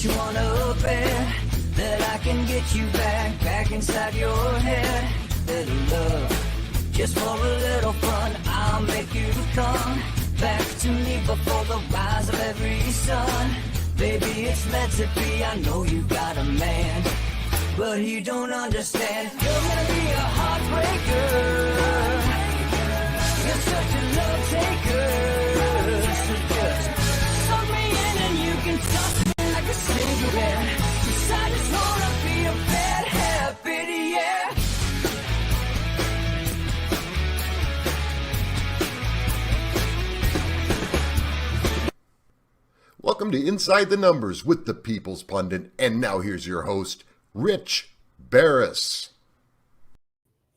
you wanna bet that I can get you back inside your head? Little love, just for a little fun, I'll make you come back to me before the rise of every sun. Baby, it's meant to be, I know you got a man, but he don't understand. You're gonna be a heartbreaker, you're such a love taker. So just suck me in and you can toss me like a cigarette, 'cause I just wanna be a bad habit, yeah. Welcome to Inside the Numbers with the People's Pundit, and now here's your host, Rich Barris.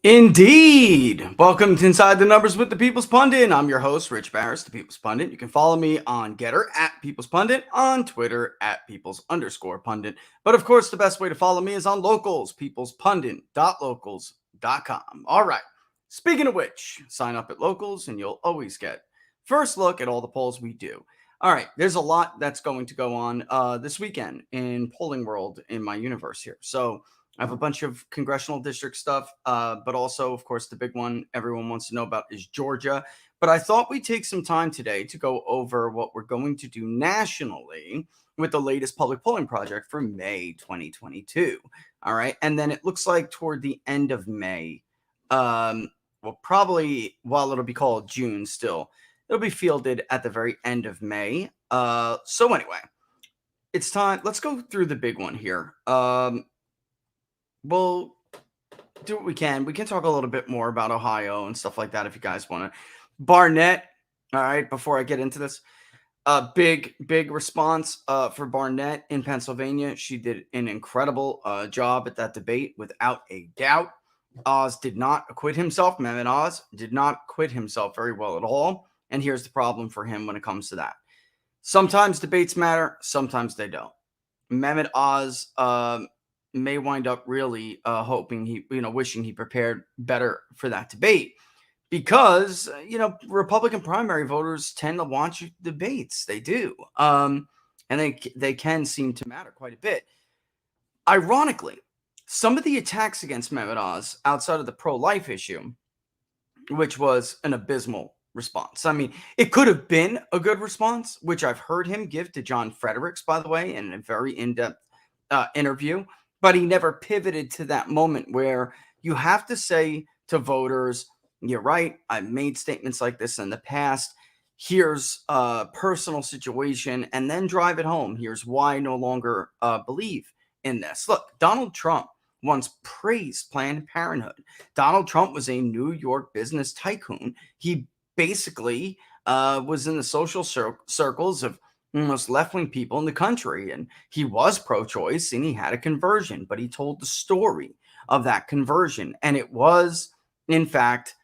Indeed. Welcome to Inside the Numbers with the People's Pundit. I'm your host, Rich Barris, the People's Pundit. You can follow me on Getter at People's Pundit, on Twitter at People's_Pundit. But of course, the best way to follow me is on Locals, peoplespundit.locals.com. All right. Speaking of which, sign up at Locals and you'll always get first look at all the polls we do. All right, there's a lot that's going to go on this weekend in polling world in my universe here. So I have a bunch of congressional district stuff, but also, of course, the big one everyone wants to know about is Georgia. But I thought we'd take some time today to go over what we're going to do nationally with the latest public polling project for May 2022. All right, and then it looks like toward the end of May, well, probably while it'll be called June still, it'll be fielded at the very end of May. So anyway, it's time. Let's go through the big one here. We'll do what we can. We can talk a little bit more about Ohio and stuff like that if you guys want to. Barnett, all right, before I get into this, big response for Barnett in Pennsylvania. She did an incredible job at that debate, without a doubt. Oz did not acquit himself. Mehmet Oz did not acquit himself very well at all. And here's the problem for him when it comes to that. Sometimes debates matter, sometimes they don't. Mehmet Oz may wind up really hoping wishing he prepared better for that debate, because Republican primary voters tend to watch debates. They do, and they can seem to matter quite a bit. Ironically, some of the attacks against Mehmet Oz outside of the pro-life issue, which was an abysmal response. I mean, it could have been a good response, which I've heard him give to John Fredericks, by the way, in a very in-depth interview, but he never pivoted to that moment where you have to say to voters, you're right, I've made statements like this in the past. Here's a personal situation, and then drive it home. Here's why I no longer believe in this. Look, Donald Trump once praised Planned Parenthood. Donald Trump was a New York business tycoon. He basically was in the social circles of most left-wing people in the country, and he was pro-choice and he had a conversion, but he told the story of that conversion, and it was in fact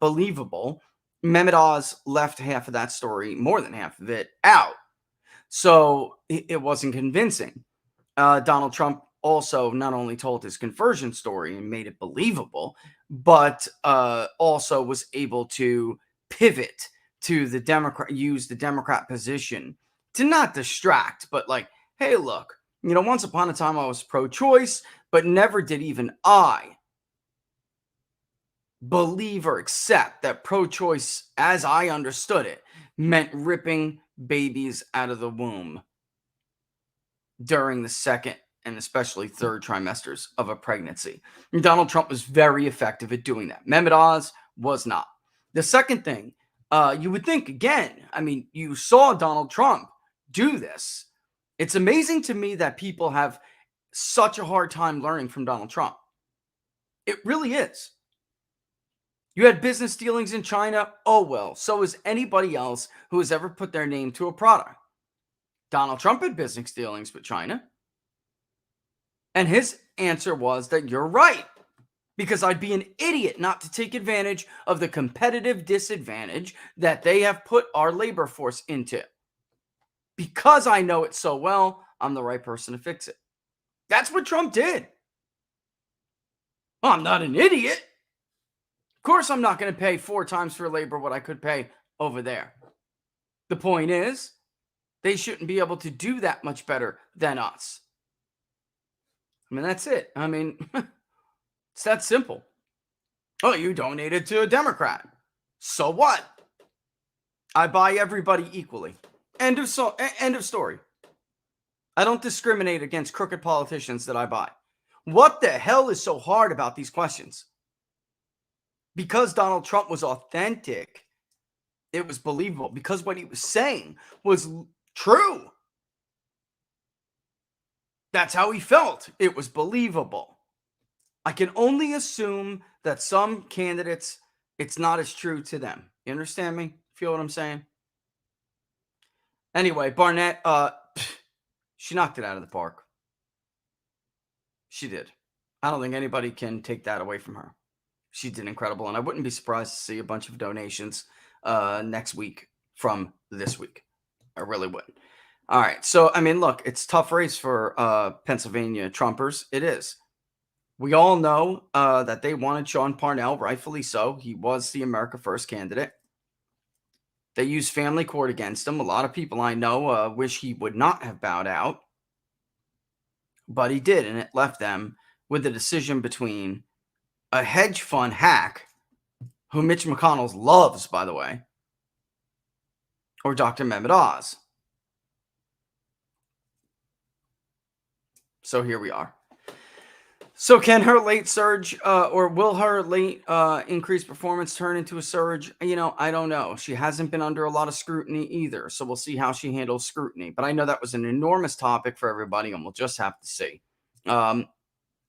believable. Mehmet Oz left half of that story, more than half of it, out, so it wasn't convincing. Donald Trump also not only told his conversion story and made it believable, but also was able to pivot to the Democrat, use the Democrat position to not distract, but like, hey, look, once upon a time I was pro-choice, but never did even I believe or accept that pro-choice, as I understood it, meant ripping babies out of the womb during the second and especially third trimesters of a pregnancy. And Donald Trump was very effective at doing that. Mehmet Oz was not. The second thing, you would think, again, I mean, you saw Donald Trump do this. It's amazing to me that people have such a hard time learning from Donald Trump. It really is. You had business dealings in China. Oh, well, so is anybody else who has ever put their name to a product. Donald Trump had business dealings with China. And his answer was that you're right, because I'd be an idiot not to take advantage of the competitive disadvantage that they have put our labor force into. Because I know it so well, I'm the right person to fix it. That's what Trump did. Well, I'm not an idiot. Of course, I'm not going to pay 4 times for labor what I could pay over there. The point is, They shouldn't be able to do that much better than us. I mean, that's it. I mean, it's that simple. Oh, you donated to a Democrat. So what? I buy everybody equally. End of story. I don't discriminate against crooked politicians that I buy. What the hell is so hard about these questions? Because Donald Trump was authentic, it was believable. Because what he was saying was true. That's how he felt. It was believable. I can only assume that some candidates, it's not as true to them. You understand me? Feel what I'm saying? Anyway, Barnett, she knocked it out of the park. She did. I don't think anybody can take that away from her. She did incredible, and I wouldn't be surprised to see a bunch of donations next week from this week. I really wouldn't. All right, so, I mean, look, it's a tough race for Pennsylvania Trumpers. It is. We all know that they wanted Sean Parnell, rightfully so. He was the America First candidate. They used family court against him. A lot of people I know wish he would not have bowed out. But he did, and it left them with a decision between a hedge fund hack, who Mitch McConnell loves, by the way, or Dr. Mehmet Oz. So here we are. So can her late surge or will her late increased performance turn into a surge? You know, I don't know. She hasn't been under a lot of scrutiny either. So we'll see how she handles scrutiny. But I know that was an enormous topic for everybody, and we'll just have to see.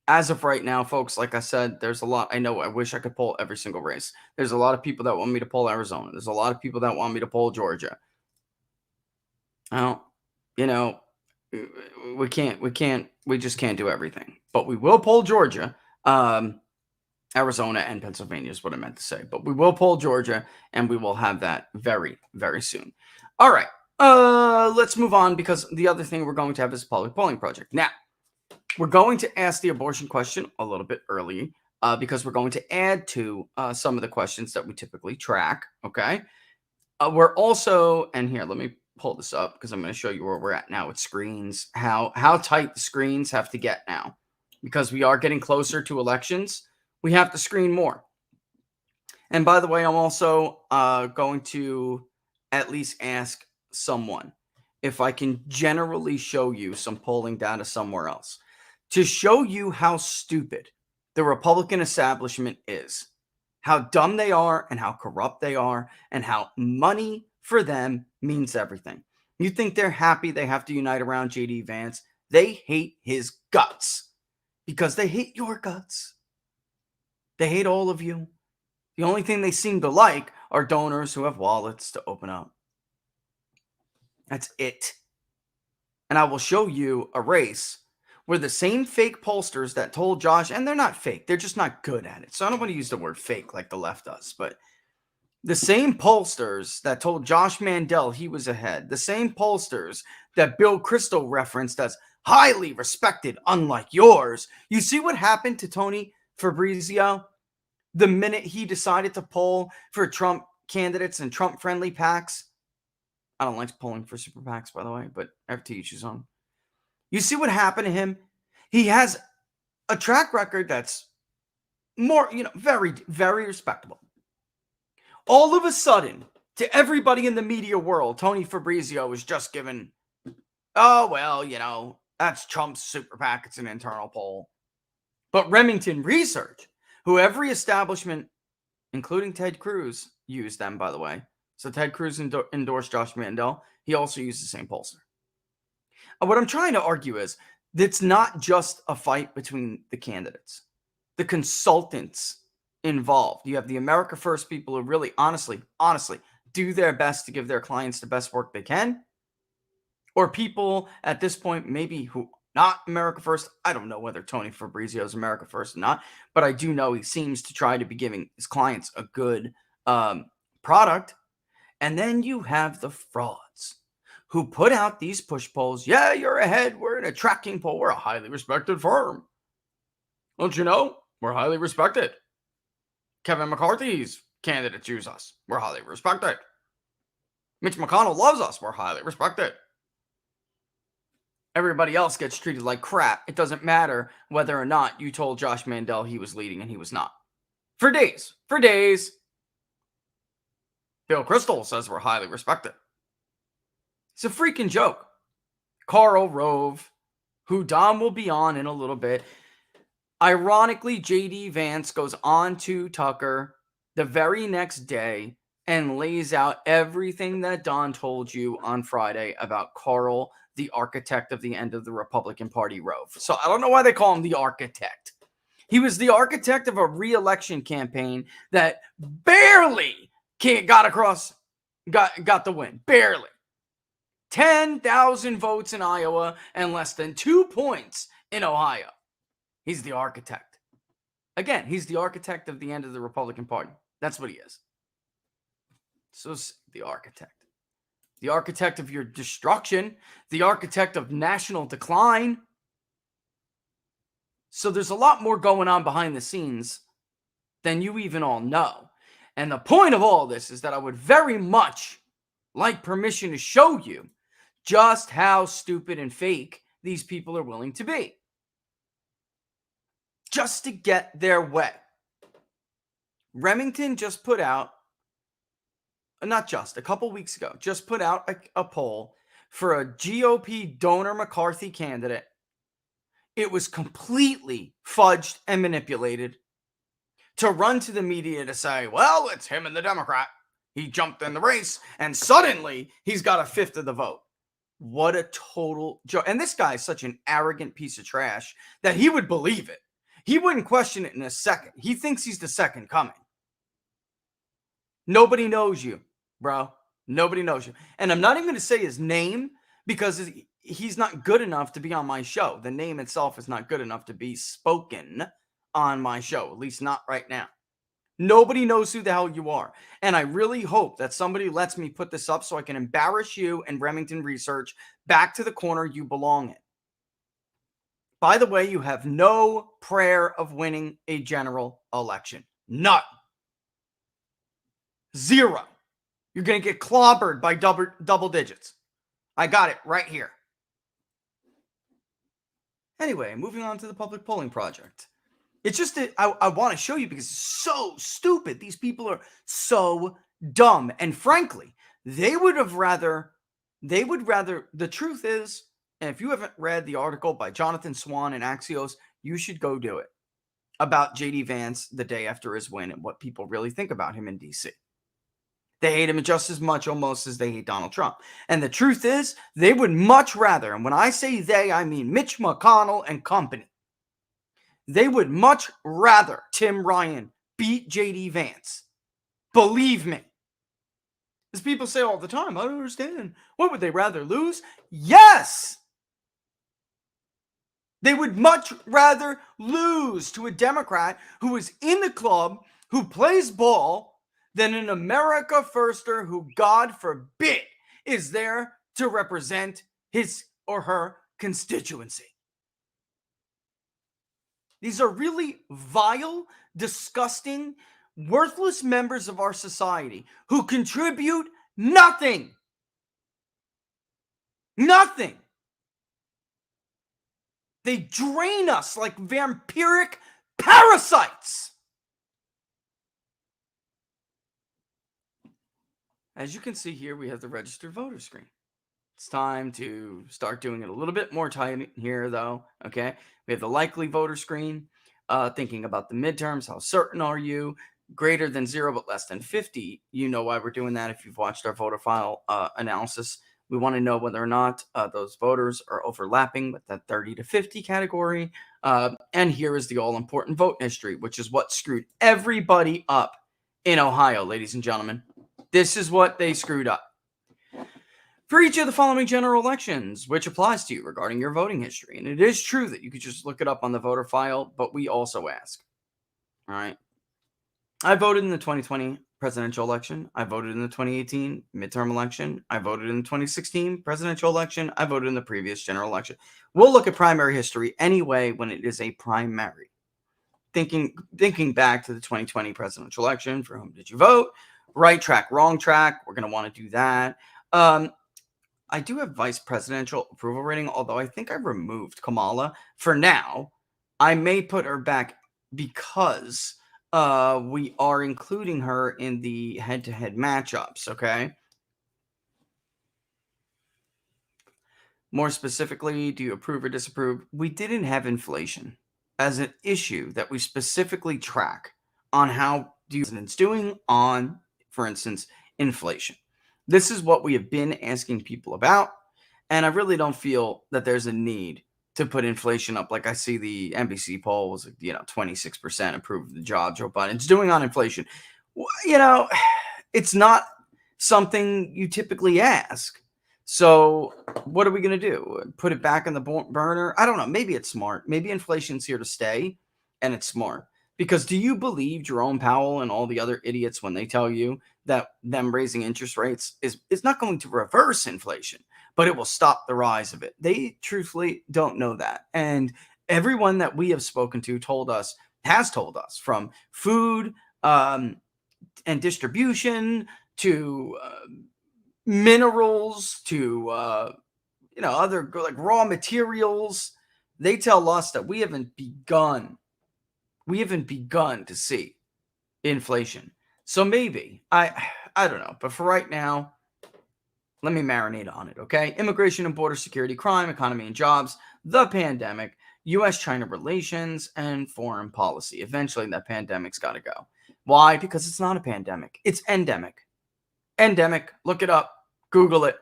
As of right now, folks, like I said, there's a lot. I know I wish I could poll every single race. There's a lot of people that want me to poll Arizona. There's a lot of people that want me to poll Georgia. Well, you know, we just can't do everything. But we will poll Georgia, Arizona, and Pennsylvania is what I meant to say. But we will poll Georgia, and we will have that very, very soon. All right, let's move on, because the other thing we're going to have is a public polling project. Now, we're going to ask the abortion question a little bit early because we're going to add to some of the questions that we typically track, okay? We're also, and here, let me pull this up because I'm going to show you where we're at now with screens, how tight the screens have to get now. Because we are getting closer to elections, we have to screen more. And by the way, I'm also going to at least ask someone if I can generally show you some polling data somewhere else to show you how stupid the Republican establishment is, how dumb they are and how corrupt they are, and how money for them means everything. You think they're happy they have to unite around J.D. Vance? They hate his guts. Because they hate your guts. They hate all of you. The only thing they seem to like are donors who have wallets to open up. That's it. And I will show you a race where the same fake pollsters that told Josh, and they're not fake, they're just not good at it. So I don't want to use the word fake like the left does, but the same pollsters that told Josh Mandel he was ahead, the same pollsters that Bill Kristol referenced as highly respected, unlike yours. You see what happened to Tony Fabrizio the minute he decided to poll for Trump candidates and Trump-friendly PACs? I don't like polling for super PACs, by the way, but I have to each his own. You see what happened to him? He has a track record that's more, very, very respectable. All of a sudden, to everybody in the media world, Tony Fabrizio was just given, oh, well, that's Trump's super PAC. It's an internal poll. But Remington Research, who every establishment, including Ted Cruz, used them, by the way. So Ted Cruz endorsed Josh Mandel. He also used the same pollster. What I'm trying to argue is it's not just a fight between the candidates. The consultants involved. You have the America First people who really, honestly, do their best to give their clients the best work they can. Or people at this point, maybe who not America First. I don't know whether Tony Fabrizio is America First or not, but I do know he seems to try to be giving his clients a good product. And then you have the frauds who put out these push polls. Yeah, you're ahead. We're in a tracking poll. We're a highly respected firm. Don't you know? We're highly respected. Kevin McCarthy's candidates use us. We're highly respected. Mitch McConnell loves us. We're highly respected. Everybody else gets treated like crap. It doesn't matter whether or not you told Josh Mandel he was leading and he was not. For days. Bill Kristol says we're highly respected. It's a freaking joke. Karl Rove, who Dom will be on in a little bit. Ironically, JD Vance goes on to Tucker the very next day and lays out everything that Don told you on Friday about Karl, the architect of the end of the Republican Party Rove. So I don't know why they call him the architect. He was the architect of a re-election campaign that barely got the win. Barely. 10,000 votes in Iowa and less than 2 points in Ohio. He's the architect. Again, he's the architect of the end of the Republican Party. That's what he is. So the architect. The architect of your destruction. The architect of national decline. So there's a lot more going on behind the scenes than you even all know. And the point of all this is that I would very much like permission to show you just how stupid and fake these people are willing to be. Just to get their way. Remington just put out, a couple weeks ago, just put out a poll for a GOP donor McCarthy candidate. It was completely fudged and manipulated to run to the media to say, well, it's him and the Democrat. He jumped in the race and suddenly he's got a fifth of the vote. What a total joke. And this guy is such an arrogant piece of trash that he would believe it. He wouldn't question it in a second. He thinks he's the second coming. Nobody knows you, bro. Nobody knows you. And I'm not even going to say his name because he's not good enough to be on my show. The name itself is not good enough to be spoken on my show, at least not right now. Nobody knows who the hell you are. And I really hope that somebody lets me put this up so I can embarrass you and Remington Research back to the corner you belong in. By the way, you have no prayer of winning a general election. None. Zero. You're going to get clobbered by double digits. I got it right here. Anyway, moving on to the public polling project. It's just that I want to show you because it's so stupid. These people are so dumb. And frankly, the truth is, and if you haven't read the article by Jonathan Swan and Axios, you should go do it, about JD Vance the day after his win and what people really think about him in D.C. They hate him just as much almost as they hate Donald Trump. And the truth is, they would much rather, and when I say they, I mean Mitch McConnell and company, they would much rather Tim Ryan beat JD Vance. Believe me. As people say all the time, I don't understand. What would they rather lose? Yes! They would much rather lose to a Democrat who is in the club, who plays ball, than an America firster who, God forbid, is there to represent his or her constituency. These are really vile, disgusting, worthless members of our society who contribute nothing. Nothing. They drain us like vampiric parasites. As you can see here, we have the registered voter screen. It's time to start doing it a little bit more tight here, though. Okay, we have the likely voter screen. Thinking about the midterms, how certain are you? Greater than 0 but less than 50. You know why we're doing that if you've watched our voter file analysis. We want to know whether or not those voters are overlapping with that 30 to 50 category. And here is the all-important vote history, which is what screwed everybody up in Ohio, ladies and gentlemen. This is what they screwed up. For each of the following general elections, which applies to you regarding your voting history. And it is true that you could just look it up on the voter file, but we also ask. All right. I voted in the 2020 presidential election. I voted in the 2018 midterm election. I voted in the 2016 presidential election. I voted in the previous general election. We'll look at primary history anyway when it is a primary. Thinking back to the 2020 presidential election, for whom did you vote? Right track, wrong track. We're going to want to do that. I do have vice presidential approval rating, although I think I removed Kamala for now. I may put her back because we are including her in the head-to-head matchups, okay? More specifically, do you approve or disapprove? We didn't have inflation as an issue that we specifically track on how presidents doing on, for instance, inflation. This is what we have been asking people about, and I really don't feel that there's a need to put inflation up. Like I see the NBC poll was, 26% approve of the job Joe Biden's doing on inflation. It's not something you typically ask. So what are we going to do? Put it back in the burner? I don't know. Maybe it's smart. Maybe inflation's here to stay, and it's smart. Because do you believe Jerome Powell and all the other idiots when they tell you that them raising interest rates is not going to reverse inflation, but it will stop the rise of it? They truthfully don't know that. And everyone that we have spoken to has told us, from food and distribution to minerals to other like raw materials, they tell us that we haven't begun to see inflation. So maybe I don't know, but for right now, let me marinate on it, okay? Immigration and border security, crime, economy and jobs, the pandemic, US-China relations, and foreign policy. Eventually that pandemic's got to go. Why? Because it's not a pandemic, it's endemic. Endemic, look it up, Google it.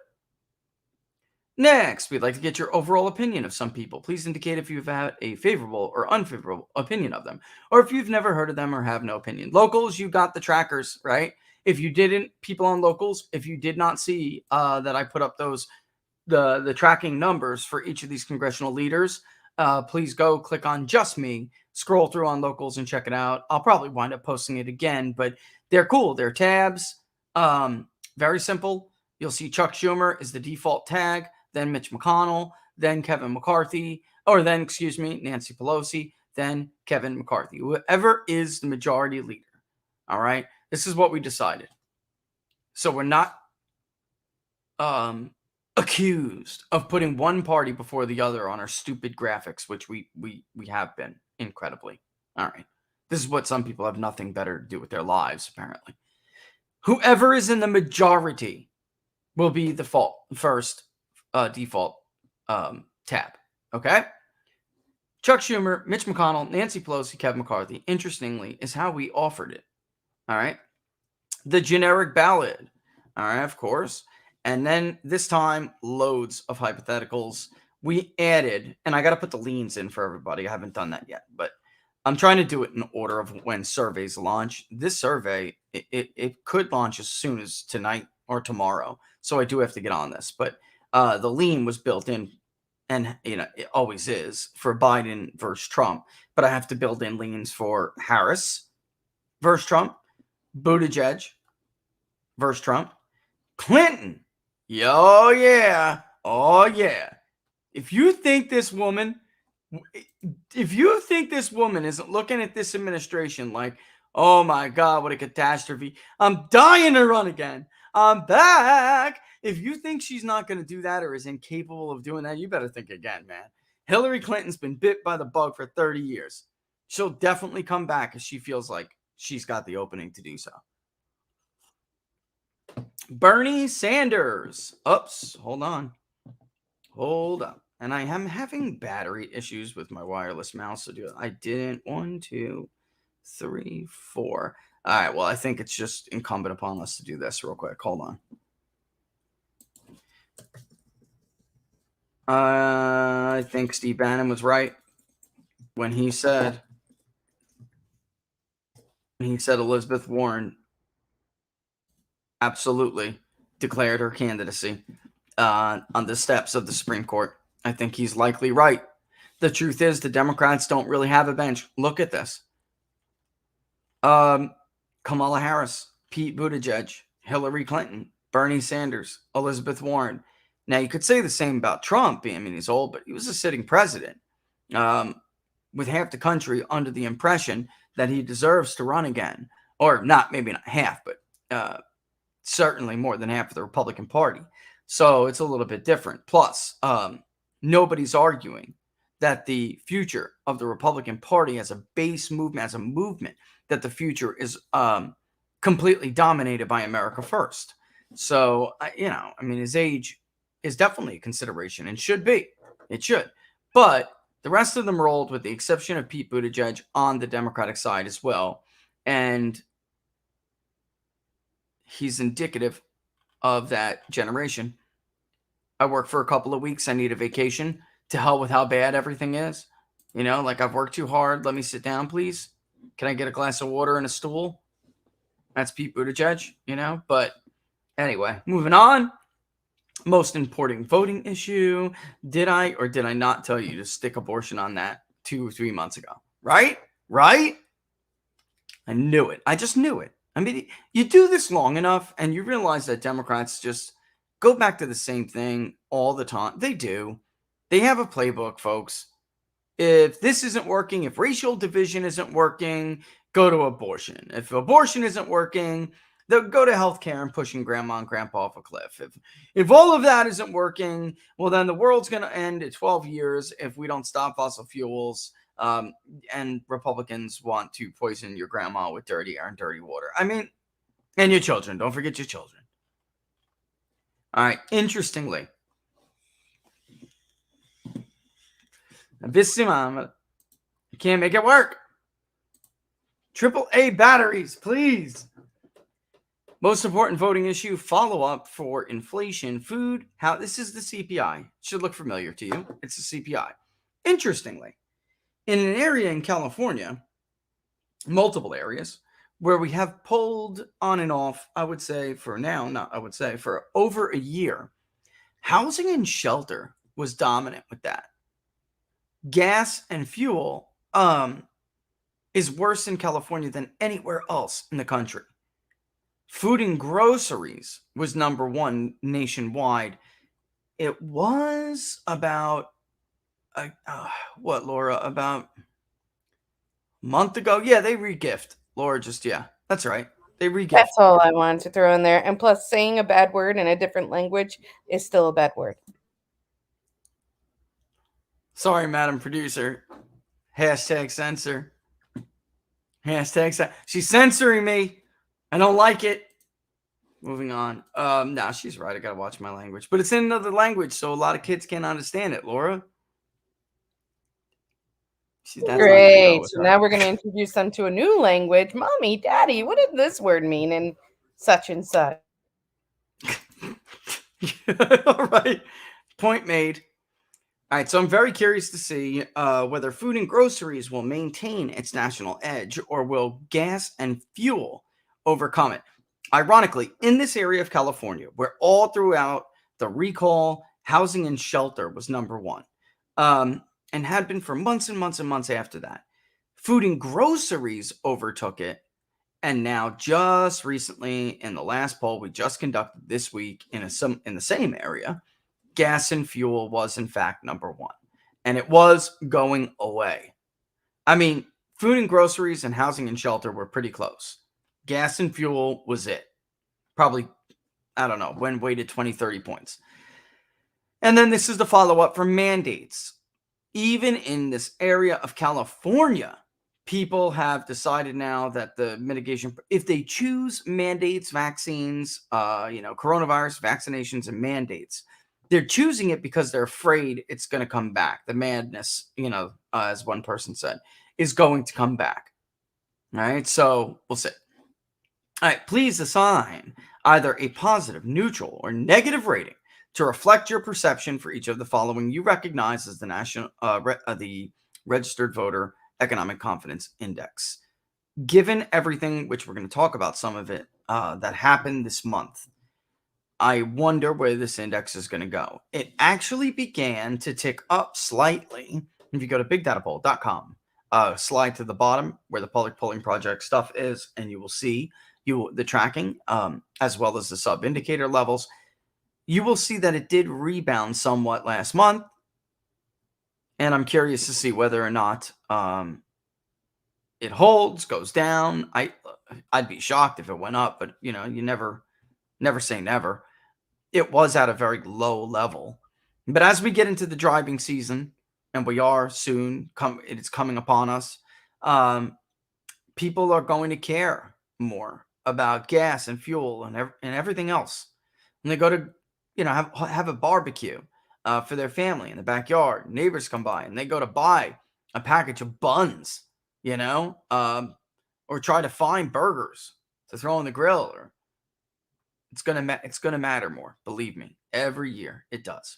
Next, we'd like to get your overall opinion of some people. Please indicate if you've had a favorable or unfavorable opinion of them, or if you've never heard of them or have no opinion. Locals, you got the trackers, right? If you didn't, people on locals, if you did not see that I put up the tracking numbers for each of these congressional leaders, please go click on Just Me, scroll through on locals and check it out. I'll probably wind up posting it again, but they're cool. They're tabs. Very simple. You'll see Chuck Schumer is the default tag, then Mitch McConnell, then Kevin McCarthy, Nancy Pelosi, then Kevin McCarthy. Whoever is the majority leader. All right. This is what we decided. So we're not accused of putting one party before the other on our stupid graphics, which we have been incredibly. All right. This is what some people have nothing better to do with their lives, apparently. Whoever is in the majority will be the first default tab. Okay? Chuck Schumer, Mitch McConnell, Nancy Pelosi, Kevin McCarthy, interestingly, is how we offered it. All right? The generic ballot. All right, of course. And then this time, loads of hypotheticals. We added, and I got to put the leans in for everybody. I haven't done that yet, but I'm trying to do it in order of when surveys launch. This survey, it could launch as soon as tonight or tomorrow. So I do have to get on this. But the lean was built in, and it always is, for Biden versus Trump. But I have to build in leans for Harris versus Trump, Buttigieg versus Trump, Clinton. Oh yeah. If you think this woman isn't looking at this administration like, oh my God, what a catastrophe, I'm dying to run again, I'm back. If you think she's not going to do that or is incapable of doing that, you better think again, man. Hillary Clinton's been bit by the bug for 30 years. She'll definitely come back if she feels like she's got the opening to do so. Bernie Sanders. Oops, hold on. And I am having battery issues with my wireless mouse. So I didn't. 1, 2, 3, 4. All right. Well, I think it's just incumbent upon us to do this real quick. Hold on. I think Steve Bannon was right when he said Elizabeth Warren absolutely declared her candidacy on the steps of the Supreme Court. I think he's likely right. The truth is, the Democrats don't really have a bench. Look at this. Kamala Harris, Pete Buttigieg, Hillary Clinton, Bernie Sanders, Elizabeth Warren. Now, you could say the same about Trump. I mean, he's old, but he was a sitting president with half the country under the impression that he deserves to run again. Or maybe not half, but certainly more than half of the Republican Party. So it's a little bit different. Plus, nobody's arguing that the future of the Republican Party as a base movement, as a movement, that the future is completely dominated by America First. So, his age is definitely a consideration and should be. It should. But the rest of them rolled with the exception of Pete Buttigieg on the Democratic side as well. And he's indicative of that generation. I work for a couple of weeks. I need a vacation. To hell with how bad everything is. I've worked too hard. Let me sit down, please. Can I get a glass of water and a stool? That's Pete Buttigieg, But anyway, moving on. Most important voting issue. Did I or did I not tell you to stick abortion on that 2 or 3 months ago? Right? I knew it. I just knew it. I mean, you do this long enough and you realize that Democrats just go back to the same thing all the time. They do. They have a playbook, folks. If this isn't working, if racial division isn't working, go to abortion. If abortion isn't working, they'll go to healthcare and pushing grandma and grandpa off a cliff. If all of that isn't working, well, then the world's going to end in 12 years if we don't stop fossil fuels. And Republicans want to poison your grandma with dirty air and dirty water. And your children. Don't forget your children. All right. Interestingly, you can't make it work. AAA batteries, please. Most important voting issue, follow-up for inflation, food. This is the CPI. Should look familiar to you. It's the CPI. Interestingly, in an area in California, multiple areas, where we have pulled on and off, for over a year, housing and shelter was dominant with that. Gas and fuel is worse in California than anywhere else in the country. Food and groceries was number one nationwide. It was about, Laura? About a month ago? Yeah, they regift. Laura that's right. They regift. That's all I wanted to throw in there. And plus, saying a bad word in a different language is still a bad word. Sorry, Madam Producer. #censor. She's censoring me. I don't like it. Moving on. No, she's right. I got to watch my language. But it's in another language, so a lot of kids can't understand it, Laura. Great. So now we're going to introduce them to a new language. Mommy, Daddy, what did this word mean? And such and such. All right. Point made. All right, so I'm very curious to see whether food and groceries will maintain its national edge or will gas and fuel overcome it. Ironically, in this area of California, where all throughout the recall, housing and shelter was number one, and had been for months and months and months after that, food and groceries overtook it. And now just recently, in the last poll we just conducted this week in the same area, gas and fuel was, in fact, number one. And it was going away. Food and groceries and housing and shelter were pretty close. Gas and fuel was it. Probably, I don't know, when weighted 20, 30 points. And then this is the follow-up for mandates. Even in this area of California, people have decided now that the mitigation, if they choose mandates, vaccines, coronavirus vaccinations and mandates, they're choosing it because they're afraid it's going to come back. The madness, as one person said, is going to come back. All right, so we'll see. All right, please assign either a positive, neutral, or negative rating to reflect your perception for each of the following you recognize as the Registered Voter Economic Confidence Index. Given everything, which we're going to talk about some of it, that happened this month, I wonder where this index is going to go. It actually began to tick up slightly. If you go to bigdatapoll.com, slide to the bottom where the public polling project stuff is, and you will see the tracking as well as the sub indicator levels. You will see that it did rebound somewhat last month. And I'm curious to see whether or not it holds, goes down. I'd be shocked if it went up, but you never say never. it was at a very low level. But as we get into the driving season, and we are soon, it's coming upon us, people are going to care more about gas and fuel and everything else. When they go to, have a barbecue for their family in the backyard, neighbors come by and they go to buy a package of buns, or try to find burgers to throw on the grill, or it's gonna matter more. Believe me, every year it does.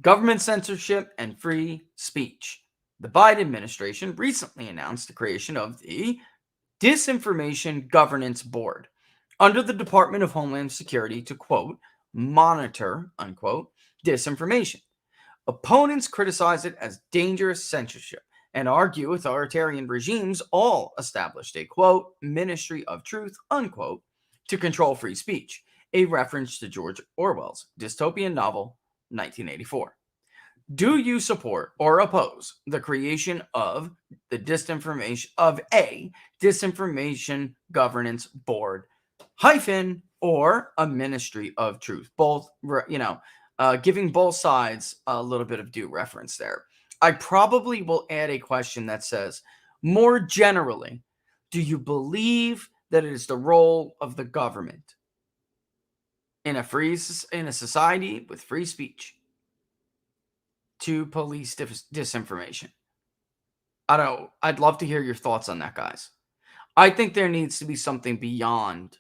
Government censorship and free speech. The Biden administration recently announced the creation of the Disinformation Governance Board under the Department of Homeland Security to, quote, monitor, unquote, disinformation. Opponents criticize it as dangerous censorship and argue authoritarian regimes all established a, quote, ministry of truth, unquote, to control free speech, a reference to George Orwell's dystopian novel 1984. Do you support or oppose the creation of a disinformation governance board or a ministry of truth? Both, giving both sides a little bit of due reference there. I probably will add a question that says, more generally, do you believe that it is the role of the government in a society with free speech to police disinformation? I'd love to hear your thoughts on that, guys. I think there needs to be something beyond.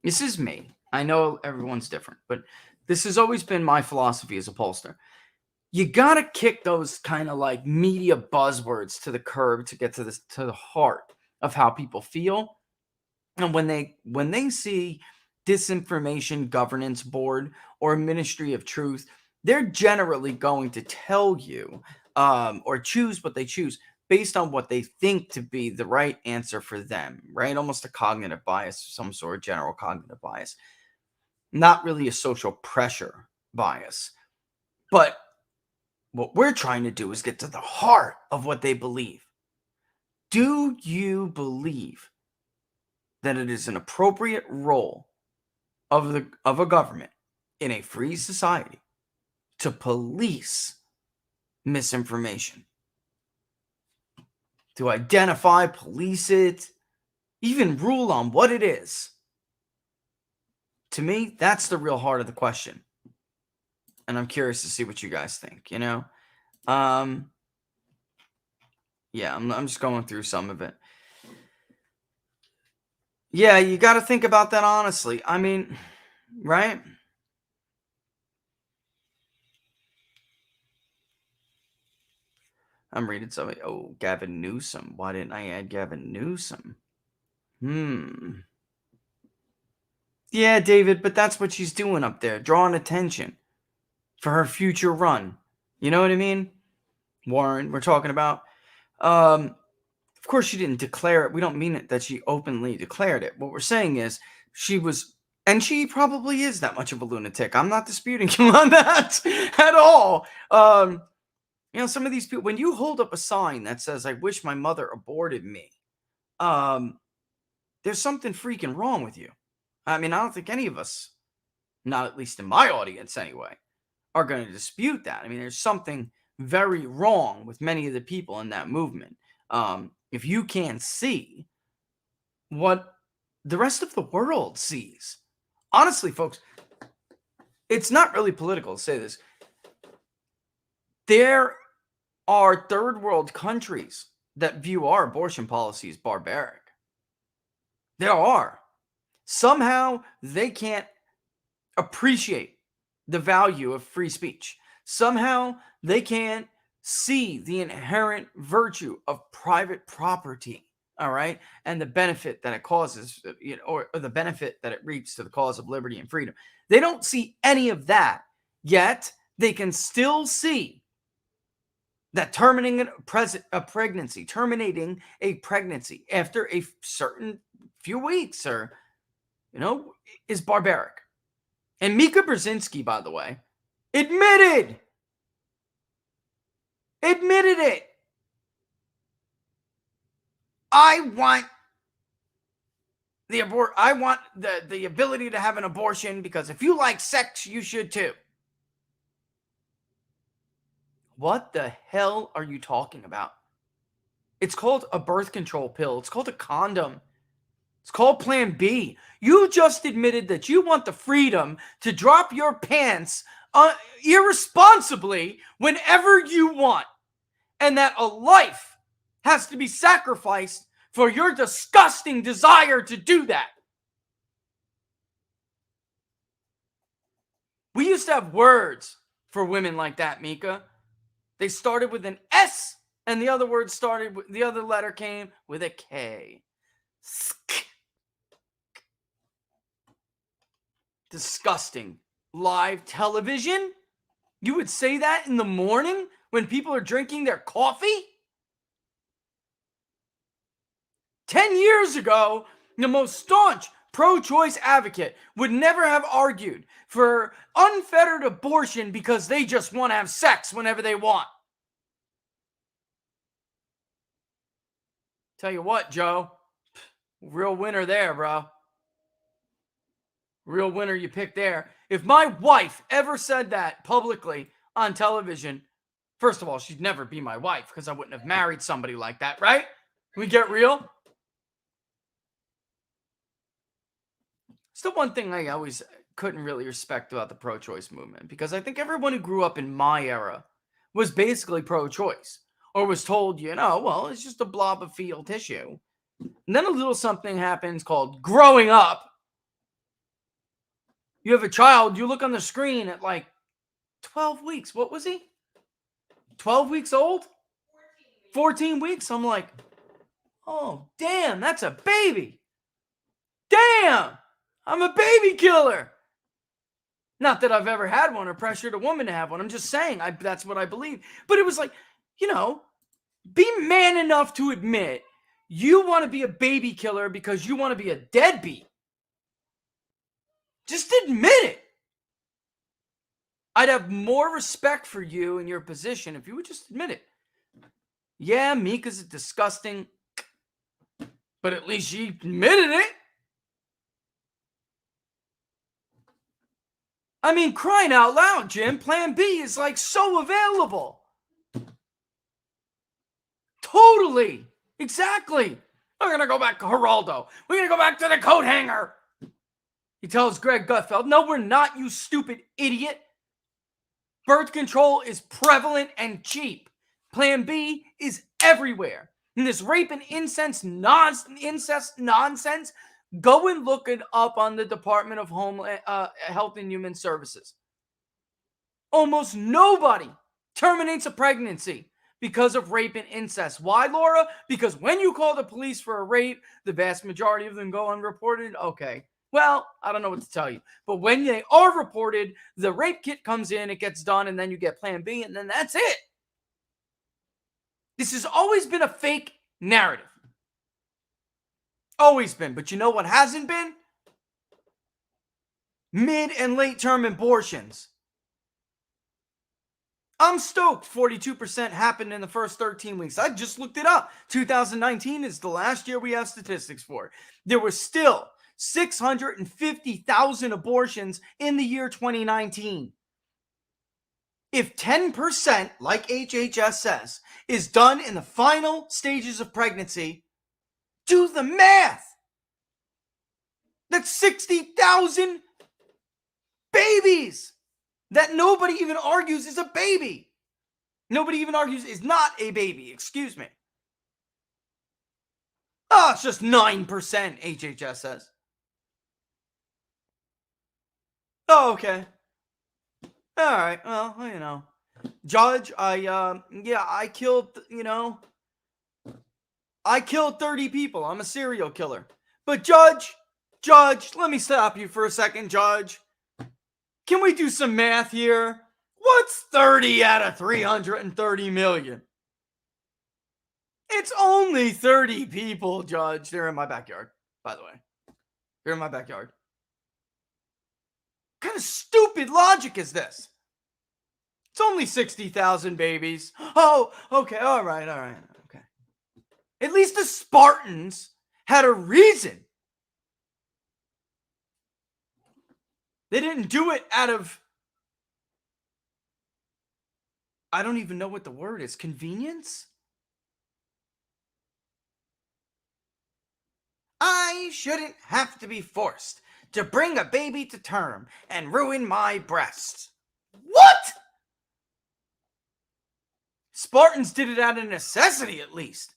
This is me. I know everyone's different, but this has always been my philosophy as a pollster. You got to kick those kind of like media buzzwords to the curb to get to the heart of how people feel. And when they see disinformation governance board or ministry of truth, they're generally going to tell you or choose what they choose based on what they think to be the right answer for them, right? Almost a cognitive bias, some sort of general cognitive bias. Not really a social pressure bias. But what we're trying to do is get to the heart of what they believe. Do you believe that it is an appropriate role of a government in a free society to police misinformation? To identify, police it, even rule on what it is? To me, that's the real heart of the question. And I'm curious to see what you guys think, Yeah, I'm just going through some of it. Yeah, you got to think about that honestly. I mean, right? I'm reading something. Oh, Gavin Newsom. Why didn't I add Gavin Newsom? Yeah, David, but that's what she's doing up there, drawing attention for her future run. You know what I mean? Warren, we're talking about. Of course, she didn't declare it. We don't mean it that she openly declared it. What we're saying is she was, and she probably is that much of a lunatic. I'm not disputing you on that at all. Some of these people, when you hold up a sign that says, I wish my mother aborted me, there's something freaking wrong with you. I mean, I don't think any of us, not at least in my audience anyway, are going to dispute that. I mean, there's something very wrong with many of the people in that movement. If you can't see what the rest of the world sees. Honestly, folks, it's not really political to say this. There are third world countries that view our abortion policy as barbaric. There are. Somehow they can't appreciate the value of free speech. Somehow they can't see the inherent virtue of private property, all right, and the benefit that it causes, or the benefit that it reaps to the cause of liberty and freedom. They don't see any of that, yet they can still see that terminating a pregnancy after a certain few weeks is barbaric. And Mika Brzezinski, by the way, admitted it. I want I want the ability to have an abortion because if you like sex, you should too. What the hell are you talking about? It's called a birth control pill. It's called a condom. It's called Plan B. You just admitted that you want the freedom to drop your pants irresponsibly whenever you want, and that a life has to be sacrificed for your disgusting desire to do that. We used to have words for women like that, Mika. They started with an S, and the other letter came with a K. Disgusting. Live television? You would say that in the morning when people are drinking their coffee? 10 years ago, the most staunch pro-choice advocate would never have argued for unfettered abortion because they just want to have sex whenever they want. Tell you what, Joe, real winner there, bro. Real winner you picked there. If my wife ever said that publicly on television, first of all, she'd never be my wife because I wouldn't have married somebody like that, right? Can we get real? It's the one thing I always couldn't really respect about the pro-choice movement, because I think everyone who grew up in my era was basically pro-choice or was told, well, it's just a blob of fetal tissue. And then a little something happens called growing up. You have a child, you look on the screen at like 12 weeks. What was he? 12 weeks old? 14 weeks. I'm like, oh, damn, that's a baby. Damn, I'm a baby killer. Not that I've ever had one or pressured a woman to have one. I'm just saying that's what I believe. But it was like, be man enough to admit you want to be a baby killer because you want to be a deadbeat. Just admit it. I'd have more respect for you and your position if you would just admit it. Yeah, Mika's disgusting, but at least she admitted it. I mean, crying out loud, Jim, Plan B is like so available. Totally. Exactly. We're going to go back to Geraldo. We're going to go back to the coat hanger. He tells Greg Gutfeld, no, we're not, you stupid idiot. Birth control is prevalent and cheap. Plan B is everywhere. And this rape and incest nonsense, go and look it up on the Department of Health and Human Services. Almost nobody terminates a pregnancy because of rape and incest. Why, Laura? Because when you call the police for a rape, the vast majority of them go unreported. Okay. Well, I don't know what to tell you. But when they are reported, the rape kit comes in, it gets done, and then you get Plan B, and then that's it. This has always been a fake narrative. Always been. But you know what hasn't been? Mid and late term abortions. I'm stoked 42% happened in the first 13 weeks. I just looked it up. 2019 is the last year we have statistics for. There were still 650,000 abortions in the year 2019. If 10%, like HHS says, is done in the final stages of pregnancy, do the math. That's 60,000 babies that nobody even argues is a baby. Nobody even argues is not a baby, excuse me. Oh, it's just 9%, HHS says. Oh, okay. All right. Well, Judge, I killed, I killed 30 people. I'm a serial killer. But Judge, let me stop you for a second, Judge. Can we do some math here? What's 30 out of 330 million? It's only 30 people, Judge. They're in my backyard, by the way. They're in my backyard. What kind of stupid logic is this? It's only 60,000 babies. Oh, okay. All right. Okay. At least the Spartans had a reason They didn't do it out of, I don't even know what the word is, convenience? I shouldn't have to be forced to bring a baby to term and ruin my breast. What? Spartans did it out of necessity, at least.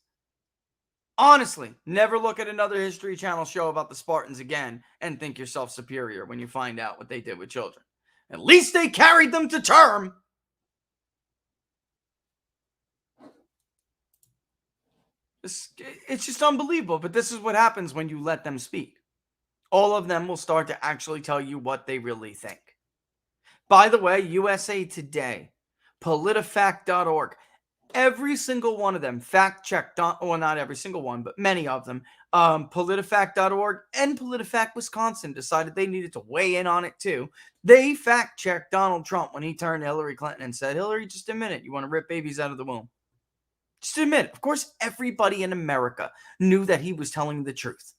Honestly, never look at another History Channel show about the Spartans again and think yourself superior when you find out what they did with children. At least they carried them to term. It's just unbelievable, but this is what happens when you let them speak. All of them will start to actually tell you what they really think. By the way, USA Today, PolitiFact.org, every single one of them fact checked, well, not every single one, but many of them, PolitiFact.org and PolitiFact Wisconsin decided they needed to weigh in on it too. They fact checked Donald Trump when he turned to Hillary Clinton and said, Hillary, just a minute, you want to rip babies out of the womb? Just a minute. Of course, everybody in America knew that he was telling the truth.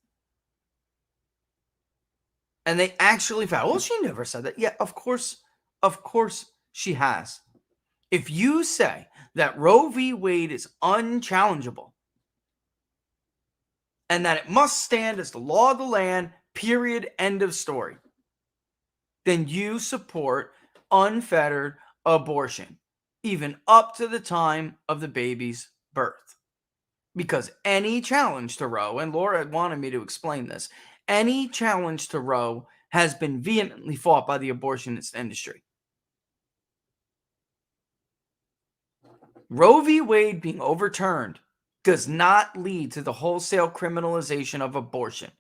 And they actually found, well, she never said that. Yeah, of course she has. If you say that Roe v. Wade is unchallengeable and that it must stand as the law of the land, period, end of story, then you support unfettered abortion, even up to the time of the baby's birth. Because any challenge to Roe, and Laura wanted me to explain this, any challenge to Roe has been vehemently fought by the abortionist industry. Roe v. Wade being overturned does not lead to the wholesale criminalization of abortion.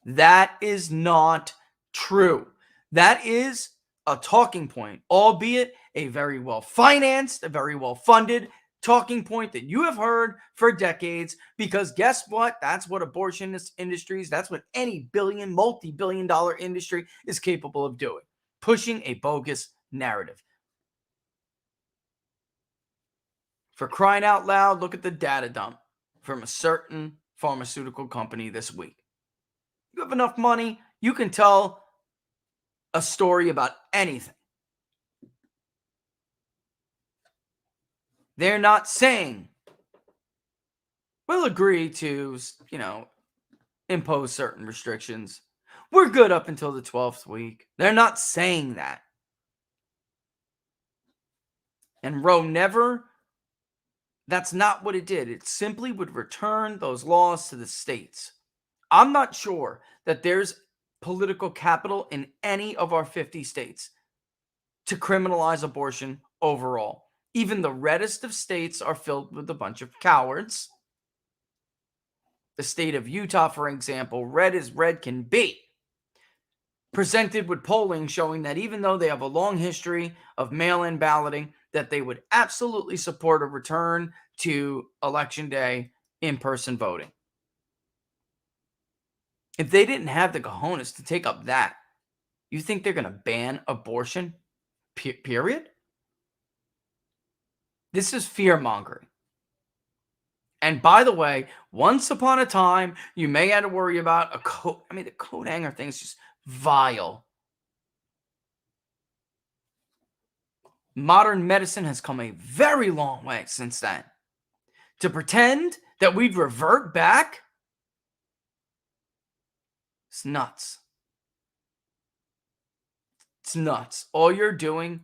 That is not true. That is a talking point, albeit a very well-financed, a very well-funded talking point that you have heard for decades, because guess what? That's what abortionist industries, that's what any multi-billion dollar industry is capable of doing, pushing a bogus narrative. For crying out loud, look at the data dump from a certain pharmaceutical company this week. You have enough money, you can tell a story about anything. They're not saying, we'll agree to, impose certain restrictions. We're good up until the 12th week. They're not saying that. And Roe that's not what it did. It simply would return those laws to the states. I'm not sure that there's political capital in any of our 50 states to criminalize abortion overall. Even the reddest of states are filled with a bunch of cowards. The state of Utah, for example, red as red can be, presented with polling showing that even though they have a long history of mail-in balloting, that they would absolutely support a return to Election Day in-person voting. If they didn't have the cojones to take up that, you think they're going to ban abortion? Period? This is fear-mongering. And by the way, once upon a time, you may have to worry about a coat. I mean, the coat hanger thing is just vile. Modern medicine has come a very long way since then. To pretend that we'd revert back, it's nuts. It's nuts. All you're doing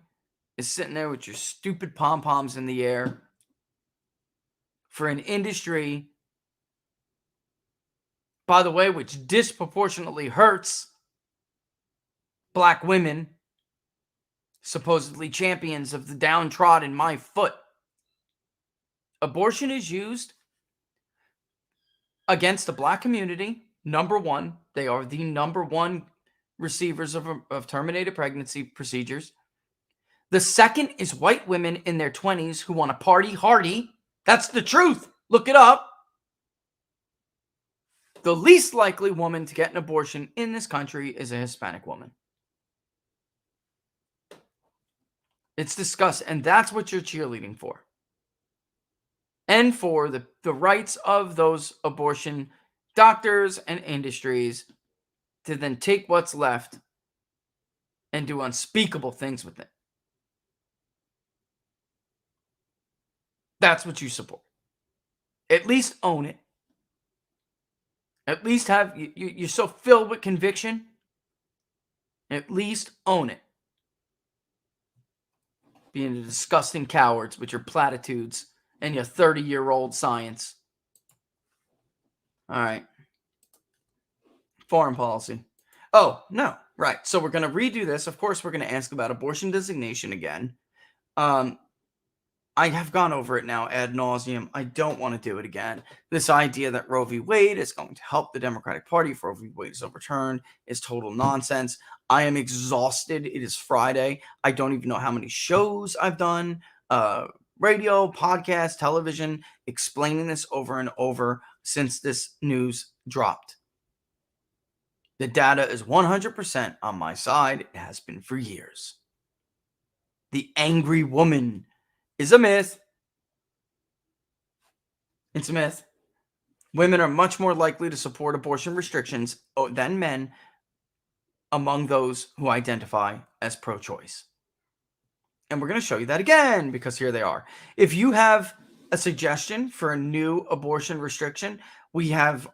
is sitting there with your stupid pom-poms in the air for an industry, by the way, which disproportionately hurts black women, supposedly champions of the downtrodden, my foot. Abortion is used against the black community. Number one, they are the number one receivers of terminated pregnancy procedures. The second is white women in their 20s who want to party hardy. That's the truth. Look it up. The least likely woman to get an abortion in this country is a Hispanic woman. It's disgusting. And that's what you're cheerleading for. And for the rights of those abortion doctors and industries to then take what's left and do unspeakable things with it. That's what you support. At least own it. At least you're so filled with conviction. At least own it. Being disgusting cowards with your platitudes and your 30-year-old science. All right. Foreign policy. Oh, no. Right. So we're going to redo this. Of course, we're going to ask about abortion designation again. I have gone over it now ad nauseum. I don't want to do it again. This idea that Roe v. Wade is going to help the Democratic Party if Roe v. Wade is overturned is total nonsense. I am exhausted. It is Friday. I don't even know how many shows I've done, radio, podcast, television, explaining this over and over since this news dropped. The data is 100% on my side. It has been for years. The angry woman is a myth. It's a myth. Women are much more likely to support abortion restrictions than men among those who identify as pro-choice. And we're going to show you that again because here they are. If you have a suggestion for a new abortion restriction, we have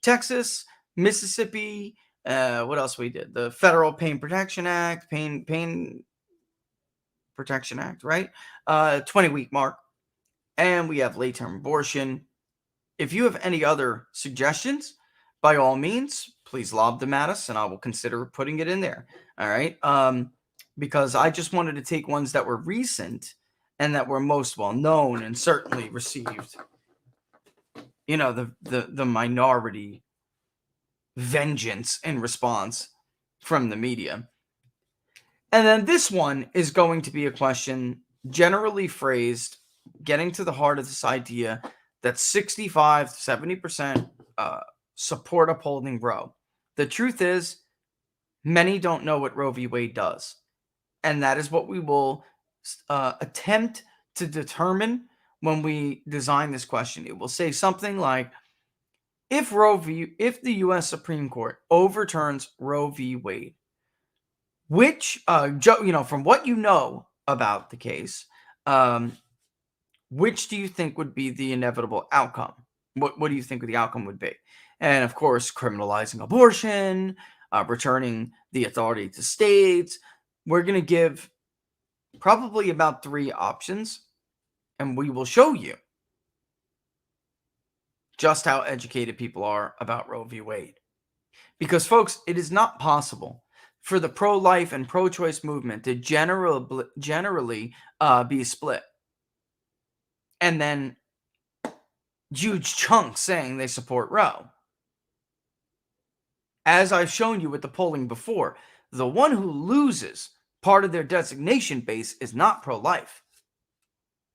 Texas, Mississippi, what else we did? The Federal Pain Protection Act, Pain Protection Act, right? 20-week mark. And we have late-term abortion. If you have any other suggestions, by all means, please lob them at us and I will consider putting it in there. All right. Because I just wanted to take ones that were recent and that were most well known and certainly received, the minority vengeance and response from the media. And then this one is going to be a question generally phrased, getting to the heart of this idea that 65 to 70% support upholding Roe. The truth is, many don't know what Roe v. Wade does. And that is what we will attempt to determine when we design this question. It will say something like, if the U.S. Supreme Court overturns Roe v. Wade, which, from what you know about the case, which do you think would be the inevitable outcome? What do you think the outcome would be? And of course, criminalizing abortion, returning the authority to states. We're going to give probably about 3 options, and we will show you just how educated people are about Roe v. Wade. Because, folks, it is not possible for the pro-life and pro-choice movement to generally be split. And then huge chunks saying they support Roe. As I've shown you with the polling before, the one who loses part of their designation base is not pro-life.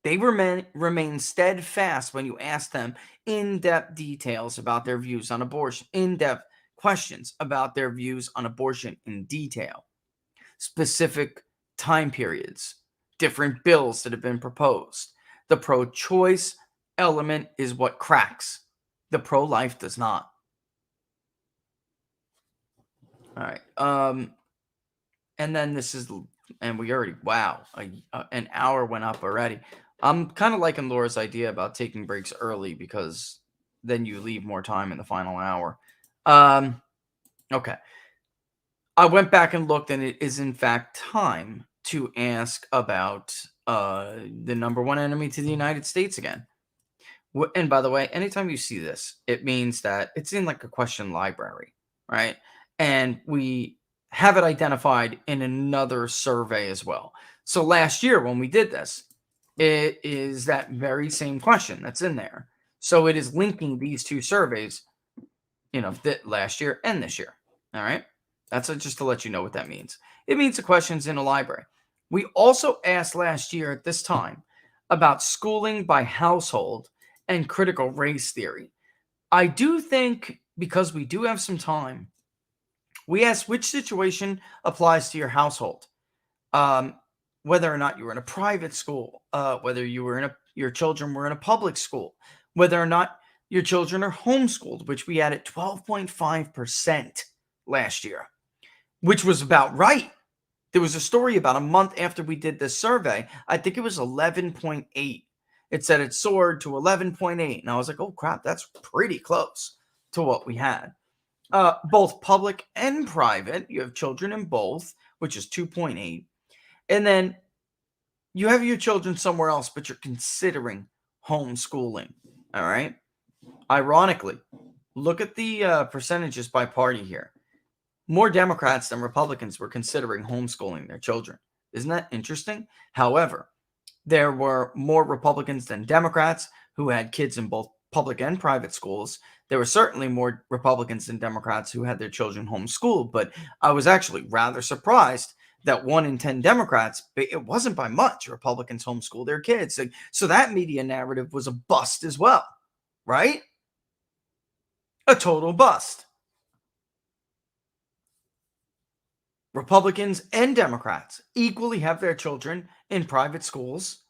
They remain steadfast when you ask them in-depth details about their views on abortion, in-depth questions about their views on abortion in detail, specific time periods, different bills that have been proposed. The pro-choice element is what cracks. The pro-life does not. All right. And then this is, and we already, wow, an hour went up already. I'm kind of liking Laura's idea about taking breaks early because then you leave more time in the final hour. Okay. I went back and looked, and it is in fact time to ask about the number one enemy to the United States again. And by the way, anytime you see this, it means that it's in like a question library, right? And we have it identified in another survey as well. So last year when we did this, it is that very same question that's in there. So it is linking these 2 surveys, last year and this year. All right. That's just to let you know what that means. It means the question's in a library. We also asked last year at this time about schooling by household and critical race theory. I do think, because we do have some time, we asked which situation applies to your household. Whether or not you were in a private school, whether your children were in a public school, whether or not your children are homeschooled, which we had at 12.5% last year, which was about right. There was a story about a month after we did this survey. I think it was 11.8. It said it soared to 11.8. And I was like, oh, crap, that's pretty close to what we had. Both public and private. You have children in both, which is 2.8. And then you have your children somewhere else, but you're considering homeschooling. All right. Ironically, look at the percentages by party here. More Democrats than Republicans were considering homeschooling their children. Isn't that interesting? However, there were more Republicans than Democrats who had kids in both public and private schools. There were certainly more Republicans than Democrats who had their children homeschooled, but I was actually rather surprised that 1 in 10 Democrats, it wasn't by much, Republicans homeschool their kids. So that media narrative was a bust as well, right? A total bust. Republicans and Democrats equally have their children in private schools,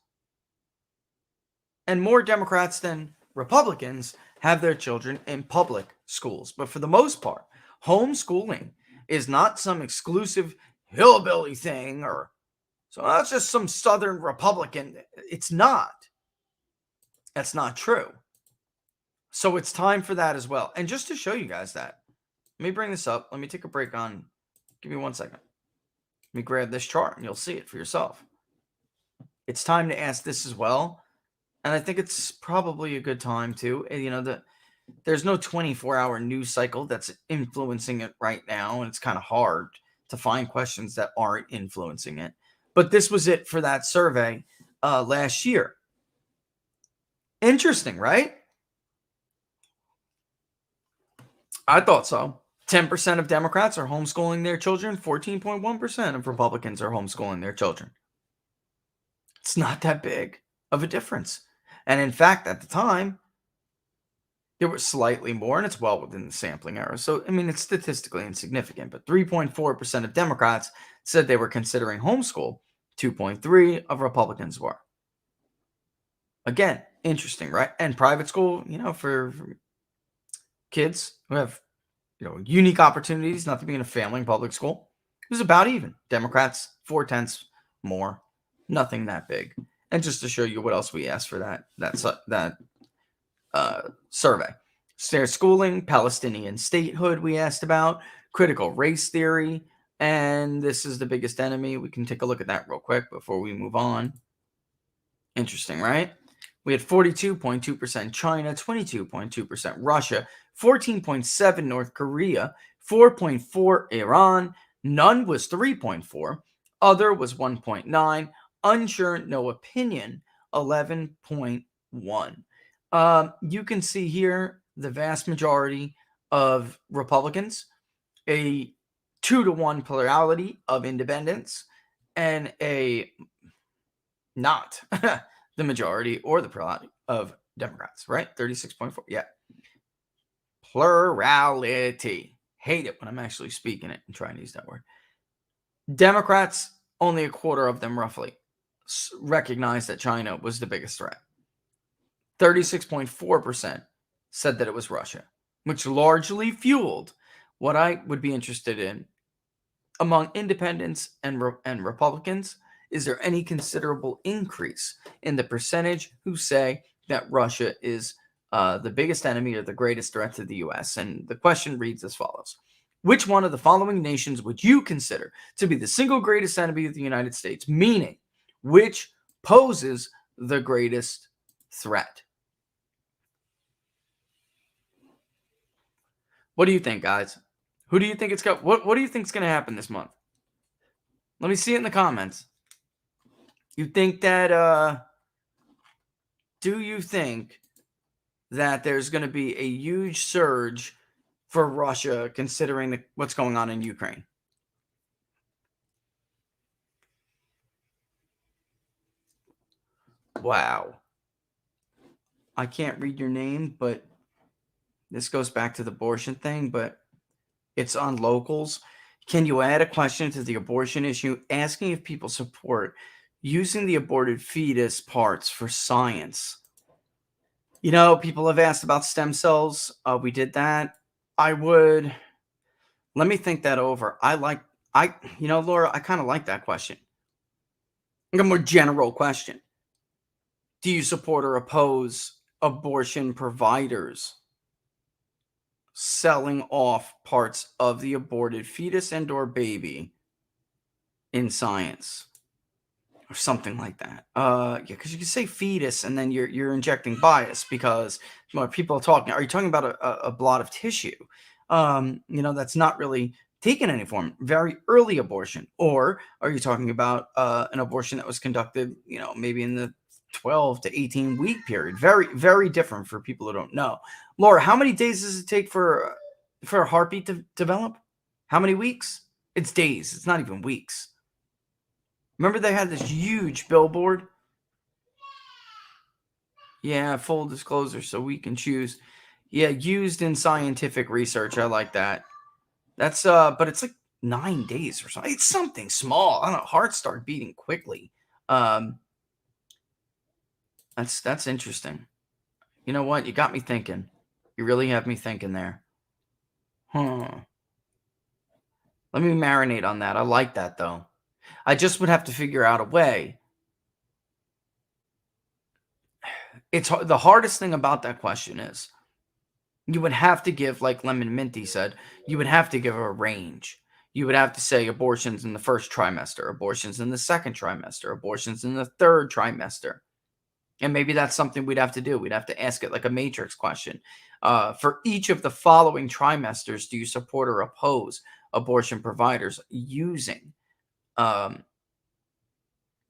and more Democrats than Republicans have their children in public schools. But for the most part, homeschooling is not some exclusive hillbilly thing, or so that's just some Southern Republican. It's not. That's not true. So it's time for that as well. And just to show you guys that, let me bring this up. Let me take a break on. Give me 1 second. Let me grab this chart and you'll see it for yourself. It's time to ask this as well. And I think it's probably a good time to, there's no 24-hour news cycle that's influencing it right now. And it's kind of hard to find questions that aren't influencing it. But this was it for that survey last year. Interesting, right? I thought so. 10% of Democrats are homeschooling their children. 14.1% of Republicans are homeschooling their children. It's not that big of a difference. And in fact, at the time, there was slightly more, and it's well within the sampling error. So, it's statistically insignificant, but 3.4% of Democrats said they were considering homeschool. 2.3% of Republicans were. Again, interesting, right? And private school, for kids who have unique opportunities, not to be in a family public school, it was about even. Democrats, 0.4 more, nothing that big. And just to show you what else we asked for that survey. There's schooling, Palestinian statehood we asked about, critical race theory, and this is the biggest enemy. We can take a look at that real quick before we move on. Interesting, right? We had 42.2% China, 22.2% Russia, 14.7% North Korea, 4.4% Iran, none was 3.4%, other was 1.9%, unsure, no opinion, 11.1%. You can see here the vast majority of Republicans, a 2-to-1 plurality of independents, and a not the majority or the plurality of Democrats, right? 36.4%. Yeah. Plurality. Hate it when I'm actually speaking it and trying to use that word. Democrats, only a quarter of them roughly recognized that China was the biggest threat. 36.4% said that it was Russia, which largely fueled what I would be interested in among independents and Republicans. Is there any considerable increase in the percentage who say that Russia is the biggest enemy or the greatest threat to the U.S.? And the question reads as follows. Which one of the following nations would you consider to be the single greatest enemy of the United States? Meaning, which poses the greatest threat? What do you think, guys? Who do you think it's got? What do you think is going to happen this month? Let me see it in the comments. You think that, do you think that there's going to be a huge surge for Russia considering what's going on in Ukraine? Wow. I can't read your name, but this goes back to the abortion thing, but it's on locals. Can you add a question to the abortion issue asking if people support using the aborted fetus parts for science? People have asked about stem cells. We did that. Let me think that over. I Laura, I kind of like that question. Like a more general question. Do you support or oppose abortion providers selling off parts of the aborted fetus and or baby in science? Or something like that. Yeah, because you can say fetus and then you're injecting bias because when people are talking, are you talking about a blot of tissue? That's not really taken any form, very early abortion, or are you talking about an abortion that was conducted, maybe in the 12 to 18 week period? Very, very different for people who don't know. Laura, how many days does it take for a heartbeat to develop? How many weeks? It's days. It's not even weeks. Remember they had this huge billboard? Yeah, full disclosure so we can choose. Yeah, used in scientific research. I like that. That's but it's like 9 days or something. It's something small. I don't know. Hearts start beating quickly. That's interesting. You know what? You got me thinking. You really have me thinking there. Let me marinate on that. I like that though. I just would have to figure out a way. It's the hardest thing about that question is you would have to give, like Lemon Minty said, you would have to give a range. You would have to say abortions in the first trimester, abortions in the second trimester, abortions in the third trimester. And maybe that's something we'd have to do. We'd have to ask it like a matrix question. For each of the following trimesters, do you support or oppose abortion providers using the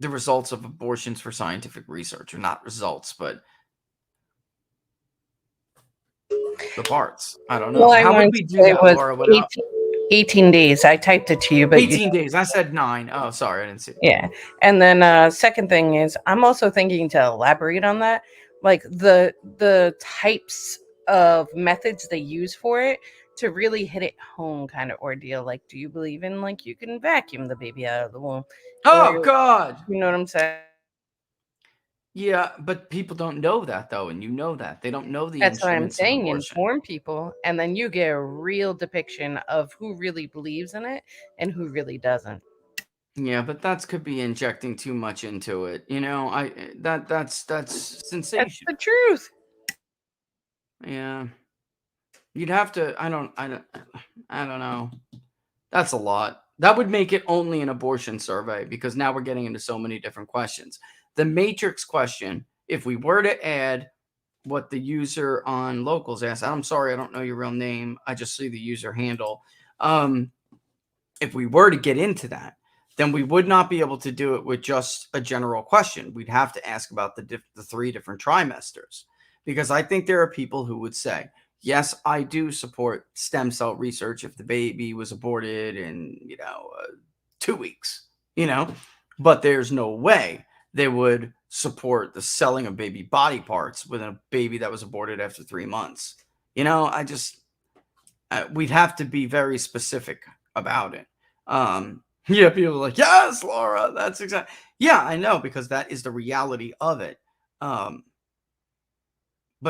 results of abortions for scientific research? Or not results, but the parts. I don't know. Well, How would we do that, Laura? 18 days. I typed it to you, but 18 days. I said 9. Oh, sorry. I didn't see it. Yeah. And then second thing is I'm also thinking to elaborate on that, like the types of methods they use for it to really hit it home kind of ordeal. Like, do you believe in like you can vacuum the baby out of the womb? Oh, God. You know what I'm saying? Yeah, but people don't know that, though, and you know that. They don't know the That's what I'm instruments of saying. abortion. Inform people, and then you get a real depiction of who really believes in it and who really doesn't. Yeah, but that could be injecting too much into it. That's sensational. That's the truth. Yeah. You'd have to I don't know. That's a lot. That would make it only an abortion survey because now we're getting into so many different questions. The matrix question, if we were to add what the user on locals asked, I'm sorry, I don't know your real name. I just see the user handle. If we were to get into that, then we would not be able to do it with just a general question. We'd have to ask about the 3 different trimesters because I think there are people who would say, yes, I do support stem cell research if the baby was aborted in, 2 weeks, but there's no way they would support the selling of baby body parts with a baby that was aborted after 3 months. We'd have to be very specific about it. Yeah, people are like, yes, Laura, that's exactly. Yeah, I know, because that is the reality of it. But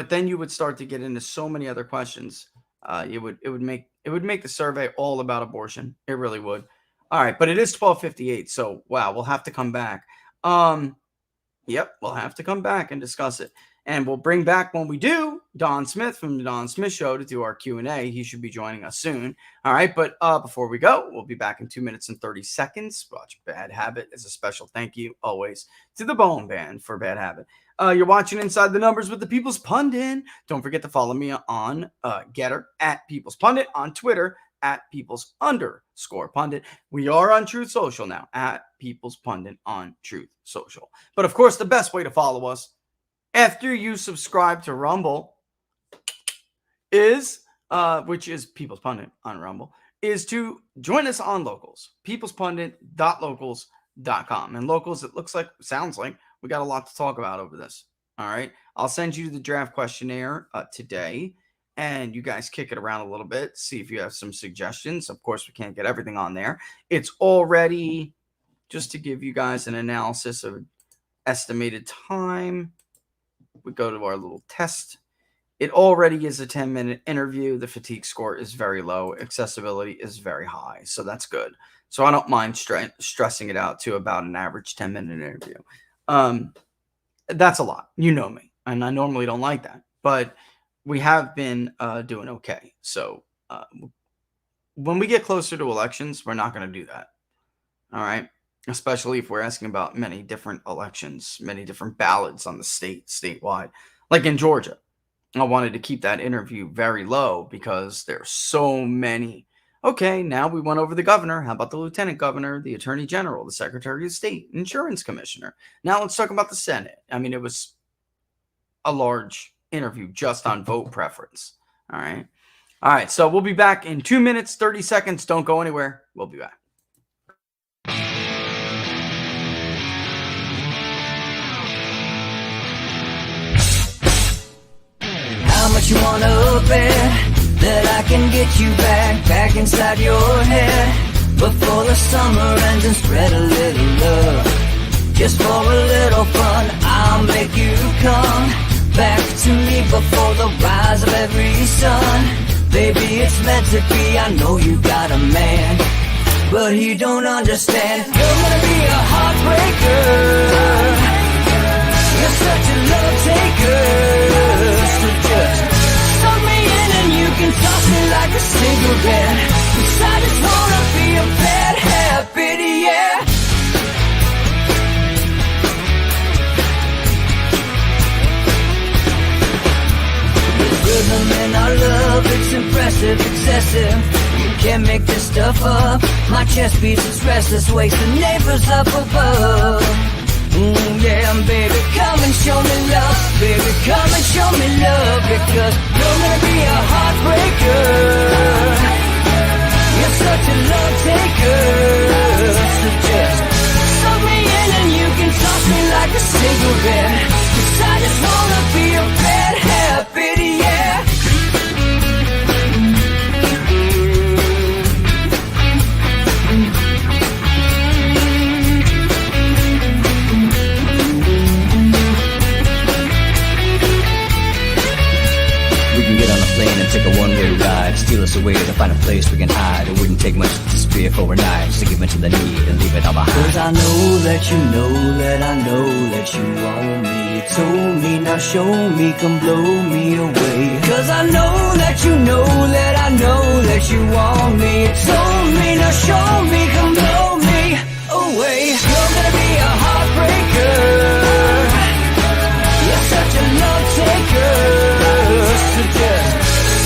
then you would start to get into so many other questions. It would make the survey all about abortion. It really would. All right, but it is 12:58, so wow, we'll have to come back. Yep, we'll have to come back and discuss it. And we'll bring back, when we do, Don Smith from the Don Smith Show to do our Q&A. He should be joining us soon. All right, but before we go, we'll be back in 2 minutes and 30 seconds. Watch Bad Habit as a special thank you, always, to the Bone Band for Bad Habit. You're watching Inside the Numbers with the People's Pundit. Don't forget to follow me on Getter, at People's Pundit, on Twitter, at People's_Pundit. We are on Truth Social now, at People's Pundit on Truth Social. But of course, the best way to follow us after you subscribe to Rumble is, which is People's Pundit on Rumble, is to join us on Locals, peoplespundit.locals.com. And Locals, it sounds like we got a lot to talk about over this. All right. I'll send you the draft questionnaire today, and you guys kick it around a little bit. See if you have some suggestions. Of course, we can't get everything on there. It's already, just to give you guys an analysis of estimated time, we go to our little test, It already is a 10-minute interview. The fatigue score is very low. Accessibility is very high. So that's good. So I don't mind stressing it out to about an average 10-minute interview. That's a lot. You know me. And I normally don't like that. But we have been doing okay. So when we get closer to elections, we're not going to do that. All right. Especially if we're asking about many different elections, many different ballots on the statewide. Like in Georgia, I wanted to keep that interview very low because there's so many. Okay, now we went over the governor. How about the lieutenant governor, the attorney general, the secretary of state, insurance commissioner? Now let's talk about the Senate. I mean, it was a large interview just on vote preference. All right. All right. So we'll be back in 2 minutes, 30 seconds. Don't go anywhere. We'll be back. How much you wanna bet that I can get you back inside your head before the summer ends and spread a little love. Just for a little fun, I'll make you come back to me before the rise of every sun. Baby, it's meant to be, I know you got a man, but he don't understand. You're gonna be a heartbreaker, you're such a love taker. So just suck me in and you can toss me like a cigarette, 'cause I just wanna be a bad habit, yeah. Rhythm in our love, it's impressive, excessive. You can't make this stuff up. My chest beats, it's restless, wakes the neighbors up above. Yeah, baby, come and show me love. Baby, come and show me love, because you're gonna be a heartbreaker. You're such a love taker. So just suck me in and you can toss me like a cigarette, 'cause I just wanna be a bad habit, yeah. And take a one-way ride, steal us away to find a place we can hide. It wouldn't take much to spear overnight, just to give in to the need and leave it all behind. 'Cause I know that you know that I know that you want me. You told me, now show me, come blow me away. 'Cause I know that you know that I know that you want me. You told me, now show me, come blow me away. You're gonna be a heartbreaker, you're such a love taker. So just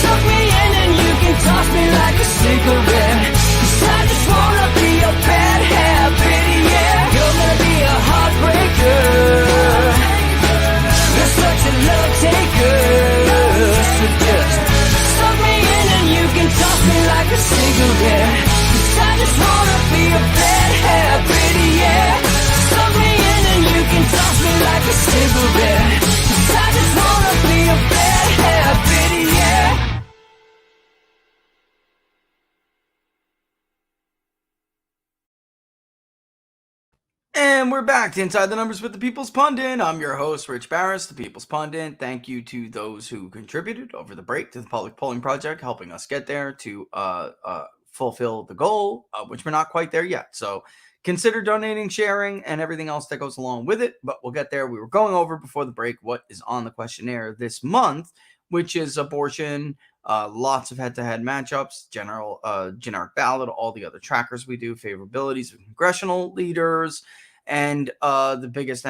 suck me in and you can toss me like a cigarette, 'cause I just wanna be a bad habit, yeah. You're gonna be a heartbreaker, you're such a love taker. So just suck me in and you can toss me like a cigarette, 'cause I just wanna be a bad habit, yeah. Suck me in and you can toss me like a cigarette, 'cause I just wanna be a bad habit, yeah. And we're back to Inside the Numbers with the People's Pundit. I'm your host, Rich Barris, the People's Pundit. Thank you to those who contributed over the break to the Public Polling Project, helping us get there to fulfill the goal, which we're not quite there yet. So consider donating, sharing, and everything else that goes along with it. But we'll get there. We were going over before the break what is on the questionnaire this month, which is abortion, lots of head-to-head matchups, generic ballot, all the other trackers we do, favorabilities of congressional leaders, and the biggest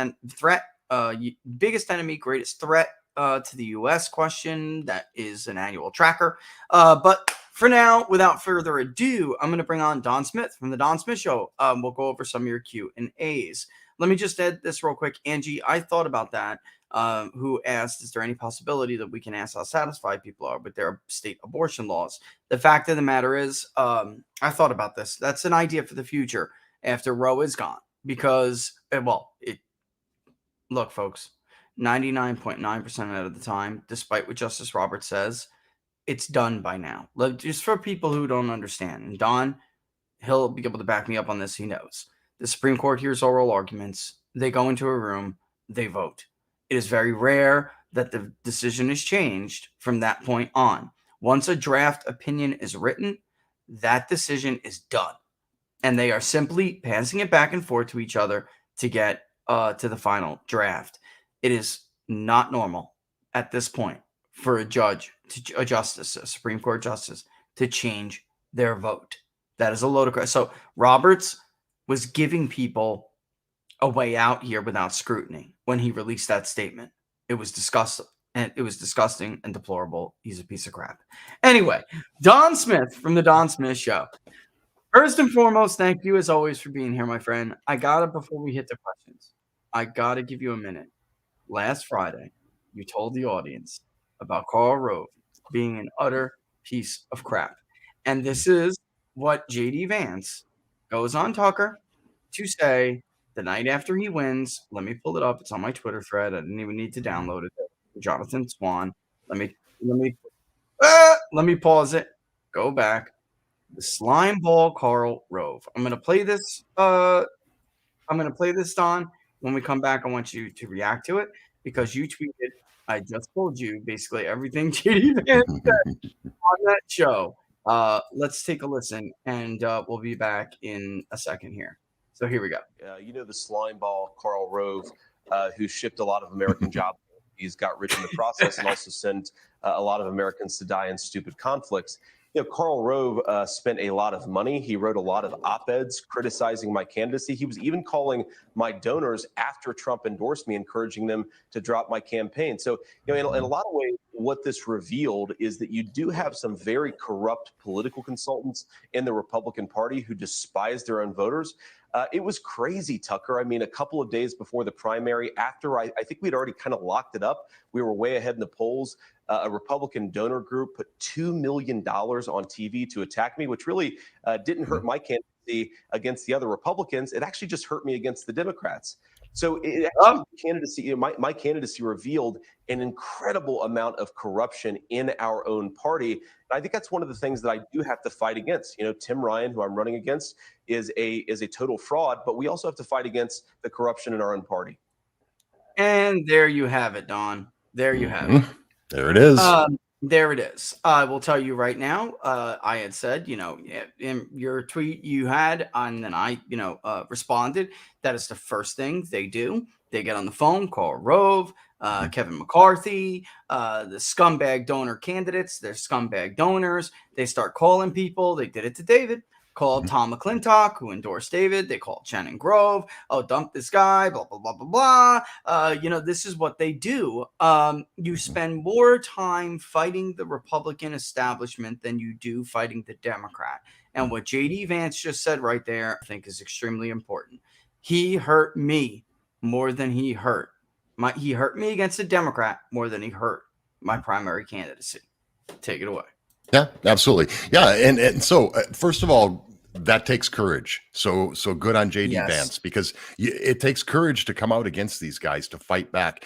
enemy, greatest threat to the U.S. question. That is an annual tracker. But for now, without further ado, I'm going to bring on Don Smith from the Don Smith Show. We'll go over some of your Q&As. Let me just add this real quick. Angie, I thought about that. Who asked, is there any possibility that we can ask how satisfied people are with their state abortion laws? The fact of the matter is, I thought about this. That's an idea for the future after Roe is gone. Because, look, folks, 99.9% of the time, despite what Justice Roberts says, it's done by now. Just for people who don't understand. And Don, he'll be able to back me up on this. He knows. The Supreme Court hears oral arguments. They go into a room. They vote. It is very rare that the decision is changed from that point on. Once a draft opinion is written, that decision is done. And they are simply passing it back and forth to each other to get to the final draft. It is not normal at this point for a judge, a justice, a Supreme Court justice, to change their vote. That is a load of crap. So Roberts was giving people a way out here without scrutiny when he released that statement. It was disgusting. And it was disgusting and deplorable. He's a piece of crap. Anyway, Don Smith from the Don Smith Show. First and foremost, thank you as always for being here, my friend. Before we hit the questions, I gotta give you a minute. Last Friday, you told the audience about Karl Rove being an utter piece of crap. And this is what JD Vance goes on Tucker to say the night after he wins. Let me pull it up. It's on my Twitter thread. I didn't even need to download it. Jonathan Swan. Let me pause it. Go back. The slime ball Karl Rove. I'm gonna play this. Don. When we come back, I want you to react to it because you tweeted. I just told you basically everything JD Vance said on that show. Let's take a listen, and we'll be back in a second here. So here we go. The slime ball Karl Rove, who shipped a lot of American jobs. He's got rich in the process and also sent a lot of Americans to die in stupid conflicts. Karl Rove spent a lot of money. He wrote a lot of op-eds criticizing my candidacy. He was even calling my donors after Trump endorsed me, encouraging them to drop my campaign. So, in a lot of ways, what this revealed is that you do have some very corrupt political consultants in the Republican Party who despise their own voters. It was crazy, Tucker. I mean, a couple of days before the primary, after I think we'd already kind of locked it up, we were way ahead in the polls. A Republican donor group put $2 million on TV to attack me, which really didn't hurt my candidacy against the other Republicans. It actually just hurt me against the Democrats. So my candidacy revealed an incredible amount of corruption in our own party. And I think that's one of the things that I do have to fight against. Tim Ryan, who I'm running against, is a total fraud, but we also have to fight against the corruption in our own party. And there you have it, Don. There you have it. There it is. There it is. I will tell you right now. I had said, in your tweet you had, and then I, responded. That is the first thing they do. They get on the phone, call Rove, Kevin McCarthy, the scumbag donor candidates. They're scumbag donors. They start calling people. They did it to David. Called Tom McClintock, who endorsed David. They called Shannon Grove. Oh, dump this guy, blah, blah, blah, blah, blah. This is what they do. You spend more time fighting the Republican establishment than you do fighting the Democrat. And what JD Vance just said right there, I think is extremely important. He hurt me more than he hurt. He hurt me against a Democrat more than he hurt my primary candidacy. Take it away. Yeah, absolutely. Yeah. And so first of all, that takes courage. So good on JD Vance, because it takes courage to come out against these guys, to fight back.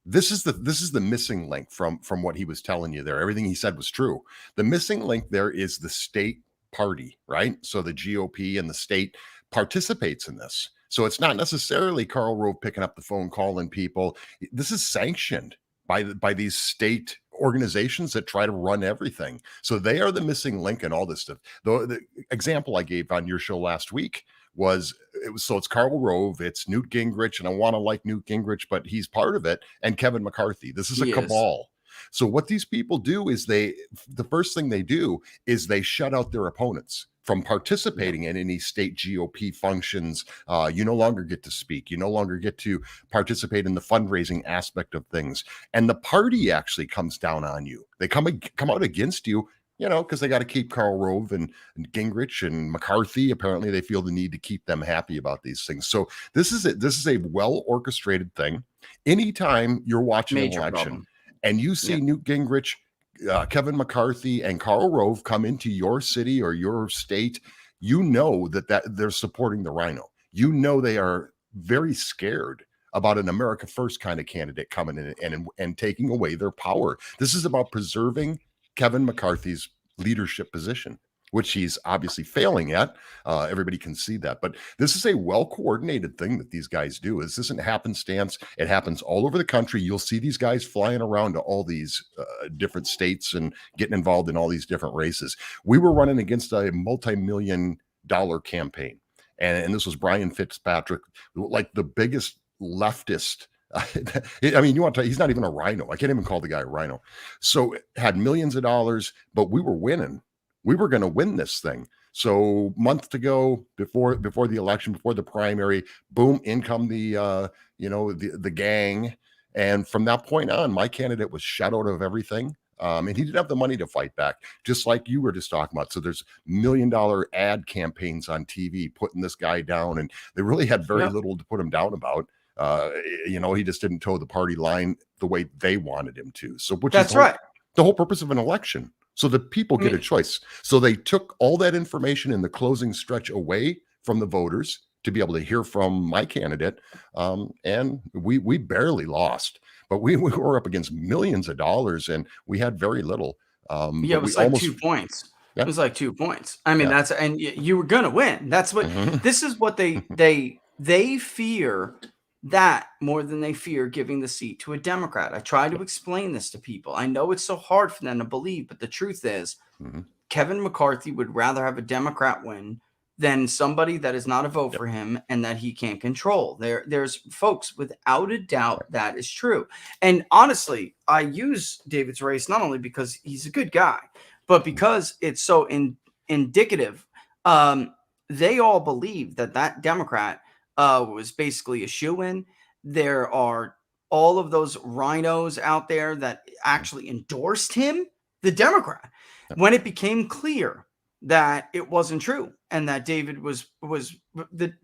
This is the missing link from what he was telling you there. Everything he said was true. The missing link there is the state party, right? So the GOP and the state participates in this. So it's not necessarily Karl Rove picking up the phone, calling people. This is sanctioned by these state organizations that try to run everything. So they are the missing link in all this stuff. The example I gave on your show last week it's Karl Rove, it's Newt Gingrich, and I want to like Newt Gingrich, but he's part of it, and Kevin McCarthy. This is a cabal. So what these people do is the first thing they do is they shut out their opponents from participating in any state GOP functions. You no longer get to speak. You no longer get to participate in the fundraising aspect of things. And the party actually comes down on you. They come out against you, because they got to keep Karl Rove and Gingrich and McCarthy. Apparently they feel the need to keep them happy about these things. So this is a well-orchestrated thing. Anytime you're watching an election and you see Newt Gingrich, Kevin McCarthy, and Karl Rove come into your city or your state, that they're supporting the rhino. They are very scared about an America First kind of candidate coming in and taking away their power. This is about preserving Kevin McCarthy's leadership position. which he's obviously failing at. Everybody can see that. But this is a well-coordinated thing that these guys do. This isn't happenstance. It happens all over the country. You'll see these guys flying around to all these different states and getting involved in all these different races. We were running against a multi-million-dollar campaign. And this was Brian Fitzpatrick, like the biggest leftist. I mean, you want to, he's not even a rhino. I can't even call the guy a rhino. So had millions of dollars, but we were winning. We were going to win this thing. So month to go before the election, before the primary, boom, in come the the gang. And from that point on, my candidate was shut out of everything. And he didn't have the money to fight back, just like you were just talking about. So there's $1 million ad campaigns on TV putting this guy down, and they really had very little to put him down about. He just didn't toe the party line the way they wanted him to. So that's right. The whole purpose of an election. So the people get a choice. So they took all that information in the closing stretch away from the voters to be able to hear from my candidate. And we barely lost, but we were up against millions of dollars and we had very little. It was like 2 points. Yeah. It was like 2 points. I mean, and you were going to win. That's what, this is what they fear, that more than they fear giving the seat to a Democrat. I try to explain this to people. I know it's so hard for them to believe, but the truth is Kevin McCarthy would rather have a Democrat win than somebody that is not a vote for him and that he can't control. There's folks, without a doubt, that is true. And honestly, I use David's race not only because he's a good guy, but because it's so indicative. They all believe that Democrat was basically a shoo-in. There are all of those rhinos out there that actually endorsed him, the Democrat, when it became clear that it wasn't true and that David was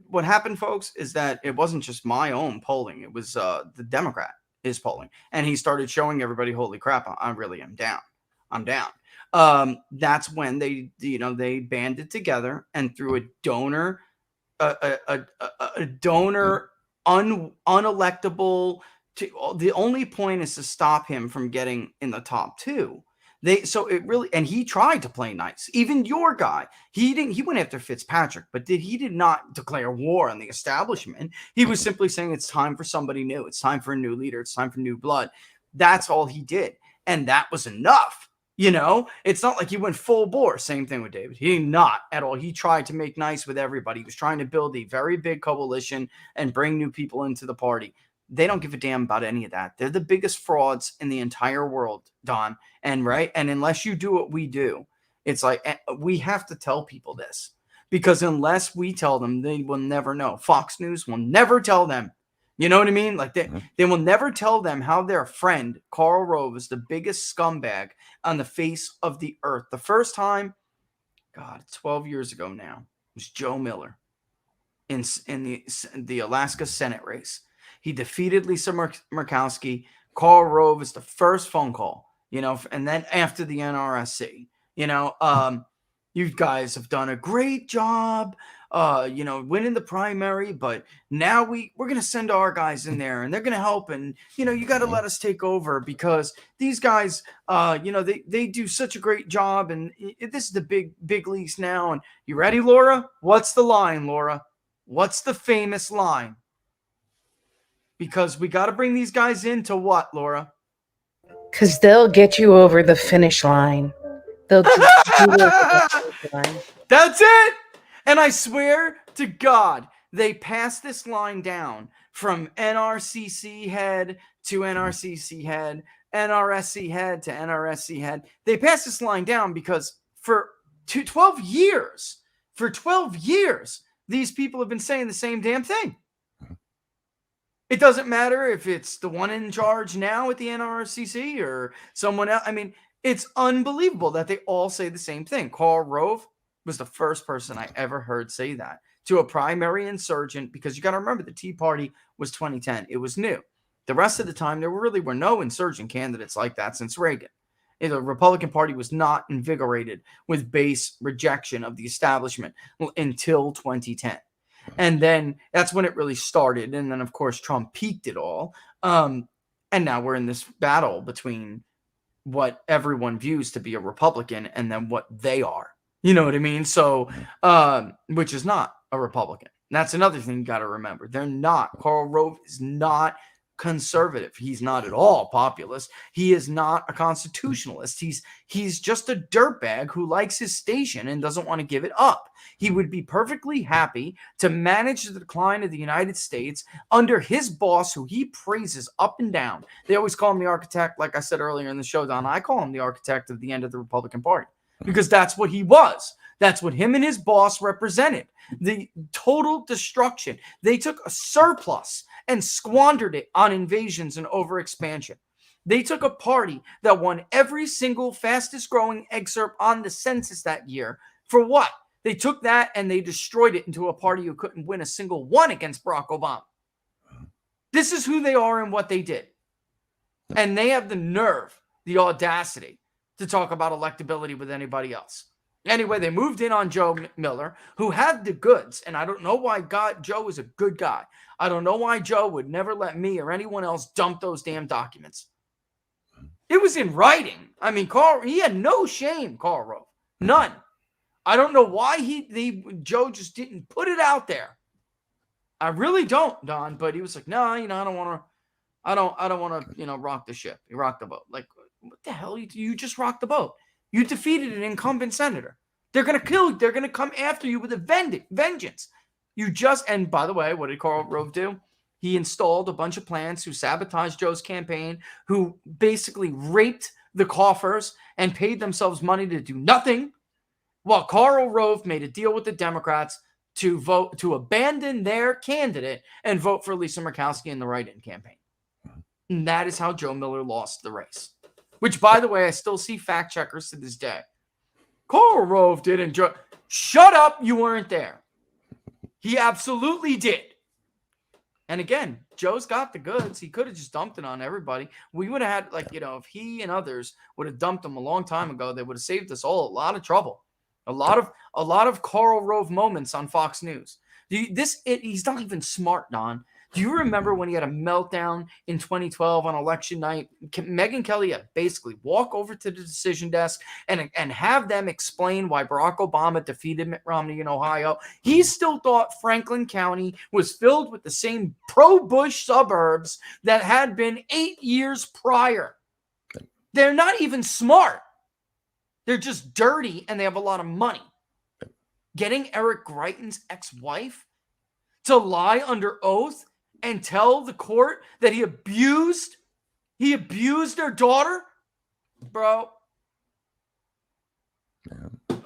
what happened, folks, is that it wasn't just my own polling. It was the Democrat is polling, and he started showing everybody, holy crap, I really am down. I'm down. That's when they banded together and threw a donor unelectable to, the only point is to stop him from getting in the top two. And he tried to play nice. Even your guy, he went after Fitzpatrick, but he did not declare war on the establishment. He was simply saying it's time for somebody new. It's time for a new leader. It's time for new blood. That's all he did. And that was enough. It's not like he went full bore. Same thing with David. He did not at all. He tried to make nice with everybody. He was trying to build a very big coalition and bring new people into the party. They don't give a damn about any of that. They're the biggest frauds in the entire world, Don. And unless you do what we do, it's like we have to tell people this, because unless we tell them, they will never know. Fox News will never tell them. You know what I mean? Like they will never tell them how their friend Karl Rove is the biggest scumbag on the face of the earth. The first time, 12 years ago now, was Joe Miller in the Alaska Senate race. He defeated Lisa Murkowski. Karl Rove is the first phone call, and then after the NRSC, you guys have done a great job, winning the primary, but now we're going to send our guys in there and they're going to help. And, you got to let us take over because these guys, they do such a great job. And this is the big leagues now. And you ready, Laura? What's the line, Laura? What's the famous line? Because we got to bring these guys into what, Laura? Because they'll get you over the finish line. They'll get you over the finish line. That's it. And I swear to God, they passed this line down from NRCC head to NRCC head, NRSC head to NRSC head. They passed this line down because for 12 years, these people have been saying the same damn thing. It doesn't matter if it's the one in charge now at the NRCC or someone else. I mean, it's unbelievable that they all say the same thing. Karl Rove was the first person I ever heard say that to a primary insurgent, because you got to remember the Tea Party was 2010. It was new. The rest of the time, there really were no insurgent candidates like that since Reagan. The Republican Party was not invigorated with base rejection of the establishment until 2010. And then that's when it really started. And then, of course, Trump peaked it all. And now we're in this battle between what everyone views to be a Republican and then what they are. You know what I mean? So, which is not a Republican. That's another thing you got to remember. They're not. Karl Rove is not conservative. He's not at all populist. He is not a constitutionalist. He's just a dirtbag who likes his station and doesn't want to give it up. He would be perfectly happy to manage the decline of the United States under his boss, who he praises up and down. They always call him the architect. Like I said earlier in the show, Don, I call him the architect of the end of the Republican Party, because that's what he was. That's what him and his boss represented. The total destruction. They took a surplus and squandered it on invasions and overexpansion. They took a party that won every single fastest growing excerpt on the census that year. For what? They took that and they destroyed it into a party who couldn't win a single one against Barack Obama. This is who they are and what they did. And they have the nerve, the audacity to talk about electability with anybody else. Anyway, they moved in on Joe Miller, who had the goods. And I don't know why Joe is a good guy. I don't know why Joe would never let me or anyone else dump those damn documents. It was in writing. I mean, he had no shame, Karl Rove. None. I don't know why Joe just didn't put it out there. I really don't, Don. But he was like, no, I don't want to, rock the ship. You rock the boat. Like, what the hell? You just rocked the boat. You defeated an incumbent senator. They're going to kill you. They're going to come after you with a vengeance. And by the way, what did Karl Rove do? He installed a bunch of plants who sabotaged Joe's campaign, who basically raped the coffers and paid themselves money to do nothing, while Karl Rove made a deal with the Democrats to abandon their candidate and vote for Lisa Murkowski in the write-in campaign. And that is how Joe Miller lost the race. Which, by the way, I still see fact checkers to this day. Karl Rove didn't. Shut up, you weren't there. He absolutely did. And again, Joe's got the goods. He could have just dumped it on everybody. We would have had, if he and others would have dumped him a long time ago, they would have saved us all a lot of trouble. A lot of Karl Rove moments on Fox News. He's not even smart, Don. Do you remember when he had a meltdown in 2012 on election night? Megyn Kelly had to basically walk over to the decision desk and have them explain why Barack Obama defeated Mitt Romney in Ohio. He still thought Franklin County was filled with the same pro-Bush suburbs that had been 8 years prior. They're not even smart. They're just dirty and they have a lot of money. Getting Eric Greitens' ex-wife to lie under oath and tell the court that he abused their daughter, bro. Yeah.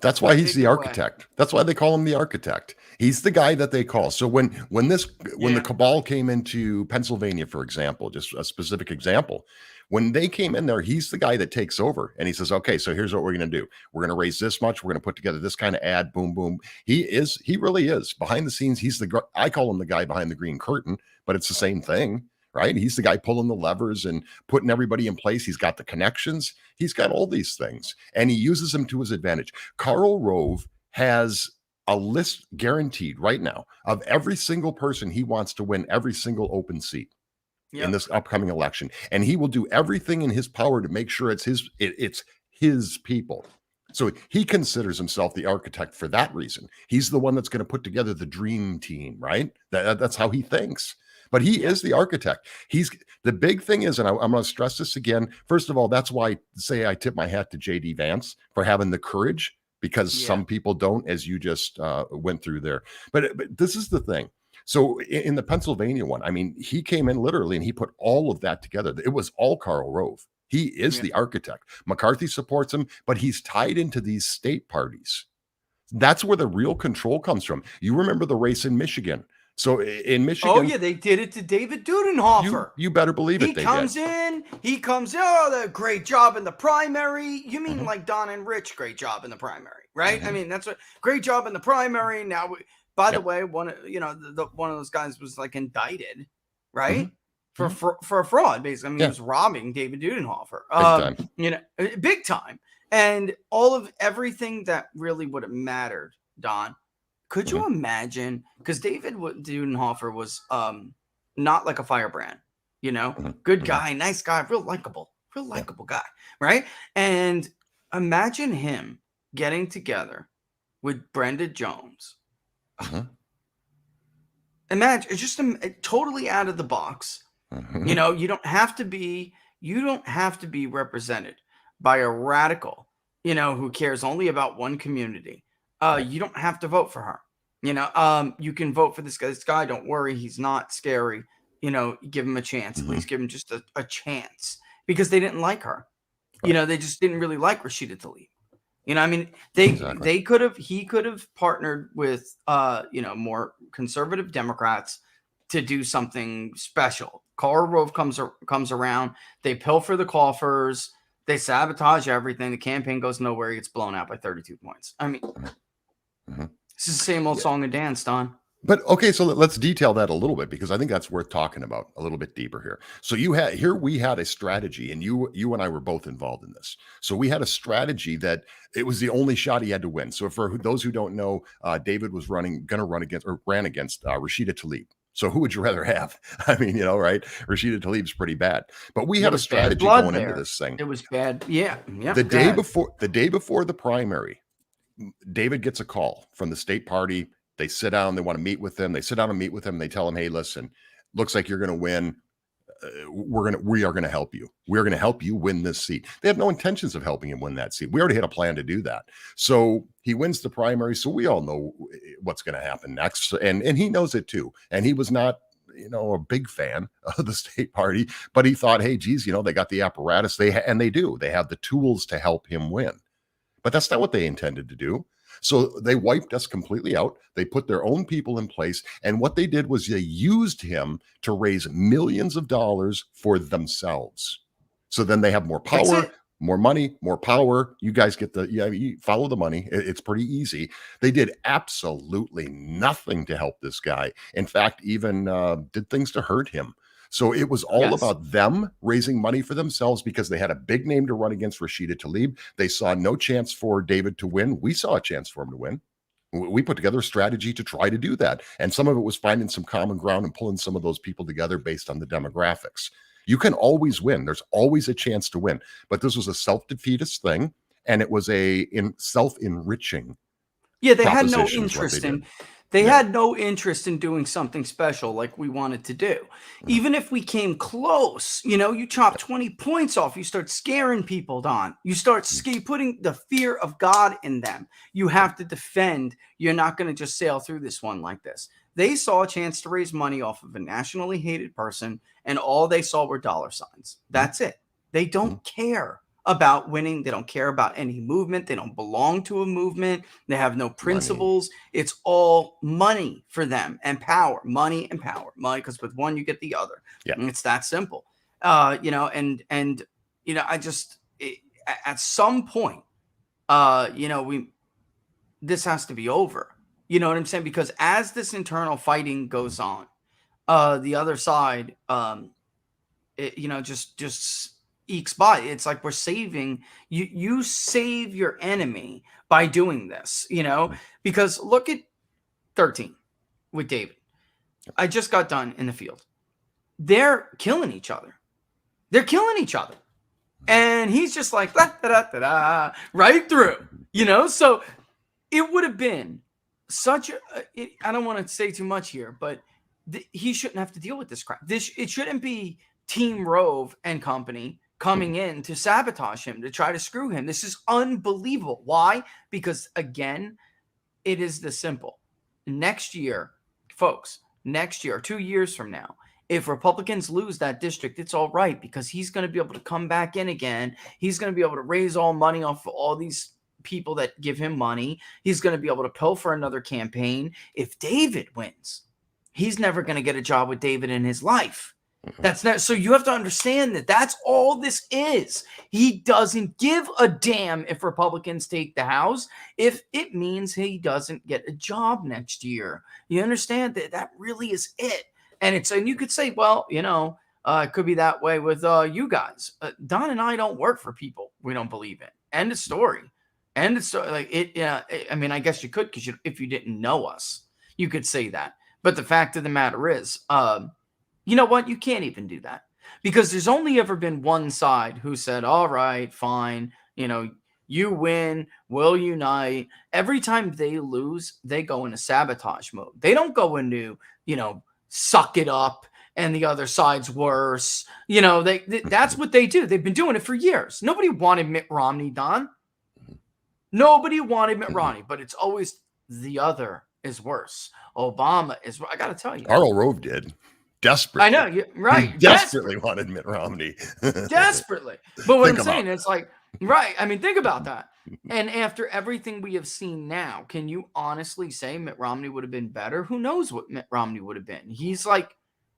That's why he's the architect. That's why they call him the architect. He's the guy that they call. So when the cabal came into Pennsylvania, for example, just a specific example, when they came in there, he's the guy that takes over and he says, okay, so here's what we're going to do. We're going to raise this much. We're going to put together this kind of ad, boom, boom. He really is behind the scenes. I call him the guy behind the green curtain, but it's the same thing, right? He's the guy pulling the levers and putting everybody in place. He's got the connections. He's got all these things and he uses them to his advantage. Karl Rove has a list guaranteed right now of every single person he wants to win every single open seat in this upcoming election. And he will do everything in his power to make sure it's his people. So he considers himself the architect for that reason. He's the one that's going to put together the dream team, right? That's how he thinks. But he is the architect. The big thing is, and I'm going to stress this again. First of all, that's why I tip my hat to JD Vance for having the courage, because some people don't, as you just went through there. But this is the thing. So in the Pennsylvania one, I mean, he came in literally and he put all of that together. It was all Karl Rove. He is the architect. McCarthy supports him, but he's tied into these state parties. That's where the real control comes from. You remember the race in Michigan. So in Michigan. Oh, yeah, they did it to David Dudenhofer. You better believe it. He comes in, the great job in the primary. You mean like Don and Rich, great job in the primary, right? I mean, that's what great job in the primary. Now, by the way, one of those guys was like indicted, right? For a fraud, basically. I mean, he was robbing David Dudenhofer. Big time. And everything that really would have mattered, Don. Could you imagine? Because David Dudenhofer was not like a firebrand, good guy, nice guy, real likable guy, right? And imagine him getting together with Brenda Jones. Mhm. Imagine, it's just totally out of the box. Mhm. You know, you don't have to be represented by a radical, you know, who cares only about one community. You don't have to vote for her. You know, you can vote for this guy. This guy, don't worry, he's not scary. You know, give him a chance. At Mhm. least give him just a chance, because they didn't like her. You Right. know, they just didn't really like Rashida Tlaib. You know, I mean, he could have partnered with you know, more conservative Democrats to do something special. Karl Rove comes around, they pilfer the coffers, they sabotage everything, the campaign goes nowhere, he gets blown out by 32 points. I mean, Mhm. this is the same old song and dance, Don. But okay, so let's detail that a little bit, because I think that's worth talking about a little bit deeper here. So we had a strategy, and you and I were both involved in this. So we had a strategy that it was the only shot he had to win. So for those who don't know, David was ran against Rashida Tlaib. So who would you rather have? I mean, you know, right? Rashida Tlaib's pretty bad, but we There had a was bad strategy blood going into there. this thing. It was bad. Yeah. Yep, The day bad. before the primary, David gets a call from the state party. They sit down. They want to meet with him. They sit down and meet with him. They tell him, "Hey, listen, looks like you're going to win. We are going to help you. We're going to help you win this seat." They had no intentions of helping him win that seat. We already had a plan to do that. So he wins the primary. So we all know what's going to happen next, and he knows it too. And he was not, you know, a big fan of the state party, but he thought, "Hey, geez, you know, they got the apparatus. They have the tools to help him win." But that's not what they intended to do. So they wiped us completely out. They put their own people in place. And what they did was they used him to raise millions of dollars for themselves. So then they have more That's power, it. more money, more power. You guys get you follow the money. It's pretty easy. They did absolutely nothing to help this guy. In fact, even did things to hurt him. So it was all Yes. about them raising money for themselves, because they had a big name to run against Rashida Tlaib. They saw no chance for David to win. We saw a chance for him to win. We put together a strategy to try to do that. And some of it was finding some common ground and pulling some of those people together based on the demographics. You can always win. There's always a chance to win. But this was a self-defeatist thing, and it was a self-enriching. Yeah, they had no Proposition is what they interest in did. they Yeah. had no interest in doing something special like we wanted to do. Even if we came close, you know, you chop 20 points off, you start scaring people, Don. You start putting the fear of God in them. You have to defend. You're not going to just sail through this one like this. They saw a chance to raise money off of a nationally hated person, and all they saw were dollar signs. That's it. They don't care about winning. They don't care about any movement. They don't belong to a movement. They have no principles. It's all money for them, and power, money and power, money. Because with one, you get the other. Yeah. And it's that simple. You know, and you know, at some point, you know, this has to be over. You know what I'm saying? Because as this internal fighting goes on, the other side, you know, just ekes by. It's like we're saving you. You save your enemy by doing this, you know, because look at 13 with David. I just got done in the field. They're killing each other. They're killing each other. And he's just like, da, da, da, da, da, right through, you know? So it would have been such I don't want to say too much here, but he shouldn't have to deal with this crap. It shouldn't be Team Rove and company coming in to sabotage him, to try to screw him. This is unbelievable. Why? Because again, it is the simple. Next year, folks, 2 years from now, if Republicans lose that district, it's all right, because he's going to be able to come back in again. He's going to be able to raise all money off of all these people that give him money. He's going to be able to pilfer another campaign. If David wins, he's never going to get a job with David in his life. That's not, so you have to understand that that's all this is. He doesn't give a damn if Republicans take the House, if it means he doesn't get a job next year. You understand that that really is it. And you could say, well, you know, it could be that way with you guys. Don and I don't work for people we don't believe in. End of story. End of story. Like it. Yeah. I mean, I guess you could, because if you didn't know us, you could say that. But the fact of the matter is, you know what? You can't even do that, because there's only ever been one side who said, all right, fine. You know, You win, we'll unite. Every time they lose, they go into sabotage mode. They don't go into, suck it up and the other side's worse. That's what they do. They've been doing it for years. Nobody wanted Mitt Romney, Don. Nobody wanted Mitt Romney, but it's always the other is worse. Obama is, I got to tell you. Karl Rove did. Desperately. I know, you're right. He desperately wanted Mitt Romney. Desperately. But what Think I'm saying, about it's like, right. I mean, think about that. And after everything we have seen now, can you honestly say Mitt Romney would have been better? Who knows what Mitt Romney would have been? He's like,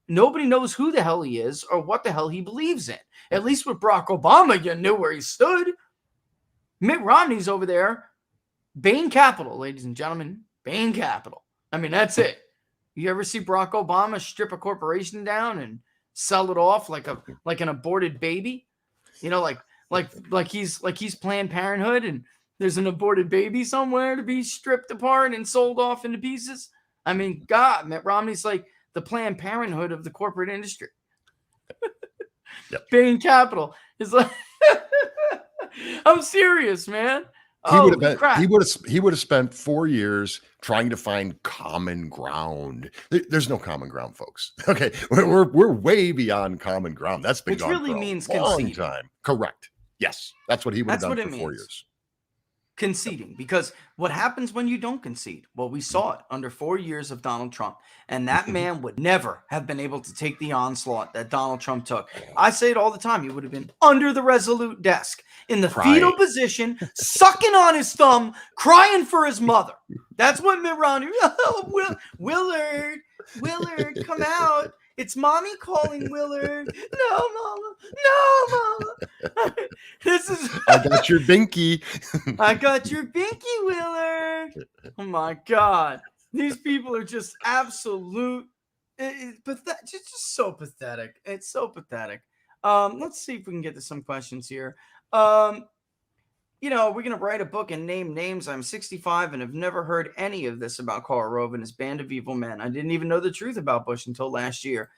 nobody knows who the hell he is or what the hell he believes in. At least with Barack Obama, you knew where he stood. Mitt Romney's over there. Bain Capital, ladies and gentlemen. Bain Capital. I mean, that's it. You ever see Barack Obama strip a corporation down and sell it off like an aborted baby? Like he's Planned Parenthood and there's an aborted baby somewhere to be stripped apart and sold off into pieces. I mean, God, Mitt Romney's like the Planned Parenthood of the corporate industry. Yep. Bain Capital is like, I'm serious, man. He would have spent 4 years trying to find common ground. There's no common ground, folks. Okay, we're way beyond common ground. That's been gone really for means a long conceding. time. Correct. Yes, that's what he would have That's done what for it 4 means. years. Conceding, because what happens when you don't concede? Well, we saw it under 4 years of Donald Trump, and that man would never have been able to take the onslaught that Donald Trump took. I say it all the time. He would have been under the Resolute desk in the fetal position, sucking on his thumb, crying for his mother. That's what Mitt Romney. Oh, Willard, come out. It's mommy calling, Willard. No, mama. This is. I got your binky. I got your binky, Willard. Oh my God, these people are just absolute. Just so pathetic. It's so pathetic. Let's see if we can get to some questions here. We're gonna write a book and name names. I'm 65 and have never heard any of this about Karl Rove and his band of evil men. I didn't even know the truth about Bush until last year.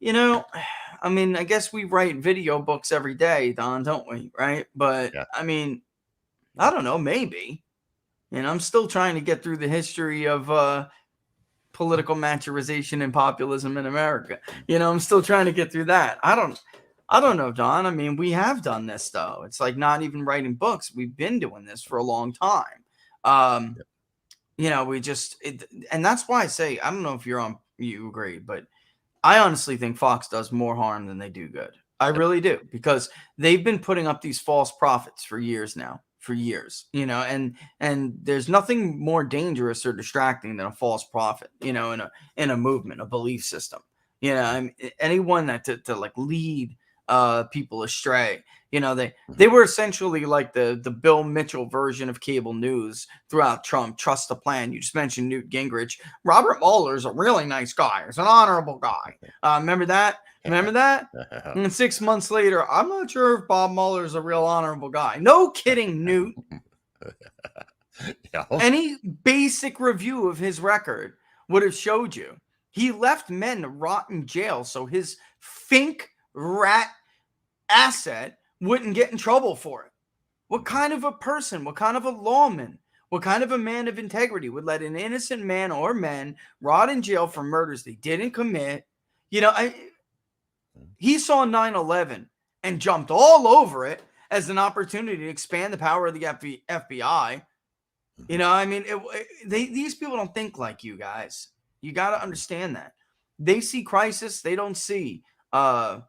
I mean, I guess we write video books every day, Don, don't we? Right? But Yeah. I mean, I don't know, maybe. I'm still trying to get through the history of political maturization and populism in America. I'm still trying to get through that. I don't know, Don. I mean, we have done this though. It's like not even writing books. We've been doing this for a long time. And that's why I say, I don't know if you agree, but I honestly think Fox does more harm than they do good. I really do, because they've been putting up these false prophets for years now, and there's nothing more dangerous or distracting than a false prophet, in a movement, a belief system, anyone that to like lead people astray. They were essentially like the Bill Mitchell version of cable news throughout Trump. Trust the plan. You just mentioned Newt Gingrich. Robert Mueller's a really nice guy. He's an honorable guy. Remember that? And 6 months later, I'm not sure if Bob Mueller's a real honorable guy. No kidding, Newt. Yeah. Any basic review of his record would have showed you he left men to rot in jail so his fink rat asset wouldn't get in trouble for it. What kind of a person, what kind of a lawman, what kind of a man of integrity would let an innocent man or men rot in jail for murders they didn't commit? He saw 9/11 and jumped all over it as an opportunity to expand the power of the FBI. These people don't think like you guys. You got to understand that. They see crisis. They don't see, now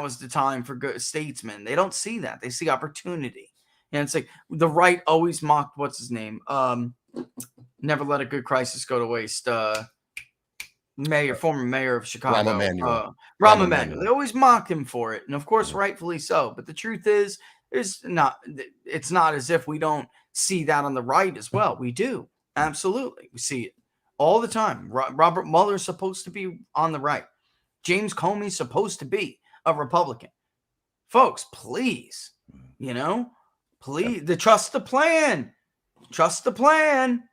is the time for good statesmen. They don't see that. They see opportunity. And it's like the right always mocked, what's his name? Never let a good crisis go to waste. Former mayor of Chicago. Rahm Emanuel. They always mock him for it. And of course, rightfully so. But the truth is, it's not as if we don't see that on the right as well. We do. Absolutely. We see it all the time. Robert Mueller's supposed to be on the right. James Comey's supposed to be a Republican. Folks, please, trust the plan. Trust the plan.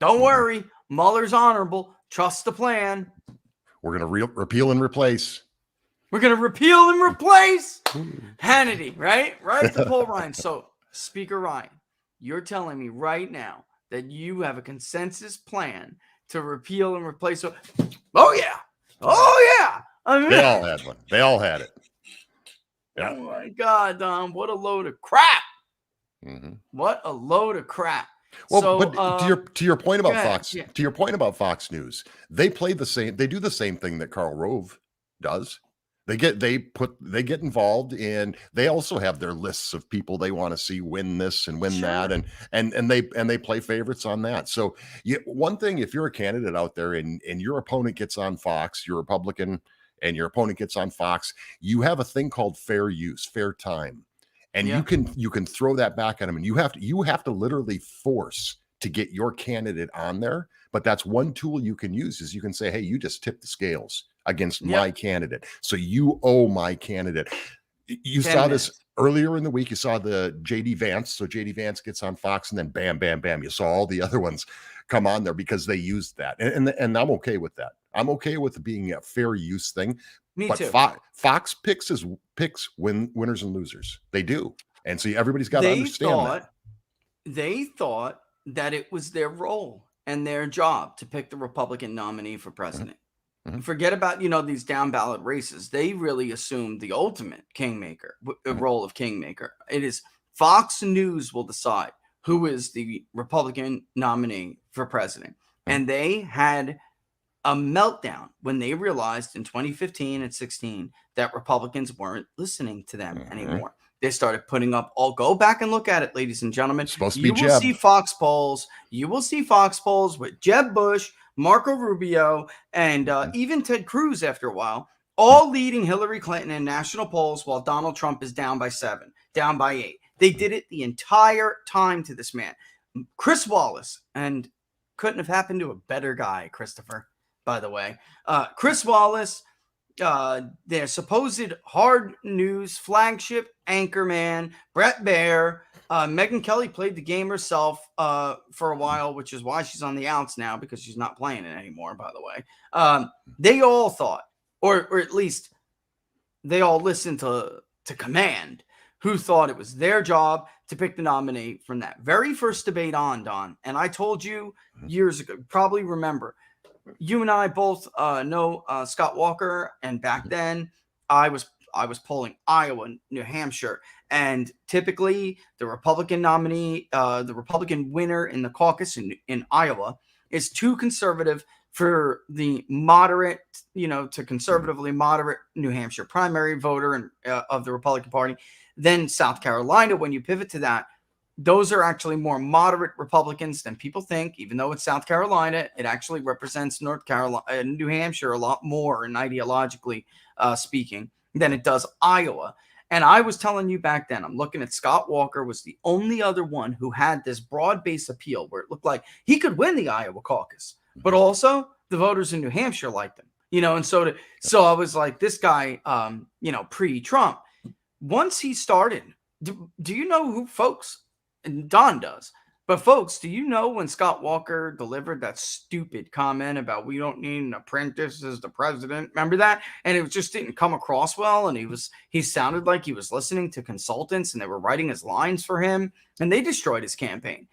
Don't worry. Mueller's honorable. Trust the plan. We're going to repeal and replace. We're going to repeal and replace Hannity, right? Right to Paul Ryan. So Speaker Ryan, you're telling me right now that you have a consensus plan to repeal and replace. Oh yeah. I mean, They all had one. They all had it. Yeah. Oh my God, Don! What a load of crap! Mm-hmm. What a load of crap! Well, so, but to your point about ahead. Fox, to your point about Fox News, they play the same. They do the same thing that Karl Rove does. They get involved in. They also have their lists of people they want to see win this and win that, and they play favorites on that. So, one thing, if you're a candidate out there and your opponent gets on Fox, you're Republican, and your opponent gets on Fox, you have a thing called fair use, fair time. And you can throw that back at them, and you have to literally force to get your candidate on there. But that's one tool you can use, is you can say, hey, you just tipped the scales against my candidate, so you owe my candidate. You saw this earlier in the week. You saw the JD Vance. So JD Vance gets on Fox, and then bam, bam, bam, you saw all the other ones come on there because they used that, and I'm okay with that. I'm okay with it being a fair use thing. Me but too. Fox picks winners and losers. They do. And so everybody's got to understand that. They thought that it was their role and their job to pick the Republican nominee for president. Mm-hmm. Forget about, these down ballot races. They really assumed the ultimate kingmaker, the role of kingmaker. It is Fox News will decide who is the Republican nominee for president. And they had a meltdown when they realized in 2015 and 16 that Republicans weren't listening to them anymore. They started putting up, go back and look at it, ladies and gentlemen. You will see Fox polls. You will see Fox polls with Jeb Bush, Marco Rubio, and even Ted Cruz after a while, all leading Hillary Clinton in national polls while Donald Trump is down by 7, down by 8. They did it the entire time to this man. Chris Wallace, and couldn't have happened to a better guy, Christopher, by the way. Chris Wallace, their supposed hard news flagship anchorman, Brett Baer, Megyn Kelly played the game herself for a while, which is why she's on the outs now, because she's not playing it anymore, by the way. They all thought, or at least they all listened to Command, who thought it was their job to pick the nominee from that very first debate on, Don. And I told you years ago, probably remember, you and I both know Scott Walker, and back then I was polling Iowa, New Hampshire, and typically the Republican nominee, the Republican winner in the caucus in Iowa, is too conservative for the moderate, to conservatively moderate New Hampshire primary voter and of the Republican Party. Then South Carolina, when you pivot to that, those are actually more moderate Republicans than people think. Even though it's South Carolina, it actually represents North Carolina and New Hampshire a lot more, and ideologically speaking, than it does Iowa. And I was telling you back then, I'm looking at Scott Walker was the only other one who had this broad-based appeal where it looked like he could win the Iowa caucus, but also the voters in New Hampshire liked him, and so I was like, this guy, pre-Trump, once he started, do you know who folks, and Don does, but folks, do you know when Scott Walker delivered that stupid comment about we don't need an apprentice as the president? Remember that? And it just didn't come across well. And he sounded like he was listening to consultants and they were writing his lines for him, and they destroyed his campaign.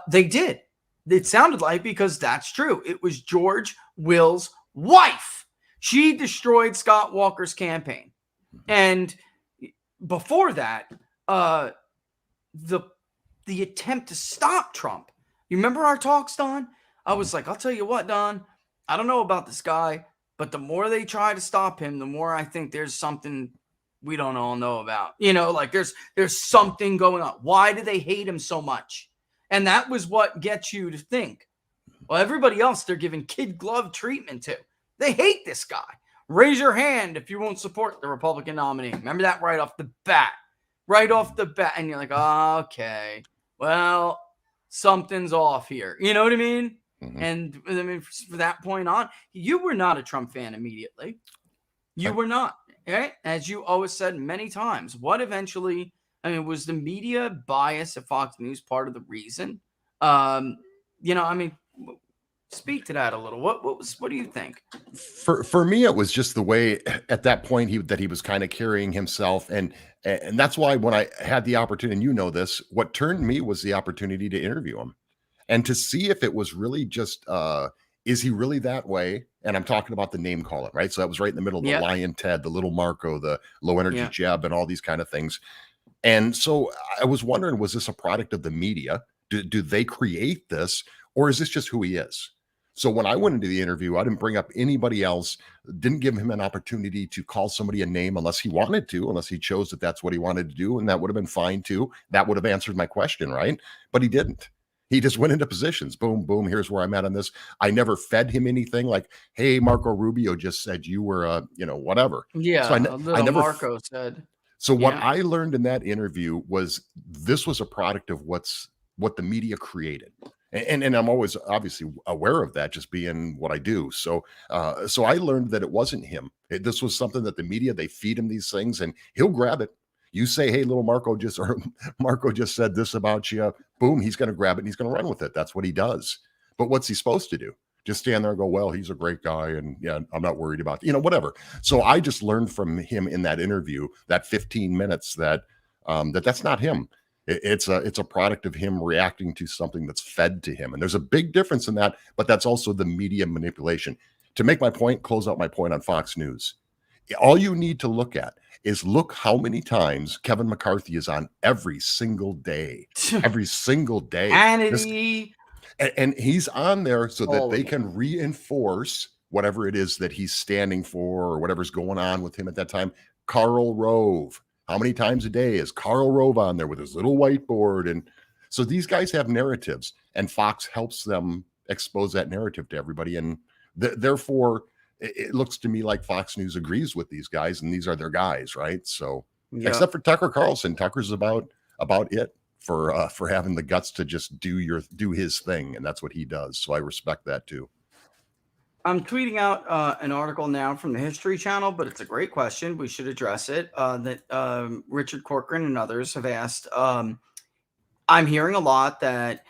They did. It sounded like, because that's true. It was George Will's wife. She destroyed Scott Walker's campaign. And before that, the attempt to stop Trump. You remember our talks, Don? I was like, I'll tell you what, Don, I don't know about this guy, but the more they try to stop him, the more I think there's something we don't all know about. Like there's something going on. Why do they hate him so much? And that was what gets you to think, well, everybody else they're giving kid glove treatment to. They hate this guy. Raise your hand if you won't support the Republican nominee. Remember that right off the bat. Right off the bat. And you're like, okay, well, something's off here. You know what I mean? Mm-hmm. And I mean, for that point on, you were not a Trump fan immediately. You were not. Right? As you always said many times, what eventually, was the media bias at Fox News part of the reason? Speak to that a little. What do you think? For me, it was just the way at that point he was kind of carrying himself, and And that's why when I had the opportunity, and you know this, what turned me was the opportunity to interview him and to see if it was really just is he really that way? And I'm talking about the name calling, right? So that was right in the middle of the Yep. Lion Ted, the little Marco, the low energy Yeah. Jeb, and all these kind of things. And so I was wondering, was this a product of the media? Do they create this, or is this just who he is? So when I went into the interview, I didn't bring up anybody else, didn't give him an opportunity to call somebody a name unless he wanted to, unless he chose that that's what he wanted to do. And that would have been fine too. That would have answered my question, right? But he didn't. He just went into positions. Boom, boom. Here's where I'm at on this. I never fed him anything like, hey, Marco Rubio just said you were, whatever. Yeah. So I never. Marco said. So what Yeah. I learned in that interview was this was a product of what the media created. And I'm always obviously aware of that, just being what I do. So so I learned that it wasn't him. This was something that the media, they feed him these things and he'll grab it. You say, hey, little Marco just said this about you. Boom, he's going to grab it and he's going to run with it. That's what he does. But what's he supposed to do? Just stand there and go, well, he's a great guy. And yeah, I'm not worried about, whatever. So I just learned from him in that interview, that 15 minutes that that's not him. It's a product of him reacting to something that's fed to him. And there's a big difference in that, but that's also the media manipulation. To make my point, close out my point on Fox News. All you need to look at is look how many times Kevin McCarthy is on every single day. Every single day. Hannity. And he's on there so that they Holy. can reinforce whatever it is that he's standing for or whatever's going on with him at that time. Karl Rove. How many times a day is Karl Rove on there with his little whiteboard? And so these guys have narratives, and Fox helps them expose that narrative to everybody. And therefore, it looks to me like Fox News agrees with these guys, and these are their guys, right? So, Yeah. except for Tucker Carlson, Tucker's about it for having the guts to just do his thing, and that's what he does. So I respect that too. I'm tweeting out an article now from the History Channel, but it's a great question. We should address it. That Richard Corcoran and others have asked. I'm hearing a lot that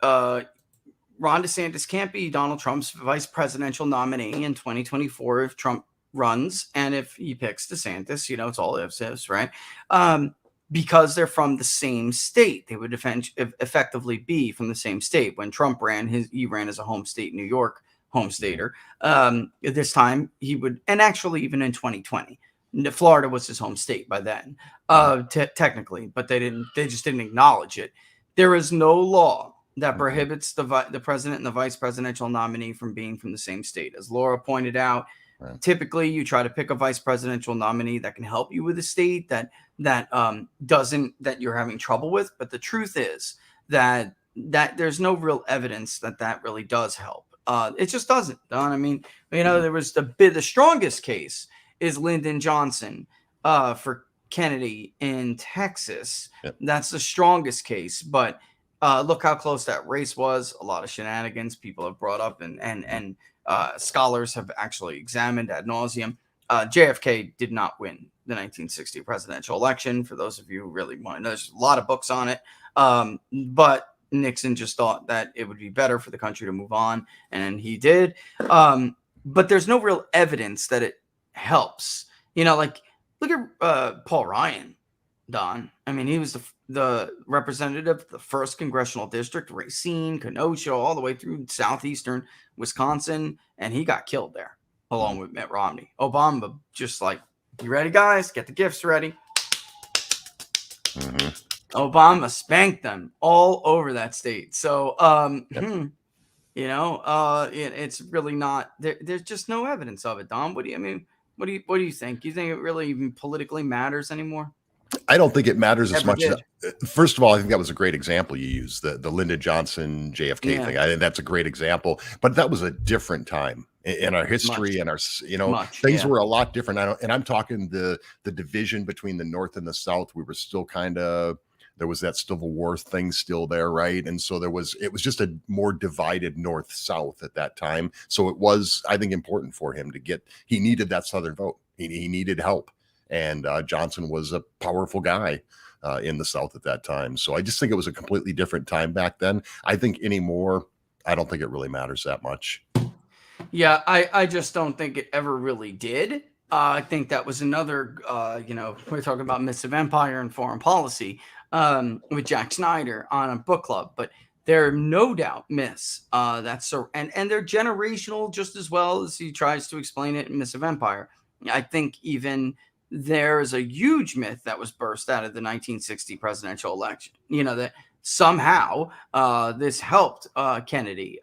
Ron DeSantis can't be Donald Trump's vice presidential nominee in 2024 if Trump runs, and if he picks DeSantis, it's all ifs, right? Because they're from the same state. They would effectively be from the same state. When Trump ran, he ran as a home state, New York home stater. This time he would, and actually even in 2020, Florida was his home state by then, technically, but they just didn't acknowledge it. There is no law that prohibits the president and the vice presidential nominee from being from the same state. As Laura pointed out, typically you try to pick a vice presidential nominee that can help you with a state that you're having trouble with. But the truth is that there's no real evidence that really does help. It just doesn't, Don. I mean, there was the strongest case is Lyndon Johnson for Kennedy in Texas. Yep. That's the strongest case. But look how close that race was. A lot of shenanigans people have brought up and scholars have actually examined ad nauseum. JFK did not win the 1960 presidential election. For those of you who really want to know, there's a lot of books on it. But Nixon just thought that it would be better for the country to move on, and he did. But there's no real evidence that it helps. Like look at Paul Ryan, Don. I mean, he was the representative of the 1st Congressional District, Racine, Kenosha, all the way through southeastern Wisconsin, and he got killed there along with Mitt Romney. Obama just like, you ready, guys? Get the gifts ready. Mm-hmm. Obama spanked them all over that state. So, it's really not there's just no evidence of it. Don, what do you think? You think it really even politically matters anymore? I don't think it matters as Never much. did. First of all, I think that was a great example you used, the Lyndon Johnson JFK thing. I think that's a great example, but that was a different time in our history and our, things were a lot different. I'm talking the division between the North and the South. We were still there was that Civil War thing still there, right? And so it was just a more divided North-South at that time. So it was, I think, important for him he needed that Southern vote. He needed help. And Johnson was a powerful guy in the South at that time. So I just think it was a completely different time back then. I think anymore, I don't think it really matters that much. Yeah, I just don't think it ever really did. I think that was another, we're talking about Myths of Empire and foreign policy with Jack Snyder on a book club, but there are no doubt myths and they're generational just as well as he tries to explain it in Myths of Empire. I think even there's a huge myth that was burst out of the 1960 presidential election, that somehow this helped Kennedy.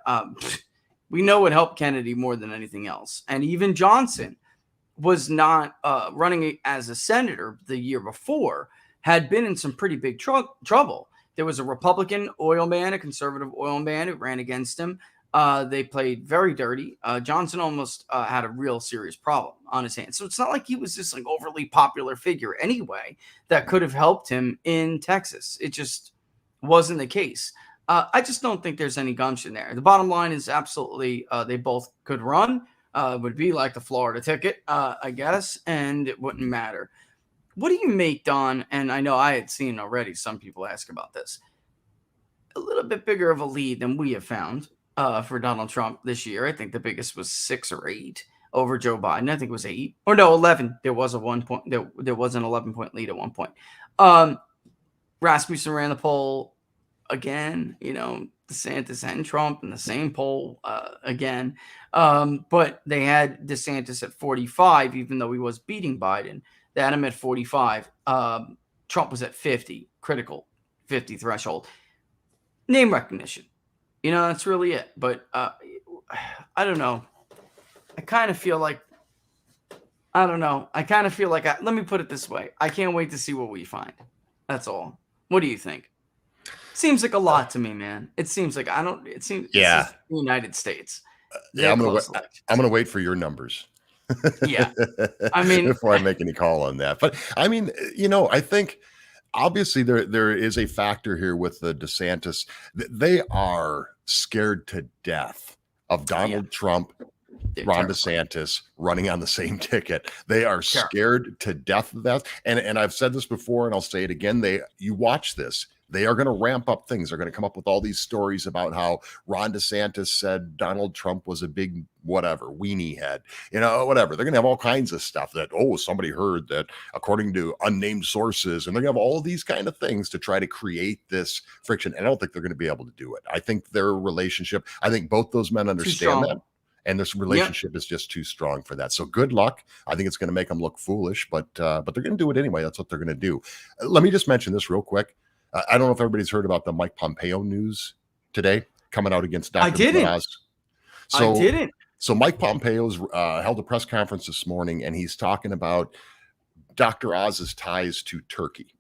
We know it helped Kennedy more than anything else. And even Johnson was not running as a senator the year before, had been in some pretty big trouble. There was a Republican oil man, a conservative oil man who ran against him. They played very dirty. Johnson almost had a real serious problem on his hands. So it's not like he was this like overly popular figure anyway that could have helped him in Texas. It just wasn't the case. I just don't think there's any gumption there. The bottom line is absolutely they both could run. Would be like the Florida ticket, I guess, and it wouldn't matter. What do you make, Don? And I know I had seen already some people ask about this. A little bit bigger of a lead than we have found for Donald Trump this year. I think the biggest was 6 or 8 over Joe Biden. I think it was 8 or no 11. There was a 1 point. There was an 11-point lead at one point. Rasmussen ran the poll again. DeSantis and Trump in the same poll again. But they had DeSantis at 45, even though he was beating Biden. They had him at 45. Trump was at 50, critical 50 threshold. Name recognition. That's really it. But I don't know. I kind of feel like, let me put it this way. I can't wait to see what we find. That's all. What do you think? Seems like a lot to me, man. It seems like the United States. Yeah, I'm gonna wait for your numbers. Yeah, I mean, before I make any call on that. But I mean, I think obviously there is a factor here with the DeSantis. They are scared to death of Donald Trump, Ron DeSantis running on the same ticket. They are scared to death of that. And I've said this before, and I'll say it again. You watch this. They are going to ramp up things. They're going to come up with all these stories about how Ron DeSantis said Donald Trump was a big whatever, weenie head, whatever. They're going to have all kinds of stuff that, somebody heard that according to unnamed sources. And they're going to have all these kind of things to try to create this friction. And I don't think they're going to be able to do it. I think their relationship, I think both those men understand that. And this relationship is just too strong for that. So good luck. I think it's going to make them look foolish, but they're going to do it anyway. That's what they're going to do. Let me just mention this real quick. I don't know if everybody's heard about the Mike Pompeo news today coming out against Dr. I didn't. I didn't. So Mike Pompeo's held a press conference this morning, and he's talking about Dr. Oz's ties to Turkey.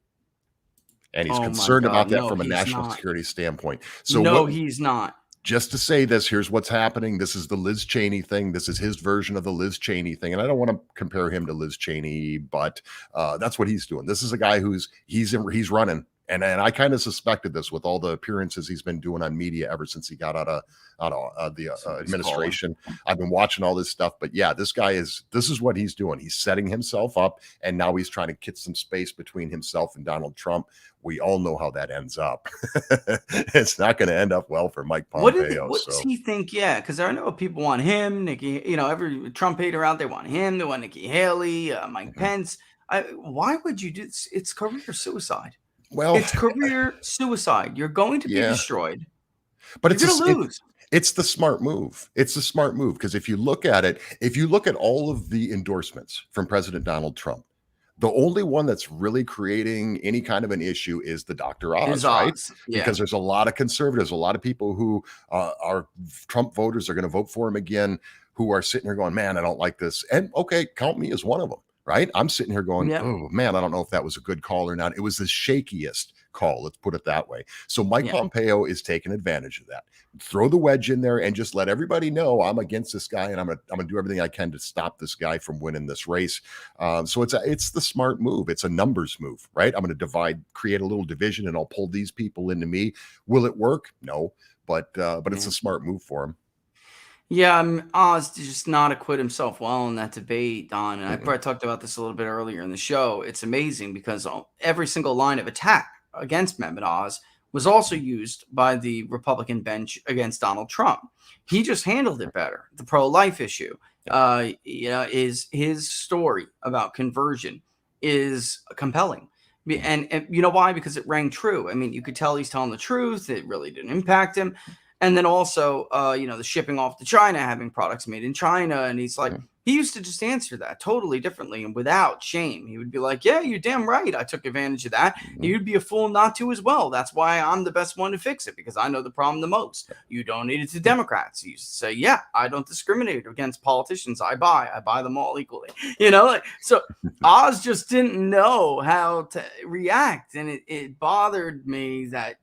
And he's concerned about that from a national security standpoint. So he's not. Just to say this, here's what's happening. This is the Liz Cheney thing. This is his version of the Liz Cheney thing. And I don't want to compare him to Liz Cheney, but that's what he's doing. This is a guy he's running. And I kind of suspected this with all the appearances he's been doing on media ever since he got out of the administration. I've been watching all this stuff, but yeah, this is what he's doing. He's setting himself up, and now he's trying to get some space between himself and Donald Trump. We all know how that ends up. It's not going to end up well for Mike Pompeo. What does he think? Yeah, because I know people want him, Nikki. Every Trump hater out there want him. They want Nikki Haley, Mike Pence. Why would you do this? It's career suicide. Well, it's career suicide. You're going to be destroyed. But you're going to lose. It's the smart move. It's the smart move because if you look at it, if you look at all of the endorsements from President Donald Trump, the only one that's really creating any kind of an issue is the Dr. Oz, right? Yeah. Because there's a lot of conservatives, a lot of people who are Trump voters are going to vote for him again, who are sitting here going, man, I don't like this. And okay, count me as one of them. Right. I'm sitting here going, oh, man, I don't know if that was a good call or not. It was the shakiest call. Let's put it that way. So Mike Pompeo is taking advantage of that. Throw the wedge in there and just let everybody know I'm against this guy. And I'm going to do everything I can to stop this guy from winning this race. So it's the smart move. It's a numbers move. Right. I'm going to create a little division and I'll pull these people into me. Will it work? No, but it's a smart move for him. Yeah, Oz did just not acquit himself well in that debate, Don. And I talked about this a little bit earlier in the show. It's amazing because every single line of attack against Mehmet Oz was also used by the Republican bench against Donald Trump. He just handled it better. The pro-life issue, is his story about conversion is compelling. And you know why? Because it rang true. I mean, you could tell he's telling the truth. It really didn't impact him. And then also, the shipping off to China, having products made in China. And he's like, he used to just answer that totally differently and without shame. He would be like, yeah, you're damn right. I took advantage of that. You'd be a fool not to as well. That's why I'm the best one to fix it, because I know the problem the most. You donate it to Democrats. You say, yeah, I don't discriminate against politicians. I buy them all equally. So Oz just didn't know how to react. And it bothered me that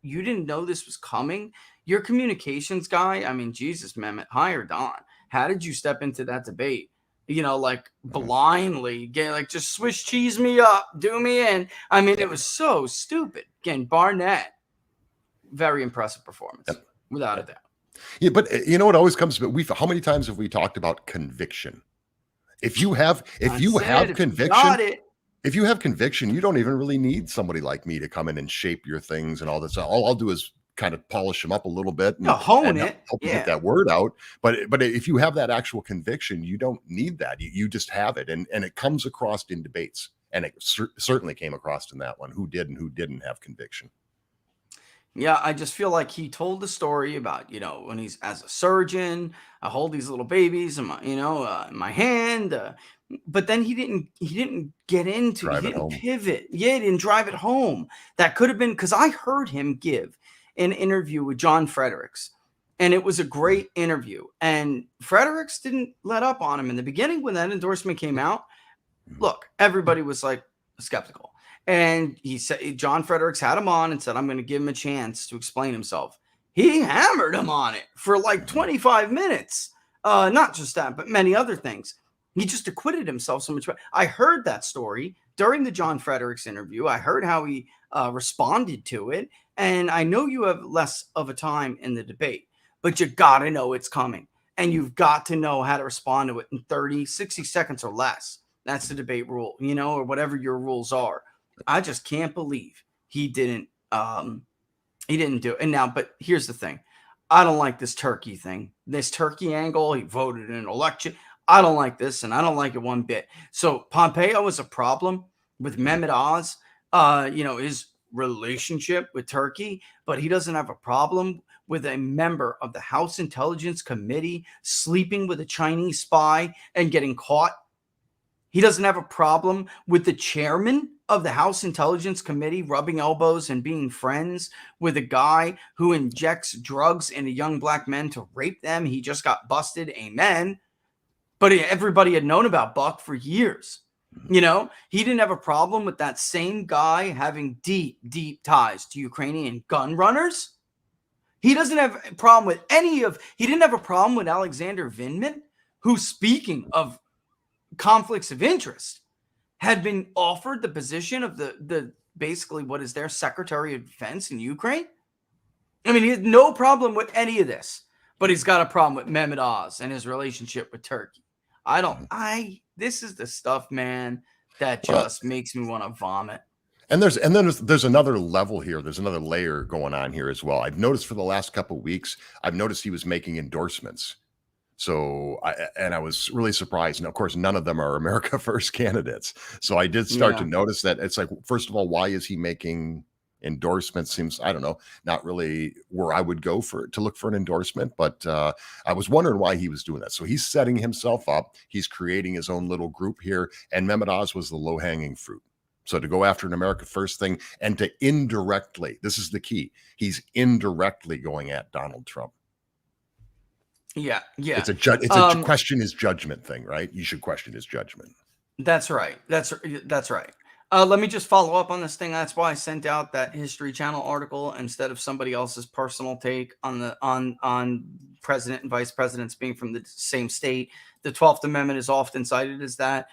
you didn't know this was coming. Your communications guy, I mean, Jesus, Mehmet, hire Don. How did you step into that debate? Blindly, just Swiss cheese me up, do me in. I mean, it was so stupid. Again, Barnett, very impressive performance, without a doubt. Yeah, but you know what always comes? But how many times have we talked about conviction? If you have conviction, you don't even really need somebody like me to come in and shape your things and all this. All I'll do is kind of polish them up a little bit and hone it, help get that word out. But if you have that actual conviction, you don't need that. You just have it, and it comes across in debates, and it certainly came across in that one. Who did and who didn't have conviction? Yeah, I just feel like he told the story about, when he's as a surgeon, I hold these little babies in my, in my hand. But then he didn't get into, he didn't pivot. Yeah, he didn't drive it home. That could have been, because I heard him give an interview with John Fredericks, and it was a great interview. And Fredericks didn't let up on him in the beginning when that endorsement came out. Look, everybody was like skeptical. And he said, John Fredericks had him on and said, I'm going to give him a chance to explain himself. He hammered him on it for like 25 minutes. Not just that, but many other things. He just acquitted himself so much. I heard that story during the John Fredericks interview. I heard how he responded to it. And I know you have less of a time in the debate, but you got to know it's coming. And you've got to know how to respond to it in 30, 60 seconds or less. That's the debate rule, or whatever your rules are. I just can't believe he didn't do it. And now, but here's the thing. I don't like this Turkey thing. This Turkey angle, he voted in an election. I don't like this, and I don't like it one bit. So Pompeo is a problem with Mehmet Oz, his relationship with Turkey, but he doesn't have a problem with a member of the House Intelligence Committee sleeping with a Chinese spy and getting caught. He doesn't have a problem with the chairman of the House Intelligence Committee rubbing elbows and being friends with a guy who injects drugs into young black men to rape them. He just got busted. Amen. But everybody had known about Buck for years. He didn't have a problem with that same guy having deep, deep ties to Ukrainian gun runners. He doesn't have a problem with he didn't have a problem with Alexander Vindman, who, speaking of conflicts of interest, had been offered the position of the basically what is their Secretary of Defense in Ukraine. I mean, he had no problem with any of this, but he's got a problem with Mehmet Oz and his relationship with Turkey. This is the stuff, man, that just makes me want to vomit. And there's another level here. There's another layer going on here as well. I've noticed for the last couple of weeks, he was making endorsements. So I was really surprised. And of course, none of them are America First candidates. So I did start to notice that it's like, first of all, why is he making endorsements? Seems, I don't know, not really where I would go to look for an endorsement. But I was wondering why he was doing that. So he's setting himself up. He's creating his own little group here. And Mehmet Oz was the low hanging fruit. So to go after an America First thing and to indirectly, this is the key, he's indirectly going at Donald Trump. Yeah. It's a question his judgment thing, right? You should question his judgment. That's right. That's right. Let me just follow up on this thing. That's why I sent out that History Channel article instead of somebody else's personal take on president and vice presidents being from the same state. The 12th Amendment is often cited as that.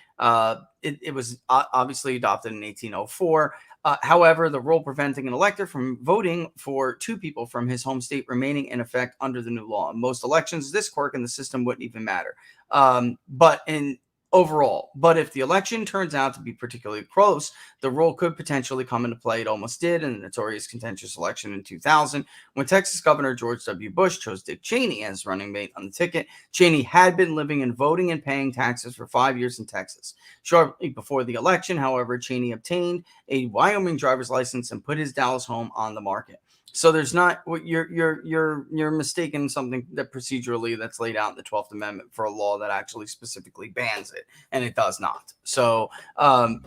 It was obviously adopted in 1804. However, the rule preventing an elector from voting for two people from his home state remaining in effect under the new law. In most elections, this quirk in the system wouldn't even matter. But in overall. But if the election turns out to be particularly close, the rule could potentially come into play. It almost did in the notorious contentious election in 2000 when Texas Governor George W. Bush chose Dick Cheney as running mate on the ticket. Cheney had been living and voting and paying taxes for 5 years in Texas. Shortly before the election, however, Cheney obtained a Wyoming driver's license and put his Dallas home on the market. So there's not what you're mistaken something that procedurally that's laid out in the 12th Amendment for a law that actually specifically bans it, and it does not. So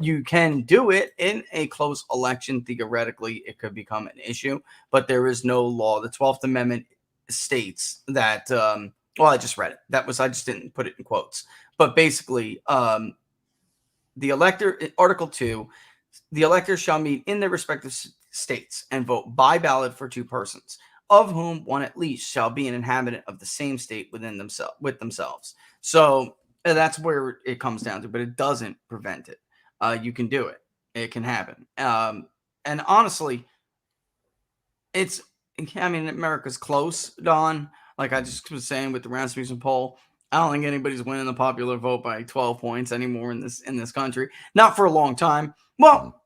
you can do it in a close election. Theoretically, it could become an issue, but there is no law. The 12th Amendment states that. Well, I just read it. I just didn't put it in quotes, but basically, the elector, Article 2, the electors shall meet in their respective states and vote by ballot for 2 persons, of whom one at least shall be an inhabitant of the same state with themselves. So that's where it comes down to, but it doesn't prevent it. You can do it. It can happen. And honestly, America's close, Don. Like I just was saying with the Rasmussen poll, I don't think anybody's winning the popular vote by 12 points anymore in this country. Not for a long time. Well,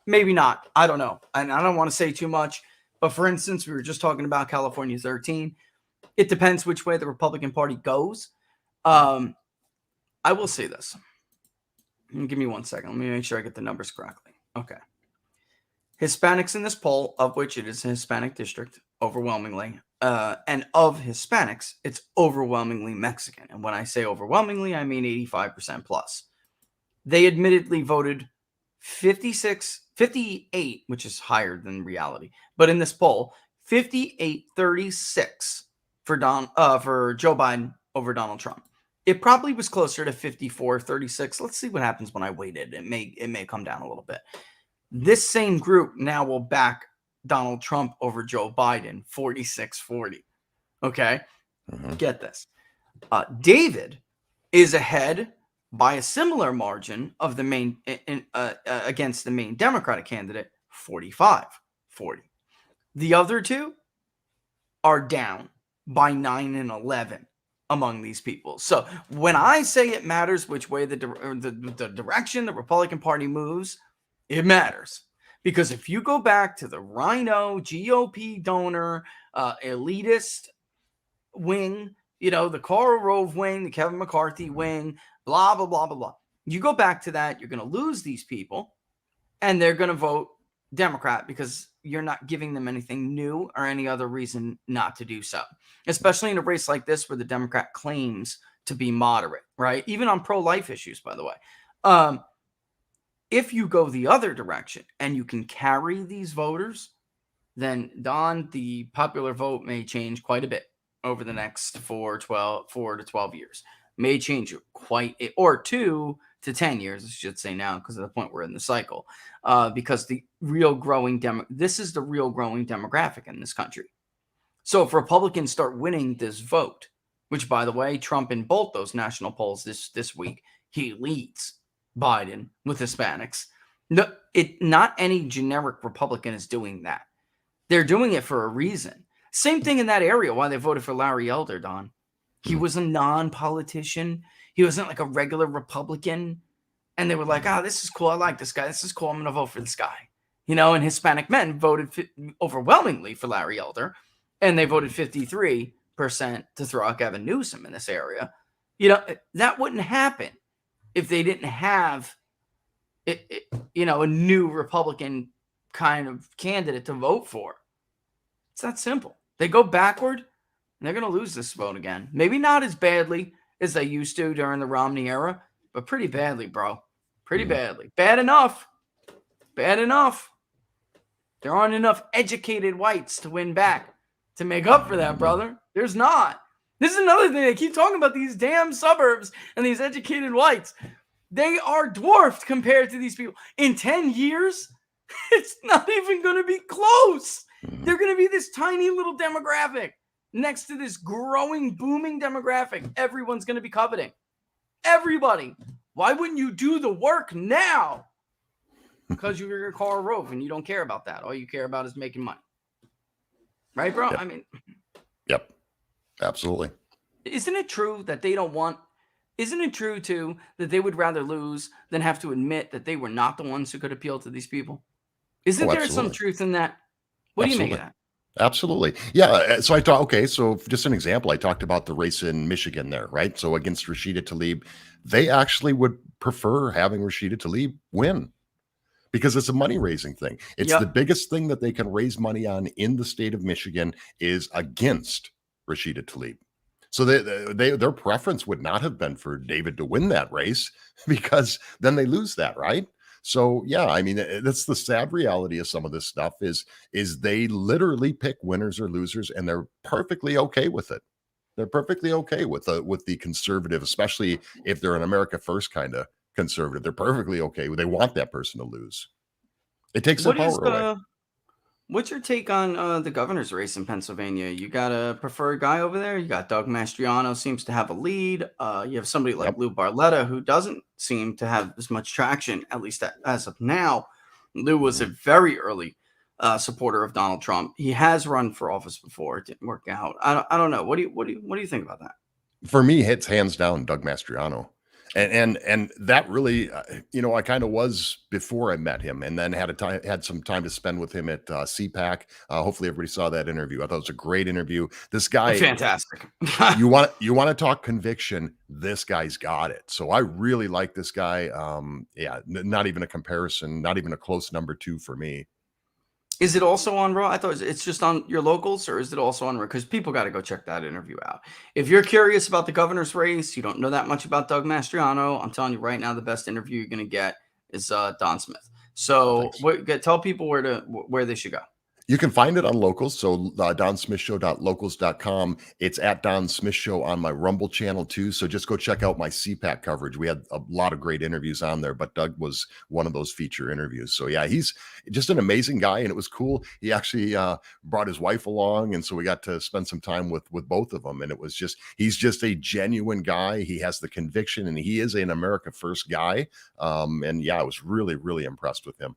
maybe not. I don't know. And I don't want to say too much. But for instance, we were just talking about California 13. It depends which way the Republican Party goes. I will say this. Give me 1 second. Let me make sure I get the numbers correctly. Okay. Hispanics in this poll, of which it is a Hispanic district, overwhelmingly. And of Hispanics, it's overwhelmingly Mexican. And when I say overwhelmingly, I mean 85% plus. They admittedly voted 58, which is higher than reality. But in this poll, 58-36 for Joe Biden over Donald Trump. It probably was closer to 54-36. Let's see what happens when I weighted. It may come down a little bit. This same group now will back Donald Trump over Joe Biden, 46-40. Okay? Get this. David is ahead by a similar margin of the main against the main Democratic candidate, 45-40. The other two are down by 9 and 11 among these people. So when I say it matters which way the direction the Republican Party moves, it matters. Because if you go back to the Rhino GOP donor elitist wing, the Karl Rove wing, the Kevin McCarthy wing, blah, blah, blah, blah, blah. You go back to that, you're going to lose these people, and they're going to vote Democrat because you're not giving them anything new or any other reason not to do so, especially in a race like this where the Democrat claims to be moderate, right? Even on pro-life issues, by the way. If you go the other direction and you can carry these voters, then, Don, the popular vote may change quite a bit over the next 4 to 12 years. May change or 2 to 10 years, I should say now, because of the point we're in the cycle. Because this is the real growing demographic in this country. So if Republicans start winning this vote, which, by the way, Trump in both those national polls this week, he leads Biden with Hispanics. No, not any generic Republican is doing that. They're doing it for a reason. Same thing in that area, why they voted for Larry Elder, Don. He was a non-politician. He wasn't like a regular Republican. And they were like, this is cool. I like this guy. This is cool. I'm going to vote for this guy. And Hispanic men voted overwhelmingly for Larry Elder. And they voted 53% to throw out Gavin Newsom in this area. That wouldn't happen if they didn't have, a new Republican kind of candidate to vote for. It's that simple. They go backward, and they're going to lose this vote again. Maybe not as badly as they used to during the Romney era, but pretty badly, bro. Pretty badly. Bad enough. Bad enough. There aren't enough educated whites to win back to make up for that, brother. There's not. This is another thing. They keep talking about these damn suburbs and these educated whites. They are dwarfed compared to these people. In 10 years, it's not even going to be close. They're going to be this tiny little demographic next to this growing, booming demographic. Everyone's going to be coveting. Everybody. Why wouldn't you do the work now? Because you're a Karl Rove and you don't care about that. All you care about is making money. Right, bro? Yep. Yep. Absolutely. Isn't it true that they don't want... isn't it true too that they would rather lose than have to admit that they were not the ones who could appeal to these people? Isn't Oh, there some absolutely. truth in that? What do you make of Absolutely. that? Absolutely. Yeah. So I thought, okay, so just an example, I talked about the race in Michigan there, right? So against Rashida Tlaib, they actually would prefer having Rashida Tlaib win because it's a money raising thing. It's the Yep. biggest thing that they can raise money on in the state of Michigan is against Rashida Tlaib. So their preference would not have been for David to win that race because then they lose that, right? So yeah, I mean that's the sad reality of some of this stuff is they literally pick winners or losers and they're perfectly okay with it. They're perfectly okay with the conservative, especially if they're an America first kind of conservative. They're perfectly okay. They want that person to lose. It takes their What is power away. what's your take on the governor's race in Pennsylvania? You got a preferred guy over there? You got Doug Mastriano seems to have a lead. You have somebody like Yep. Lou Barletta who doesn't seem to have as much traction, at least as of now. Lou was a very early supporter of Donald Trump. He has run for office before. It didn't work out. I don't know. What do you think about that? For me, it's hands down Doug Mastriano. And that really, I kind of was before I met him, and then had some time to spend with him at CPAC. Hopefully, everybody saw that interview. I thought it was a great interview. This guy, Fantastic. you want to talk conviction? This guy's got it. So I really like this guy. Yeah, not even a comparison, not even a close number two for me. Is it also on Raw? I thought it's just on your locals, or is it also on Raw? Because people got to go check that interview out. If you're curious about the governor's race, you don't know that much about Doug Mastriano, I'm telling you right now, the best interview you're going to get is Don Smith. So Thanks. tell people where they should go. You can find it on Locals. So donsmithshow.locals.com. It's at Don Smith Show on my Rumble channel too. So just go check out my CPAC coverage. We had a lot of great interviews on there, but Doug was one of those feature interviews. So yeah, he's just an amazing guy, and it was cool. He actually brought his wife along, and so we got to spend some time with both of them. And it was he's just a genuine guy. He has the conviction, and he is an America First guy. And yeah, I was really, really impressed with him.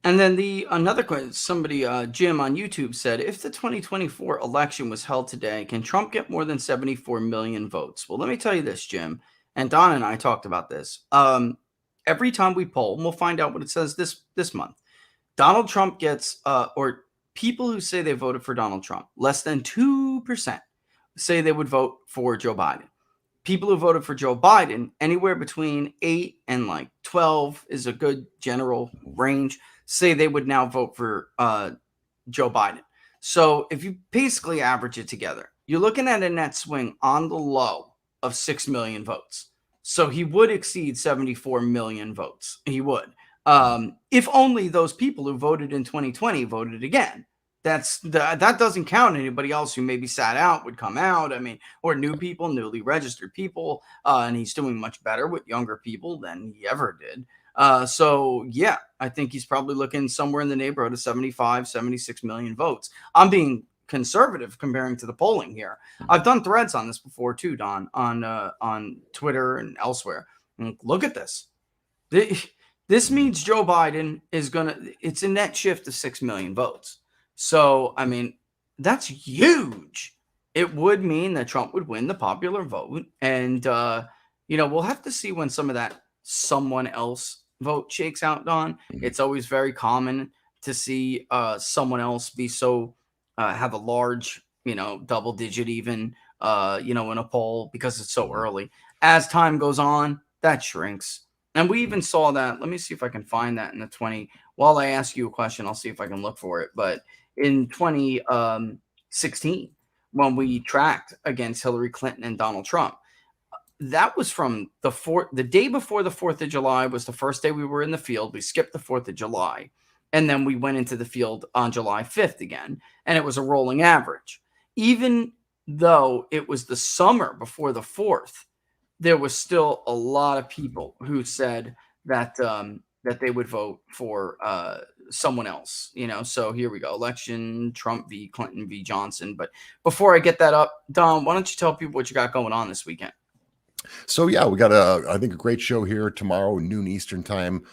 And then another question, somebody, Jim on YouTube said, if the 2024 election was held today, can Trump get more than 74 million votes? Well, let me tell you this, Jim, and Don and I talked about this. Every time we poll, and we'll find out what it says this month, Donald Trump gets, or people who say they voted for Donald Trump, less than 2% say they would vote for Joe Biden. People who voted for Joe Biden, anywhere between 8 and like 12 is a good general range, say they would now vote for Joe Biden. So if you basically average it together, you're looking at a net swing on the low of 6 million votes. So he would exceed 74 million votes. He would. If only those people who voted in 2020 voted again. That doesn't count anybody else who maybe sat out would come out. I mean, or new people, newly registered people. And he's doing much better with younger people than he ever did. So yeah, I think he's probably looking somewhere in the neighborhood of 75, 76 million votes. I'm being conservative comparing to the polling here. I've done threads on this before too, Don, on Twitter and elsewhere. And look at this. This means Joe Biden it's a net shift of 6 million votes. So, I mean, that's huge. It would mean that Trump would win the popular vote. And, we'll have to see when some of that someone else vote shakes out, Don. It's always very common to see someone else be have a large, double digit even, in a poll because it's so early. As time goes on, that shrinks. And we even saw that. Let me see if I can find that in the 20. While I ask you a question, I'll see if I can look for it. But in 2016, when we tracked against Hillary Clinton and Donald Trump, that was from the day before the 4th of July was the first day we were in the field. We skipped the 4th of July. And then we went into the field on July 5th again. And it was a rolling average. Even though it was the summer before the 4th, there was still a lot of people who said that they would vote for someone else, So here we go. Election, Trump v. Clinton v. Johnson. But before I get that up, Don, why don't you tell people what you got going on this weekend? So yeah, we got I think a great show here tomorrow, noon Eastern time.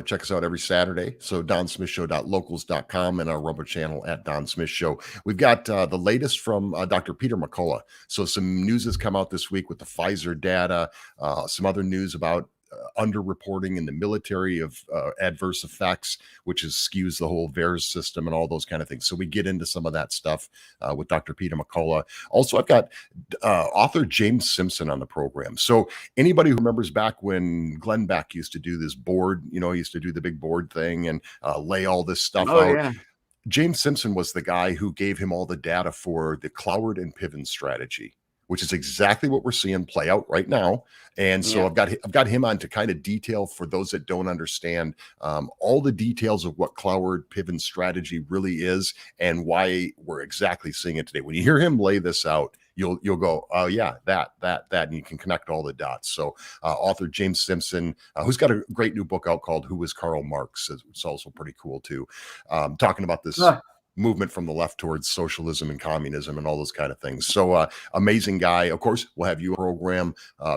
Check us out every Saturday. So DonSmithShow.locals.com and our Rumble channel at Don Smith Show. We've got the latest from Dr. Peter McCullough. So some news has come out this week with the Pfizer data, some other news about underreporting in the military of adverse effects, which is skews the whole VAERS system and all those kind of things. So we get into some of that stuff with Dr. Peter McCullough. Also, I've got author James Simpson on the program. So anybody who remembers back when Glenn Beck used to do this board, he used to do the big board thing and lay all this stuff out. Yeah. James Simpson was the guy who gave him all the data for the Cloward and Piven strategy, which is exactly what we're seeing play out right now. And so I've got him on to kind of detail for those that don't understand all the details of what Cloward Piven strategy really is and why we're exactly seeing it today. When you hear him lay this out, you'll go, oh yeah, that, and you can connect all the dots. So author James Simpson, who's got a great new book out called Who Was Karl Marx? It's also pretty cool too. Talking about this movement from the left towards socialism and communism and all those kind of things. So amazing guy. Of course, we'll have you program,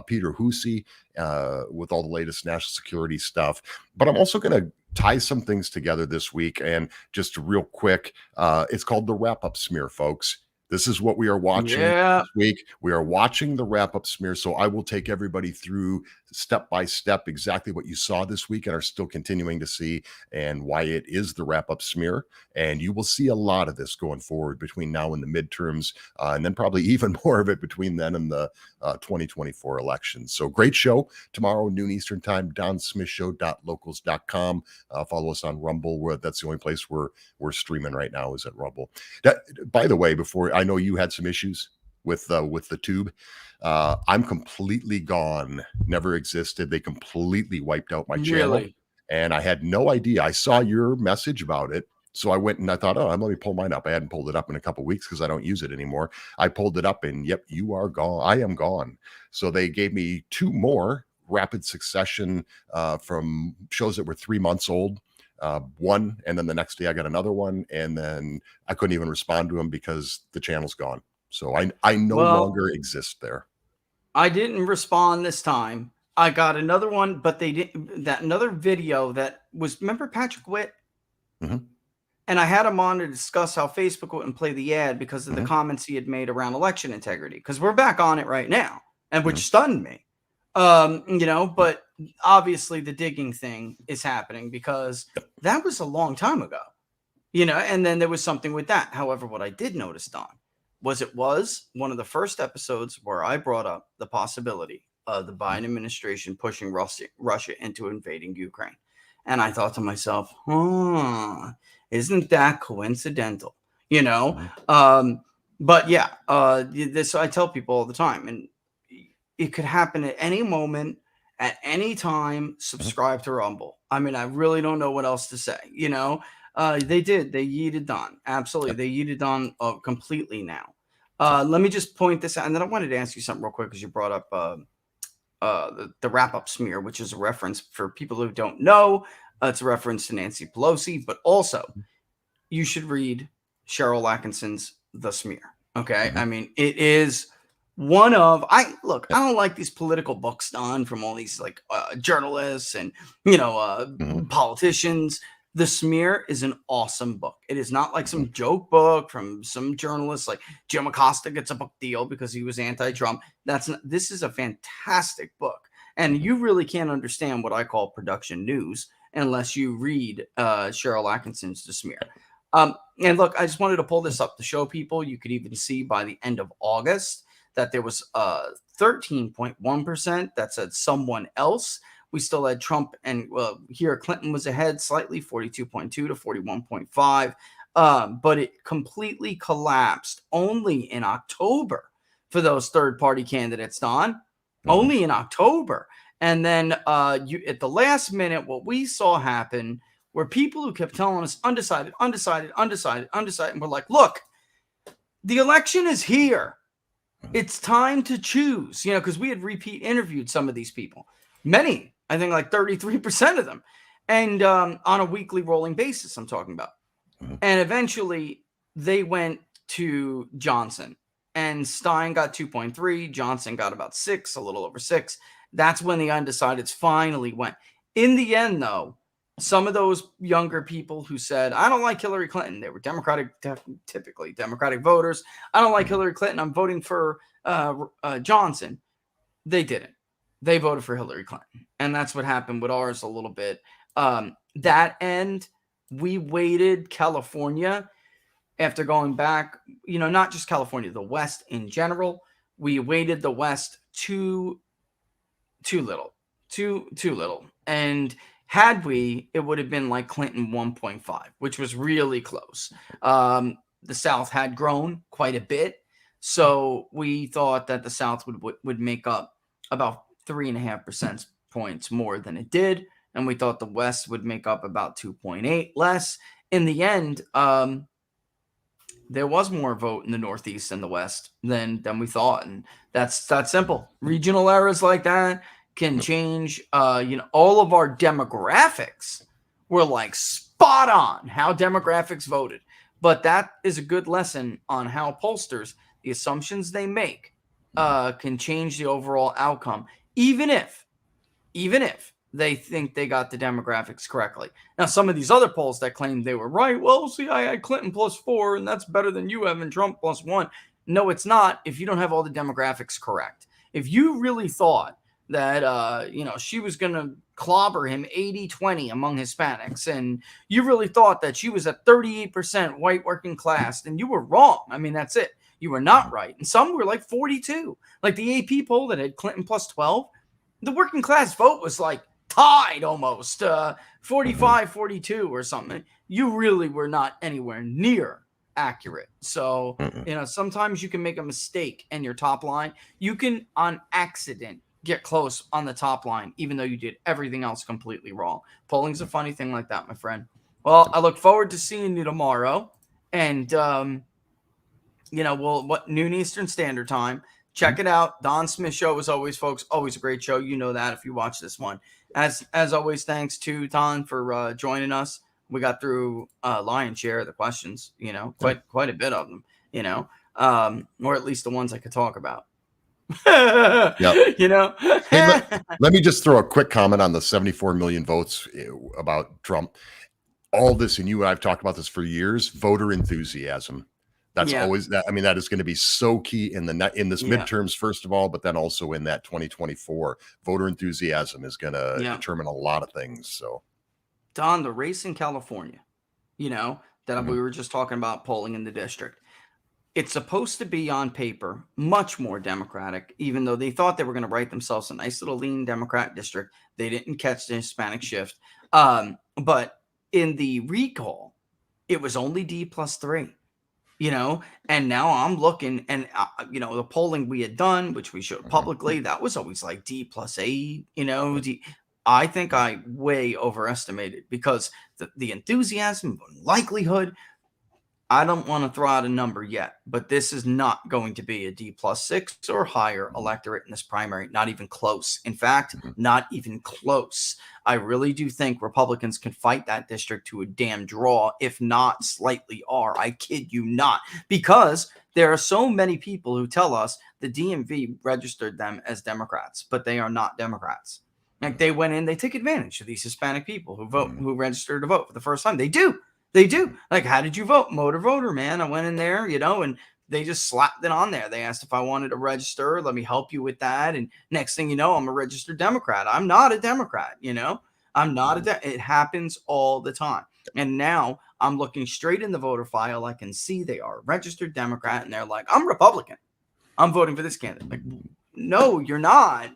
Peter Hussey, with all the latest national security stuff. But I'm also going to tie some things together this week. And just real quick, it's called the wrap-up smear, folks. This is what we are watching this week. We are watching the wrap-up smear. So I will take everybody through step by step exactly what you saw this week and are still continuing to see and why it is the wrap-up smear. And you will see a lot of this going forward between now and the midterms, and then probably even more of it between then and the 2024 election. So great show tomorrow, noon Eastern time, DonSmithShow.locals.com. Follow us on Rumble. That's the only place we're streaming right now is at Rumble. By the way, before I know you had some issues with the tube. I'm completely gone. Never existed. They completely wiped out my channel. And I had no idea. I saw your message about it. So I went and I thought, let me pull mine up. I hadn't pulled it up in a couple of weeks because I don't use it anymore. I pulled it up and yep, you are gone. I am gone. So they gave me 2 more rapid succession from shows that were 3 months old. One, and then the next day I got another one, and then I couldn't even respond to them because the channel's gone. So I no longer exist there. I didn't respond this time. I got another one, but they didn't. That another video that was, remember Patrick Witt? Mm-hmm. And I had him on to discuss how Facebook wouldn't play the ad because of the comments he had made around election integrity. Because we're back on it right now, and which stunned me. But obviously the digging thing is happening because that was a long time ago, and then there was something with that. However, what I did notice, Don, was it was one of the first episodes where I brought up the possibility of the Biden administration pushing Russia into invading Ukraine. And I thought to myself, isn't that coincidental? But yeah, this I tell people all the time, and it could happen at any moment, at any time. Subscribe to Rumble. I mean, I really don't know what else to say. They did. They yeeted Don. Absolutely. They yeeted Don completely now. Let me just point this out. And then I wanted to ask you something real quick because you brought up the wrap-up smear, which is a reference for people who don't know. It's a reference to Nancy Pelosi. But also, you should read Cheryl Atkinson's The Smear. Okay? I mean, it is... I don't like these political books done from all these journalists and politicians. The Smear is an awesome book. It is not like some joke book from some journalists like Jim Acosta gets a book deal because he was anti-Trump. This is a fantastic book, and you really can't understand what I call production news unless you read Cheryl Atkinson's The Smear. And look, I just wanted to pull this up to show people. You could even see by the end of August that there was 13.1% that said someone else. We still had Trump, and here Clinton was ahead slightly, 42.2 to 41.5. But it completely collapsed only in October for those third-party candidates, Don. Only in October. And then at the last minute, what we saw happen were people who kept telling us undecided, undecided, undecided, undecided. And we're like, look, the election is here. It's time to choose, because we had repeat interviewed some of these people, many, I think like 33% of them, and on a weekly rolling basis, I'm talking about. And eventually they went to Johnson, and Stein got 2.3. Johnson got about 6, a little over 6. That's when the undecideds finally went. In the end, though, some of those younger people who said, I don't like Hillary Clinton, they were typically Democratic voters. I don't like Hillary Clinton, I'm voting for Johnson. They didn't. They voted for Hillary Clinton. And that's what happened with ours a little bit. That end, we waited California after going back, not just California, the West in general. We weighted the West too little. And had we, it would have been like Clinton 1.5, which was really close. The South had grown quite a bit. So we thought that the South would make up about 3.5 percentage points more than it did. And we thought the West would make up about 2.8 less. In the end, there was more vote in the Northeast and the West than we thought. And that's simple. Regional errors like that can change. All of our demographics were like spot on how demographics voted. But that is a good lesson on how pollsters, the assumptions they make, can change the overall outcome, even if they think they got the demographics correctly. Now, some of these other polls that claim they were right, well, see, I had Clinton +4, and that's better than you having Trump +1. No, it's not if you don't have all the demographics correct. If you really thought that, she was going to clobber him 80-20 among Hispanics, and you really thought that she was at 38% white working class, then you were wrong. I mean, that's it. You were not right. And some were like 42. Like the AP poll that had Clinton +12, the working class vote was like tied almost, 45-42 or something. You really were not anywhere near accurate. So, sometimes you can make a mistake in your top line. You can, on accident, get close on the top line, even though you did everything else completely wrong. Polling's a funny thing like that, my friend. Well, I look forward to seeing you tomorrow. And, noon Eastern Standard Time. Check it out. Don Smith Show, as always, folks. Always a great show. You know that if you watch this one. As always, thanks to Don for joining us. We got through lion's share of the questions, quite a bit of them, or at least the ones I could talk about. Yep. Hey, let me just throw a quick comment on the 74 million votes about Trump. All this, and you and I've talked about this for years, voter enthusiasm. That's always that. I mean, that is going to be so key in this midterms, first of all, but then also in that 2024. Voter enthusiasm is going to determine a lot of things. So, Don, the race in California, that we were just talking about polling in the district. It's supposed to be on paper much more Democratic, even though they thought they were going to write themselves a nice little lean Democrat district. They didn't catch the Hispanic shift. But in the recall, it was only D+3, and now I'm looking and, the polling we had done, which we showed publicly, that was always like D+8, I think I way overestimated because the enthusiasm, likelihood, I don't want to throw out a number yet, but this is not going to be a D+6 or higher electorate in this primary. Not even close. In fact, not even close. I really do think Republicans can fight that district to a damn draw, if not slightly are. I kid you not. Because there are so many people who tell us the DMV registered them as Democrats, but they are not Democrats. Like they went in, they take advantage of these Hispanic people who registered to vote for the first time. They do. Like, how did you vote? Motor voter, man. I went in there, and they just slapped it on there. They asked if I wanted to register. Let me help you with that. And next thing you know, I'm a registered Democrat. I'm not a Democrat, I'm not it happens all the time. And now I'm looking straight in the voter file. I can see they are a registered Democrat, and they're like, I'm Republican. I'm voting for this candidate. Like, no, you're not.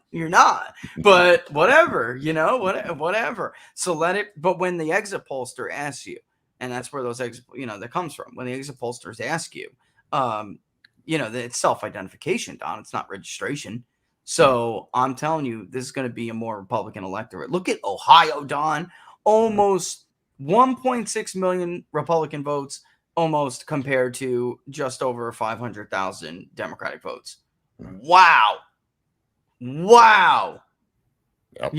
But whatever, whatever. So let it. But when the exit pollster asks you, and that's where those exit, that comes from. When the exit pollsters ask you, it's self-identification, Don. It's not registration. So I'm telling you, this is going to be a more Republican electorate. Look at Ohio, Don. Almost 1.6 million Republican votes, almost compared to just over 500,000 Democratic votes. Wow. Yep.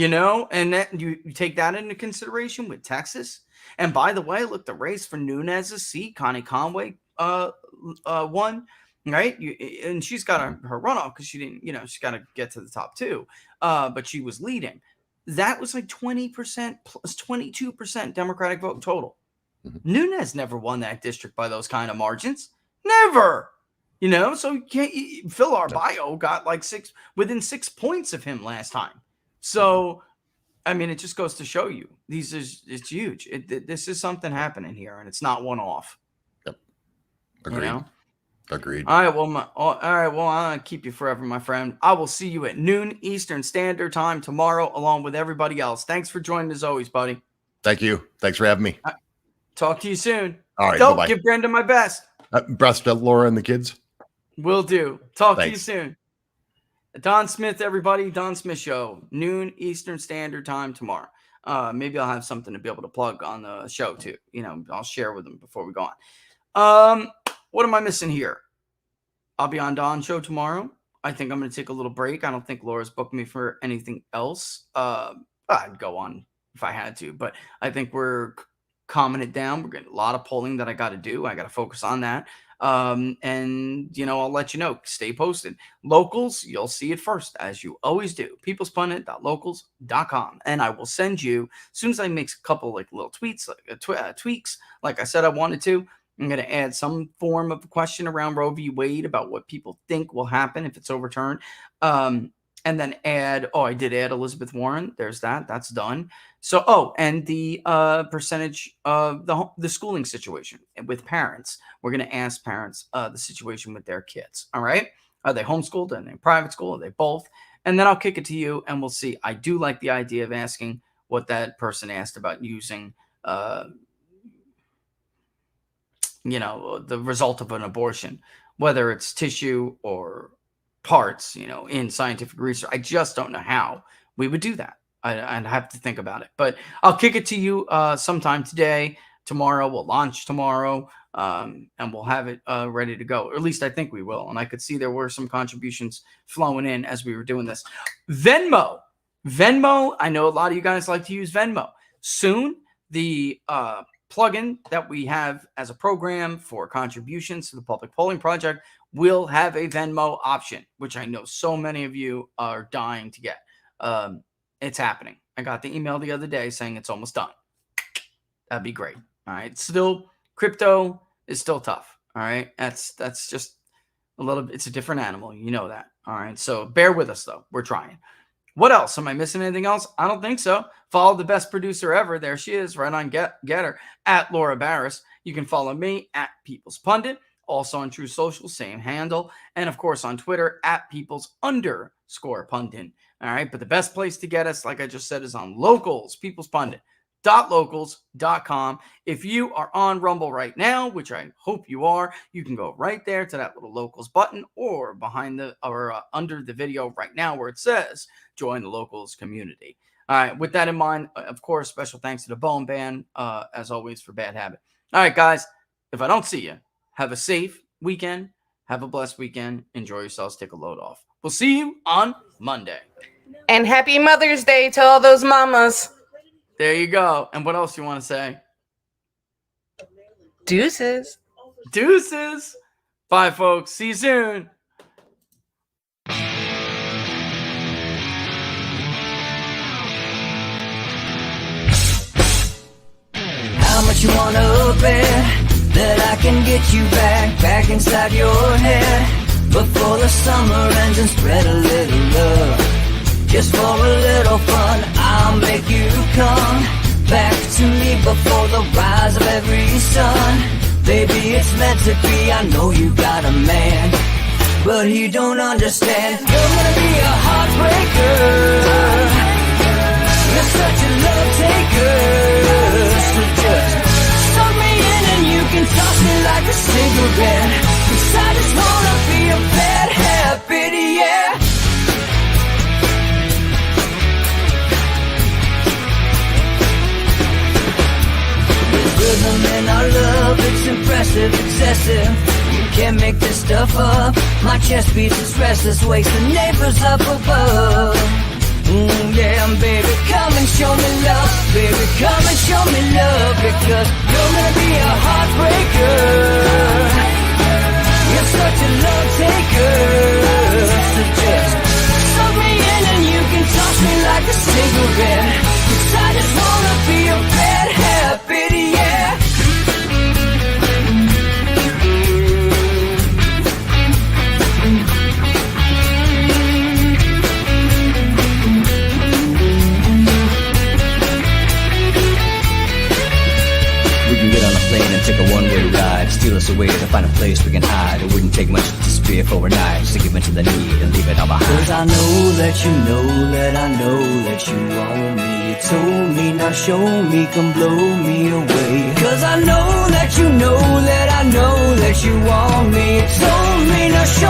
And that you take that into consideration with Texas. And by the way, look, the race for Nunes's seat, Connie Conway won. right? And she's got her runoff because she didn't, she's got to get to the top 2. But she was leading. That was like 20% plus 22% Democratic vote total. Nunes never won that district by those kind of margins. Never. So Phil Arbaio got like within 6 points of him last time. So, I mean, it just goes to show you it's huge. This is something happening here, and it's not one off. Yep. Agreed. Agreed. All right. Well, I'll keep you forever, my friend. I will see you at noon Eastern Standard Time tomorrow, along with everybody else. Thanks for joining as always, buddy. Thank you. Thanks for having me. Talk to you soon. All right. Don't give Brenda my best. Best to Laura and the kids. Will do. Talk Thanks. to you soon. Don Smith, everybody. Don Smith Show, noon Eastern Standard Time tomorrow. Maybe I'll have something to be able to plug on the show too. I'll share with them before we go on. What am I missing here? I'll be on Don's show tomorrow. I think I'm going to take a little break. I don't think Laura's booked me for anything else. I'd go on if I had to, but I think we're calming it down. We're getting a lot of polling that I got to do. I got to focus on that. And I'll let you know. Stay posted. Locals, you'll see it first, as you always do. peoplespundit.locals.com. And I will send you, as soon as I make a couple like little tweets, tweaks, like I said I wanted to, I'm going to add some form of a question around Roe v. Wade about what people think will happen if it's overturned. And then I did add Elizabeth Warren. There's that. That's done. So, and the percentage of the schooling situation with parents. We're going to ask parents the situation with their kids. All right. Are they homeschooled? Are they in private school? Are they both? And then I'll kick it to you and we'll see. I do like the idea of asking what that person asked about using the result of an abortion, whether it's tissue or parts, in scientific research. I just don't know how we would do that. I'd have to think about it, but I'll kick it to you sometime today. Tomorrow we'll launch tomorrow, and we'll have it ready to go. Or at least I think we will. And I could see there were some contributions flowing in as we were doing this. Venmo. I know a lot of you guys like to use Venmo. Soon, the plugin that we have as a program for contributions to the Public Polling Project will have a Venmo option, which I know so many of you are dying to get. It's happening. I got the email the other day saying it's almost done. That'd be great. All right. Still, crypto is still tough. All right. That's just it's a different animal. You know that. All right. So bear with us though. We're trying. What else? Am I missing anything else? I don't think so. Follow the best producer ever. There she is, right on Get her, at Laura Barris. You can follow me at People's Pundit. Also on True Social, same handle. And of course on Twitter at Peoples_Pundit. All right. But the best place to get us, like I just said, is on Locals, People's Pundit. .locals.com. If you are on Rumble right now, which I hope you are, you can go right there to that little Locals button or behind under the video right now where it says join the Locals community. All right. With that in mind, of course, special thanks to the Bone Band, as always, for Bad Habit. All right, guys, if I don't see you, have a safe weekend. Have a blessed weekend. Enjoy yourselves. Take a load off. We'll see you on Monday. And happy Mother's Day to all those mamas. There you go. And what else you want to say? Deuces. Bye, folks. See you soon. How much you wanna bet that I can get you back inside your head before the summer ends and spread a little love. Just for a little fun, I'll make you come back to me before the rise of every sun. Baby, it's meant to be. I know you got a man, but he don't understand. You're gonna be a heartbreaker. You're such a love taker. So just suck me in and you can toss me like a cigarette. 'Cause I just wanna be a bad habit, yeah. Rhythm in our love, it's impressive, excessive. You can't make this stuff up. My chest beats, it's restless, wakes the neighbors up above. Yeah, baby, come and show me love. Baby, come and show me love. Because you're gonna be a heartbreaker. You're such a love taker. So just suck me in and you can toss me like a cigarette. 'Cause I just wanna be a bad habit, yeah. We can get on a plane and take a one-way ride. Steal us away to find a place we can hide. It wouldn't take much to spear for a night. Just to give into the need and leave it all behind. 'Cause I know that you know that I know that you want me. You told me, now show me, come blow me away. 'Cause I know that you know that I know that you want me. You told me, now show